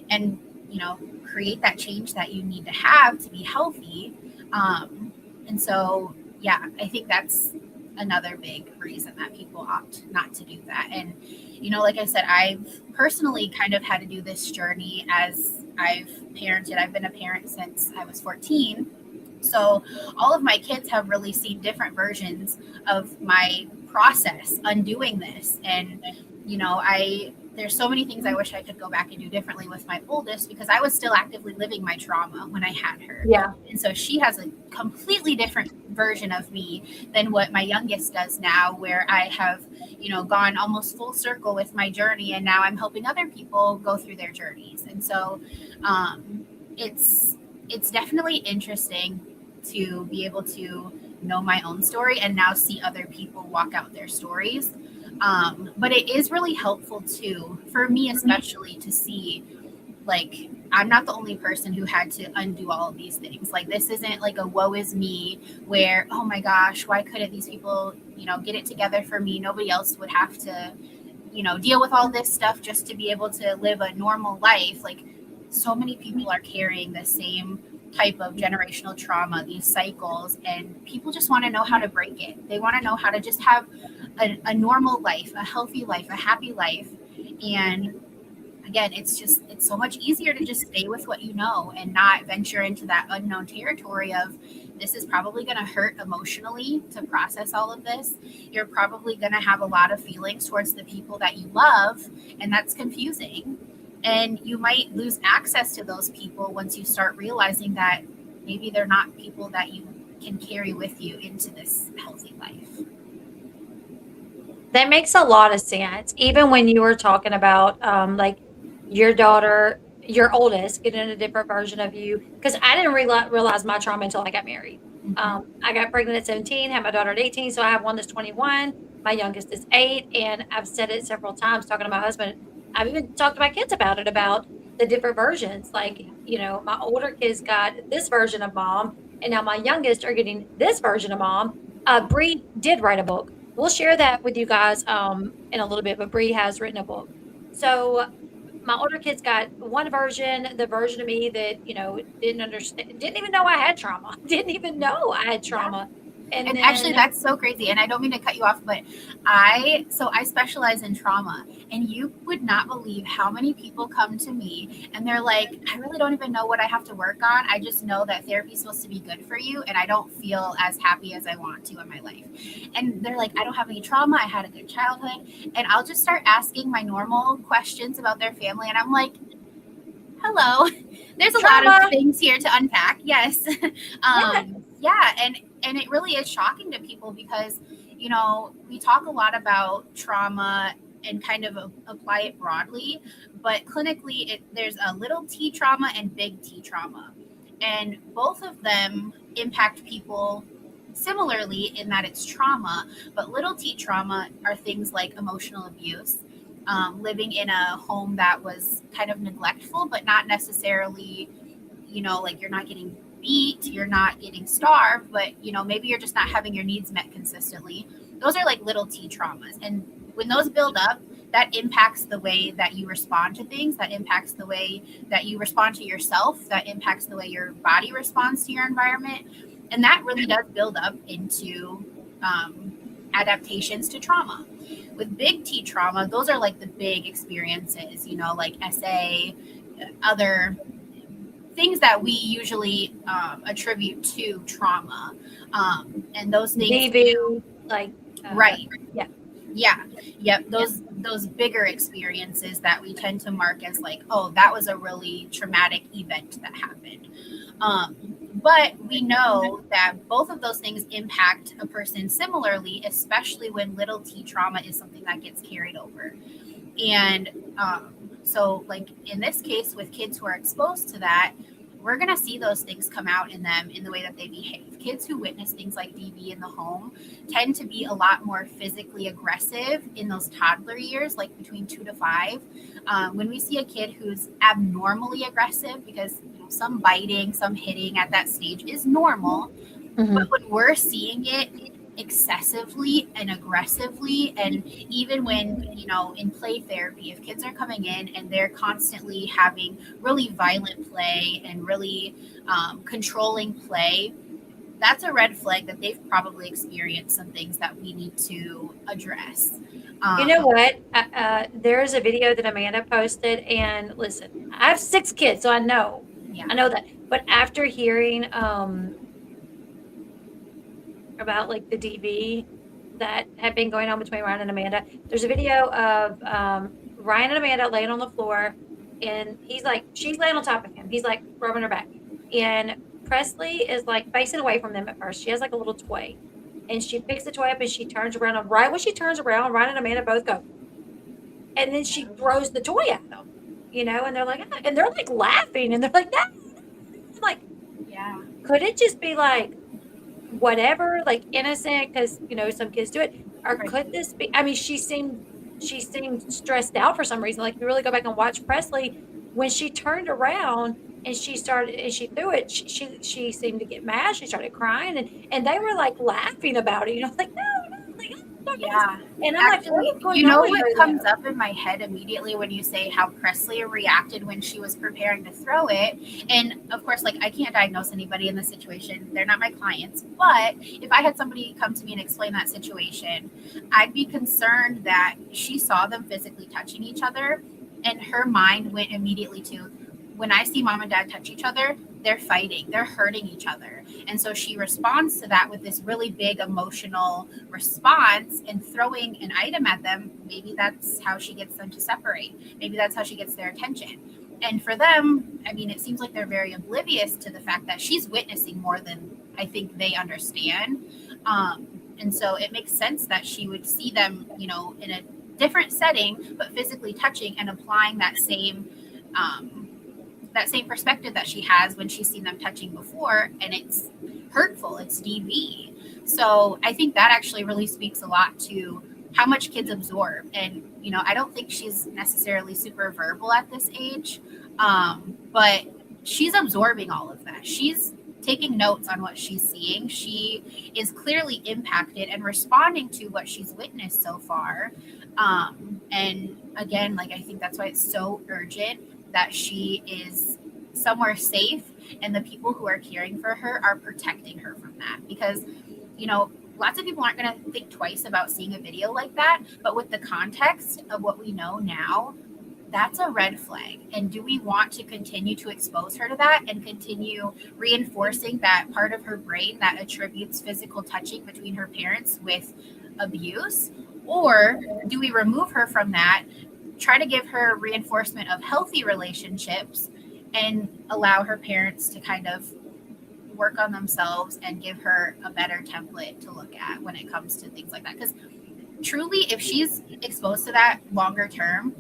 and create that change that you need to have to be healthy. And so, I think that's another big reason that people opt not to do that. And, like I said, I've personally kind of had to do this journey as I've parented. I've been a parent since I was 14. So all of my kids have really seen different versions of my process undoing this. And, there's so many things I wish I could go back and do differently with my oldest, because I was still actively living my trauma when I had her. Yeah. And so she has a completely different version of me than what my youngest does now, where I have, gone almost full circle with my journey. And now I'm helping other people go through their journeys. And so it's definitely interesting to be able to know my own story and now see other people walk out their stories. But it is really helpful too, for me especially, to see, like, I'm not the only person who had to undo all of these things. Like, this isn't like a woe is me where, oh my gosh, why couldn't these people, get it together for me? Nobody else would have to, deal with all this stuff just to be able to live a normal life. Like, so many people are carrying the same type of generational trauma, these cycles, and people just want to know how to break it. They want to know how to just have a normal life, a healthy life, a happy life. And again, it's so much easier to just stay with what you know and not venture into that unknown territory of, this is probably going to hurt emotionally to process all of this. You're probably going to have a lot of feelings towards the people that you love, and that's confusing. And you might lose access to those people once you start realizing that maybe they're not people that you can carry with you into this healthy life. That makes a lot of sense. Even when you were talking about like your daughter, your oldest, getting a different version of you, because I didn't realize my trauma until I got married. I got pregnant at 17, had my daughter at 18, so I have one that's 21. My youngest is 8, and I've said it several times talking to my husband. I've even talked to my kids about the different versions. Like, you know, my older kids got this version of mom, and now my youngest are getting this version of mom. Bree did write a book. We'll share that with you guys in a little bit, but Bree has written a book. So my older kids got one version, the version of me that, you know, didn't understand, didn't even know I had trauma, didn't even know I had trauma. And actually, that's so crazy. And I don't mean to cut you off, but I specialize in trauma, and you would not believe how many people come to me and they're like, I really don't even know what I have to work on. I just know that therapy is supposed to be good for you, and I don't feel as happy as I want to in my life. And they're like, I don't have any trauma. I had a good childhood. And I'll just start asking my normal questions about their family. And I'm like, hello, there's a lot of things here to unpack. Yes. Yeah. And it really is shocking to people because, you know, we talk a lot about trauma and kind of apply it broadly, but clinically there's a little T trauma and big T trauma. And both of them impact people similarly in that it's trauma, but little T trauma are things like emotional abuse, living in a home that was kind of neglectful, but not necessarily, you know, like you're not getting beat, you're not getting starved, but, you know, maybe you're just not having your needs met consistently. Those are like little T traumas. And when those build up, that impacts the way that you respond to things, that impacts the way that you respond to yourself, that impacts the way your body responds to your environment. And that really does build up into adaptations to trauma. With big T trauma, those are like the big experiences, you know, like SA, other things that we usually attribute to trauma. And those things, DV, like right. Yeah. Yep. Those bigger experiences that we tend to mark as like, oh, that was a really traumatic event that happened. But we know that both of those things impact a person similarly, especially when little T trauma is something that gets carried over. And so like in this case, with kids who are exposed to that, we're going to see those things come out in them in the way that they behave. Kids who witness things like DV in the home tend to be a lot more physically aggressive in those toddler years, like between 2 to 5. When we see a kid who's abnormally aggressive, because you know, some biting, some hitting at that stage is normal, but when we're seeing it excessively and aggressively, and even when, you know, in play therapy, if kids are coming in and they're constantly having really violent play and really controlling play, that's a red flag that they've probably experienced some things that we need to address. You know what? There's a video that Amanda posted, and listen, I have 6 kids, so I know that. But after hearing about like the DV that had been going on between Ryan and Amanda, there's a video of Ryan and Amanda laying on the floor, and he's like, she's laying on top of him, he's like rubbing her back, and Presley is like facing away from them at first. She has like a little toy, and she picks the toy up and she turns around, and right when she turns around, Ryan and Amanda both go, and then she throws the toy at them, you know, and they're like, ah, and they're like laughing, and they're like, no. I'm like, yeah, could it just be like whatever, like innocent, because you know some kids do it, or could this be? I mean, she seemed stressed out for some reason. Like, you really go back and watch Presley, when she turned around and she threw it, she seemed to get mad. She started crying, and they were like laughing about it, you know, like, no, like, yeah. And I'm actually, like, what you know what comes up in my head immediately when you say how Presley reacted when she was preparing to throw it? And of course, like, I can't diagnose anybody in this situation. They're not my clients. But if I had somebody come to me and explain that situation, I'd be concerned that she saw them physically touching each other, and her mind went immediately to, when I see mom and dad touch each other, they're fighting, they're hurting each other. And so she responds to that with this really big emotional response, and throwing an item at them. Maybe that's how she gets them to separate. Maybe that's how she gets their attention. And for them, I mean, it seems like they're very oblivious to the fact that she's witnessing more than I think they understand. And so it makes sense that she would see them, you know, in a different setting, but physically touching and applying that same perspective that she has when she's seen them touching before, and it's hurtful, it's DV. So I think that actually really speaks a lot to how much kids absorb. And, you know, I don't think she's necessarily super verbal at this age, but she's absorbing all of that. She's taking notes on what she's seeing. She is clearly impacted and responding to what she's witnessed so far. And again, like, I think that's why it's so urgent that she is somewhere safe and the people who are caring for her are protecting her from that. Because, you know, lots of people aren't going to think twice about seeing a video like that, but with the context of what we know now, that's a red flag. And do we want to continue to expose her to that and continue reinforcing that part of her brain that attributes physical touching between her parents with abuse? Or do we remove her from that, try to give her reinforcement of healthy relationships, and allow her parents to kind of work on themselves and give her a better template to look at when it comes to things like that? Because truly, if she's exposed to that longer term,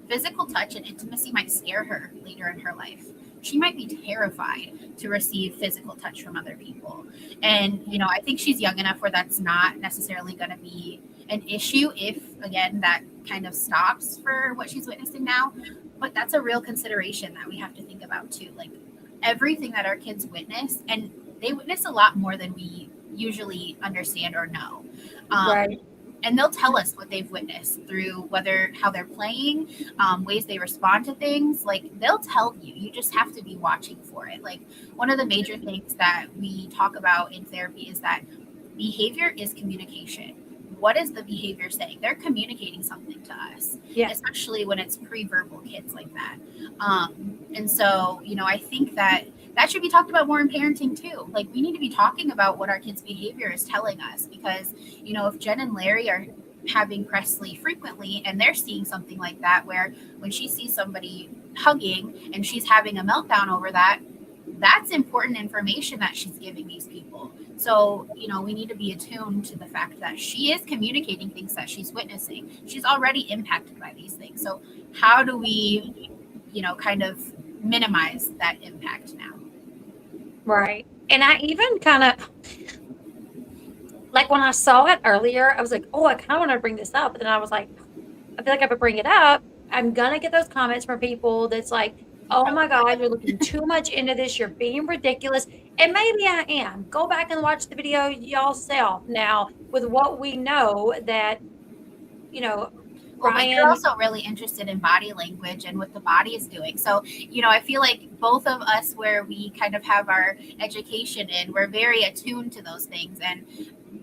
physical touch and intimacy might scare her later in her life. She might be terrified to receive physical touch from other people. And, you know, I think she's young enough where that's not necessarily going to be an issue if, again, that kind of stops for what she's witnessing now. But that's a real consideration that we have to think about too. Like, everything that our kids witness, and they witness a lot more than we usually understand or know. Right. And they'll tell us what they've witnessed through how they're playing, ways they respond to things. Like, they'll tell you. You just have to be watching for it. Like, one of the major things that we talk about in therapy is that behavior is communication. What is the behavior saying? They're communicating something to us, especially when it's pre-verbal kids like that. And so, you know, I think that should be talked about more in parenting too. Like, we need to be talking about what our kids' behavior is telling us, because, you know, if Jen and Larry are having Presley frequently and they're seeing something like that, where when she sees somebody hugging and she's having a meltdown over that, that's important information that she's giving these people. So, you know, we need to be attuned to the fact that she is communicating things that she's witnessing. She's already impacted by these things. So how do we, you know, kind of minimize that impact now? Right. And I even kind of, like, when I saw it earlier, I was like, oh, I kind of want to bring this up. But then I was like, I feel like if I bring it up, I'm going to get those comments from people that's like, oh my God, you're looking too much into this. You're being ridiculous. And maybe I am. Go back and watch the video yourself now with what we know that, you know, well, but you're also really interested in body language and what the body is doing. So, you know, I feel like both of us, where we kind of have our education in, we're very attuned to those things. And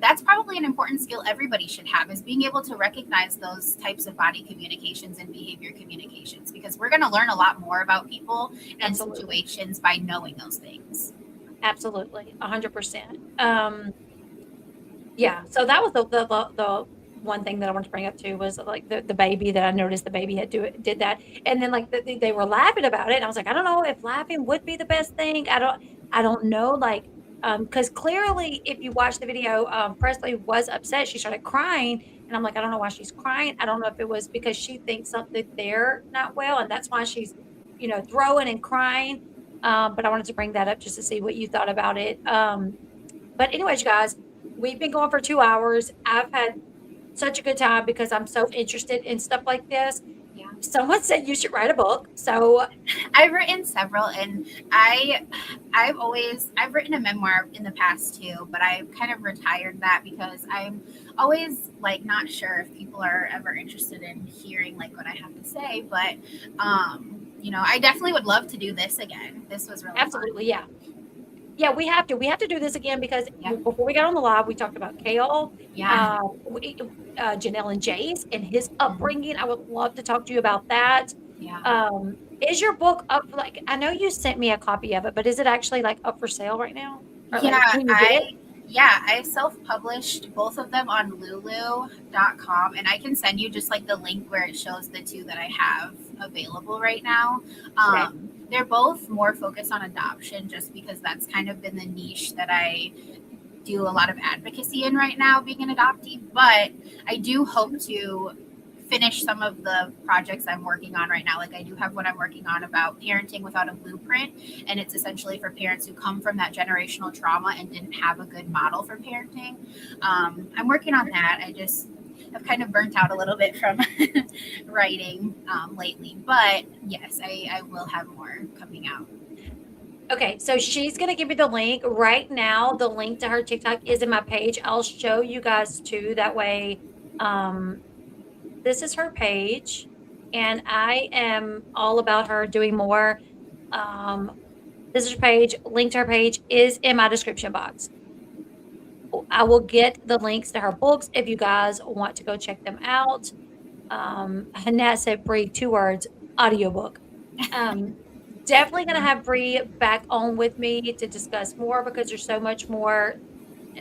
that's probably an important skill everybody should have, is being able to recognize those types of body communications and behavior communications, because we're going to learn a lot more about people and situations by knowing those things. Absolutely. 100%. Yeah. So that was the one thing that I wanted to bring up too, was like the baby, that I noticed the baby did that. And then, like, they were laughing about it. And I was like, I don't know if laughing would be the best thing. I don't know. Like, because clearly, if you watch the video, Presley was upset. She started crying, and I'm like, I don't know why she's crying. I don't know if it was because she thinks something they're not well, and that's why she's, you know, throwing and crying. But I wanted to bring that up just to see what you thought about it. But anyways, you guys, we've been going for 2 hours. I've had such a good time because I'm so interested in stuff like this. Yeah. Someone said you should write a book. So I've written several, and I've written a memoir in the past too, but I've kind of retired that because I'm always, like, not sure if people are ever interested in hearing, like, what I have to say. But you know, I definitely would love to do this again. This was really absolutely fun. Yeah, we have to do this again, because before we got on the live, we talked about Kale, Janelle and Jace and his upbringing. I would love to talk to you about that. Yeah. Is your book up? Like, I know you sent me a copy of it, but is it actually, like, up for sale right now? Or, yeah, like, can you get it? Yeah, I self-published both of them on lulu.com, and I can send you just like the link where it shows the two that I have available right now. Okay. They're both more focused on adoption just because that's kind of been the niche that I do a lot of advocacy in right now, being an adoptee. But I do hope to finish some of the projects I'm working on right now. Like I do have one I'm working on about parenting without a blueprint, and it's essentially for parents who come from that generational trauma and didn't have a good model for parenting. I'm working on that. I just have kind of burnt out a little bit from writing lately, but yes, I will have more coming out. Okay, so she's gonna give me the link right now. The link to her TikTok is in my page. I'll show you guys too. That way, um, this is her page, and I am all about her doing more. Um, this is her page. Link to her page is in my description box. I will get the links to her books if you guys want to go check them out. Hannah said Bri, 2 words, audiobook. Um, Definitely gonna have Bri back on with me to discuss more because there's so much more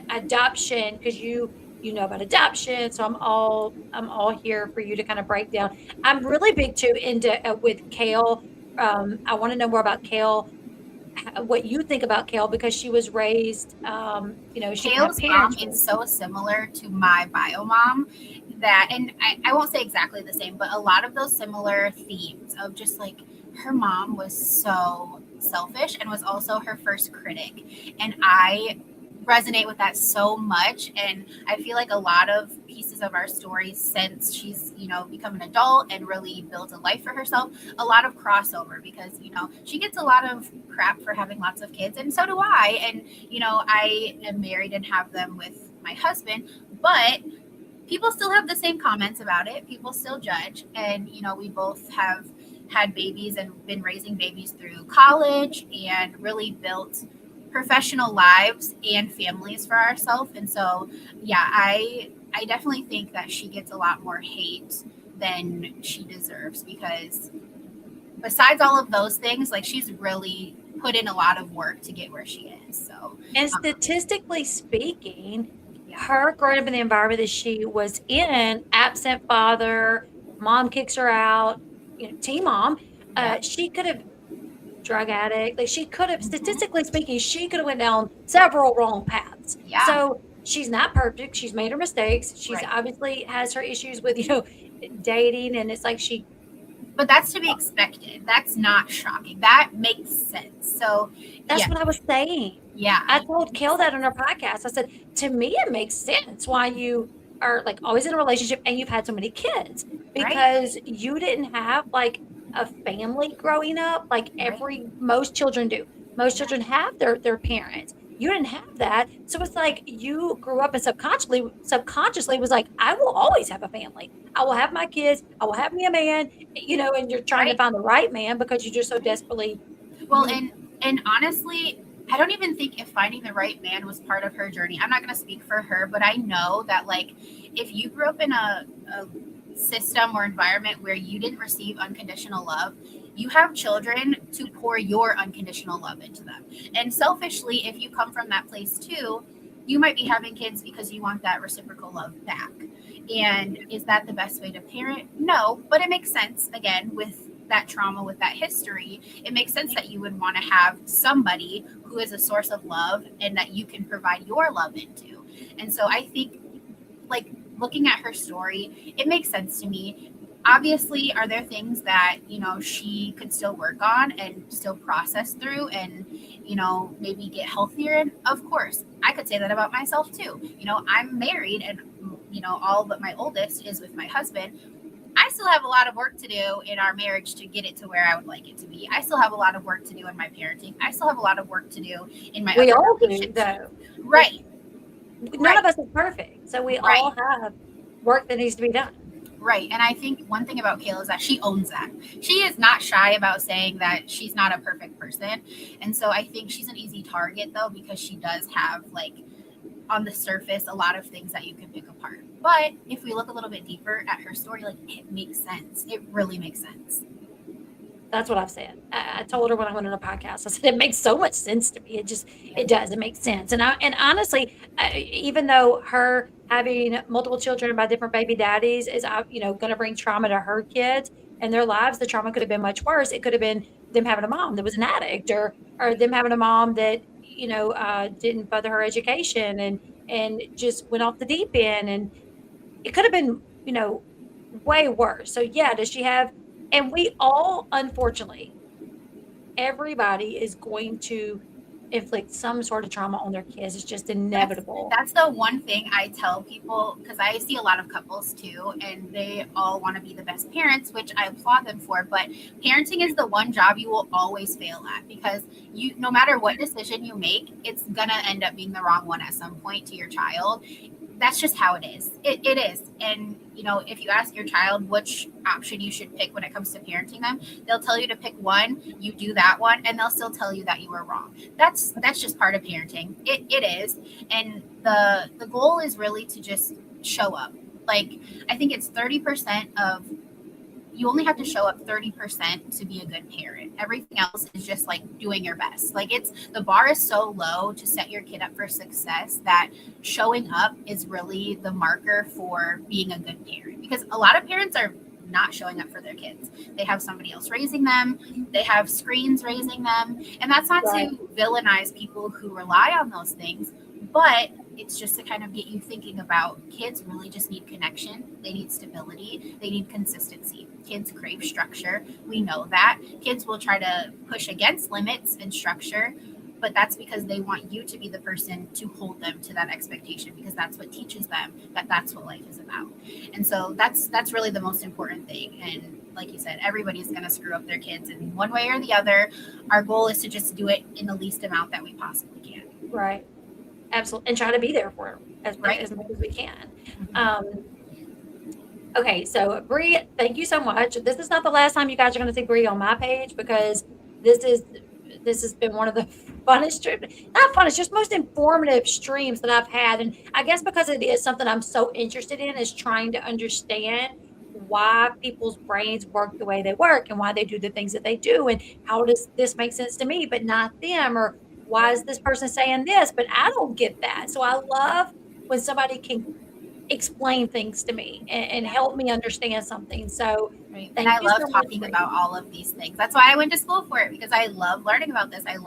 adoption because you know about adoption. So I'm all here for you to kind of break down. I'm really big too into with Kale. I want to know more about Kale, what you think about Kale because she was raised, she didn't have Kale's mom parents. is so similar to my bio mom that, and I won't say exactly the same, but a lot of those similar themes of just like her mom was so selfish and was also her first critic. And I resonate with that so much. And I feel like a lot of pieces of our story since she's, become an adult and really built a life for herself, a lot of crossover because, she gets a lot of crap for having lots of kids. And so do I. And, I am married and have them with my husband, but people still have the same comments about it. People still judge. And, we both have had babies and been raising babies through college and really built professional lives and families for ourselves. And so, yeah, I definitely think that she gets a lot more hate than she deserves because besides all of those things, like she's really put in a lot of work to get where she is. So, And statistically speaking, yeah, her growing up in the environment that she was in, absent father, mom kicks her out, teen mom, yeah, she could have drug addict, like she could have, mhm, statistically speaking, she could have went down several wrong paths. yeah, So she's not perfect. She's made her mistakes. She's right. obviously has her issues with, dating, and it's like she But that's to be expected. That's not shocking. That makes sense. So, that's yeah, what I was saying. yeah, I it told makes Kel that on sense. her podcast. I said, to me, it makes sense why you are like always in a relationship and you've had so many kids Right, because you didn't have like a family growing up like right, most children do. Most yeah, children have their parents. You didn't have that. So it's like you grew up and subconsciously was like, I will always have a family. I will have my kids. I will have me a man, and you're trying to right. find the right man because you just so desperately Well, you and honestly, I don't even think if finding the right man was part of her journey. I'm not going to speak for her, but I know that like if you grew up in a system or environment where you didn't receive unconditional love, you have children to pour your unconditional love into them. And selfishly, if you come from that place too, you might be having kids because you want that reciprocal love back. And is that the best way to parent? No, but it makes sense again with that trauma, with that history. It makes sense that you would want to have somebody who is a source of love and that you can provide your love into. And so I think, like, looking at her story, it makes sense to me. Obviously, are there things that, she could still work on and still process through and, maybe get healthier in? Of course. I could say that about myself too. I'm married and, all but my oldest is with my husband. I still have a lot of work to do in our marriage to get it to where I would like it to be. I still have a lot of work to do in my parenting. I still have a lot of work to do in my we other all do relationships. though. Right, None right, of us is perfect. So we right, all have work that needs to be done. right. And I think one thing about Kayla is that she owns that. She is not shy about saying that she's not a perfect person. And so I think she's an easy target though, because she does have like on the surface a lot of things that you can pick apart. But if we look a little bit deeper at her story, like it makes sense. It really makes sense. That's what I've said. I told her when I went on a podcast, I said, it makes so much sense to me. It does. It makes sense. And honestly, even though her having multiple children by different baby daddies is, going to bring trauma to her kids and their lives, the trauma could have been much worse. It could have been them having a mom that was an addict, or them having a mom that, didn't further her education and just went off the deep end. And it could have been, way worse. So yeah, does she have, and we all, unfortunately, everybody is going to inflict some sort of trauma on their kids. It's just inevitable. That's the one thing I tell people, because I see a lot of couples too, and they all want to be the best parents, which I applaud them for. But parenting is the one job you will always fail at, because no matter what decision you make, it's gonna end up being the wrong one at some point to your child. That's just how it is. It is. And, if you ask your child which option you should pick when it comes to parenting them, they'll tell you to pick one, you do that one, and they'll still tell you that you were wrong. That's just part of parenting. It is. And the goal is really to just show up. Like, I think it's 30% of, you only have to show up 30% to be a good parent. Everything else is just like doing your best. Like, the bar is so low to set your kid up for success that showing up is really the marker for being a good parent. Because a lot of parents are not showing up for their kids. They have somebody else raising them. They have screens raising them. And that's not to villainize people who rely on those things, but it's just to kind of get you thinking about, kids really just need connection. They need stability. They need consistency. Kids crave structure. We know that. Kids will try to push against limits and structure, but that's because they want you to be the person to hold them to that expectation, because that's what teaches them that that's what life is about. And so that's really the most important thing. And like you said, everybody's going to screw up their kids in one way or the other. Our goal is to just do it in the least amount that we possibly can. Right. Absolutely. And try to be there for them as much as we can. Okay. So Bri, thank you so much. This is not the last time you guys are going to see Bri on my page, because this has been one of the funnest, not funnest, just most informative streams that I've had. And I guess because it is something I'm so interested in, is trying to understand why people's brains work the way they work and why they do the things that they do. And how does this make sense to me, but not them? Or why is this person saying this, but I don't get that? So I love when somebody can explain things to me and help me understand something. So and I love talking about all of these things. That's why I went to school for it, because I love learning about this. I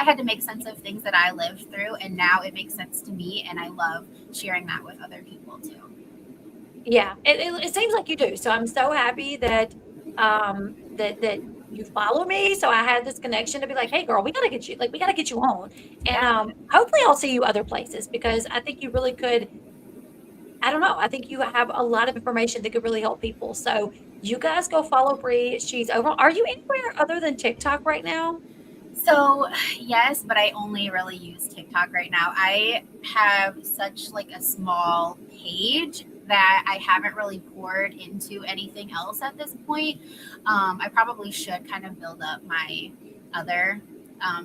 had to make sense of things that I lived through, and now it makes sense to me, and I love sharing that with other people too. Yeah, it seems like you do. So I'm so happy that that you follow me. So I had this connection to be like, hey girl, we got to get you on. And hopefully I'll see you other places, because I think you really could. I don't know. I think you have a lot of information that could really help people. So you guys go follow Bri. She's over. Are you anywhere other than TikTok right now? So yes, but I only really use TikTok right now. I have such like a small page that I haven't really poured into anything else at this point. I probably should kind of build up my other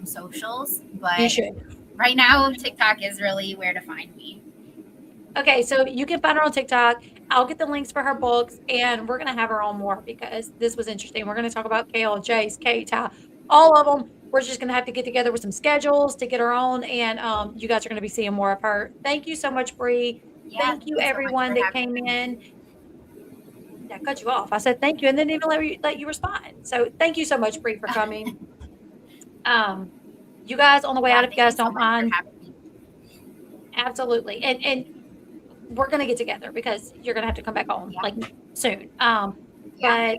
socials, but you should. Right now TikTok is really where to find me. Okay, so you can find her on TikTok. I'll get the links for her books, and we're going to have her on more, because this was interesting. We're going to talk about Kale, Jace, Kate, Ty, all of them. We're just going to have to get together with some schedules to get her on, and you guys are going to be seeing more of her. Thank you so much, Bri. Thank you, everyone that came in. I cut you off. I said thank you, and then didn't even let you respond. So thank you so much, Bri, for coming. You guys on the way out, if you guys don't mind. Absolutely. And we're going to get together, because you're going to have to come back on like soon. But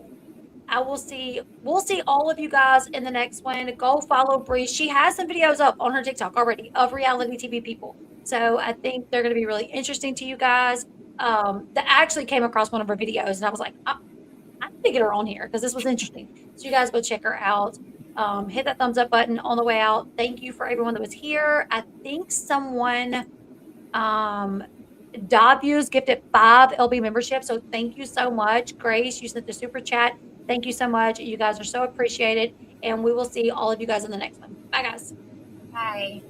we'll see all of you guys in the next one. Go follow Bri. She has some videos up on her TikTok already of reality TV people. So I think they're going to be really interesting to you guys. That actually came across one of her videos, and I was like, I need to get her on here, because this was interesting. So you guys go check her out. Hit that thumbs up button on the way out. Thank you for everyone that was here. I think someone W's gifted 5 Elle Bee memberships. So thank you so much. Grace, you sent the super chat. Thank you so much. You guys are so appreciated. And we will see all of you guys in the next one. Bye, guys. Bye.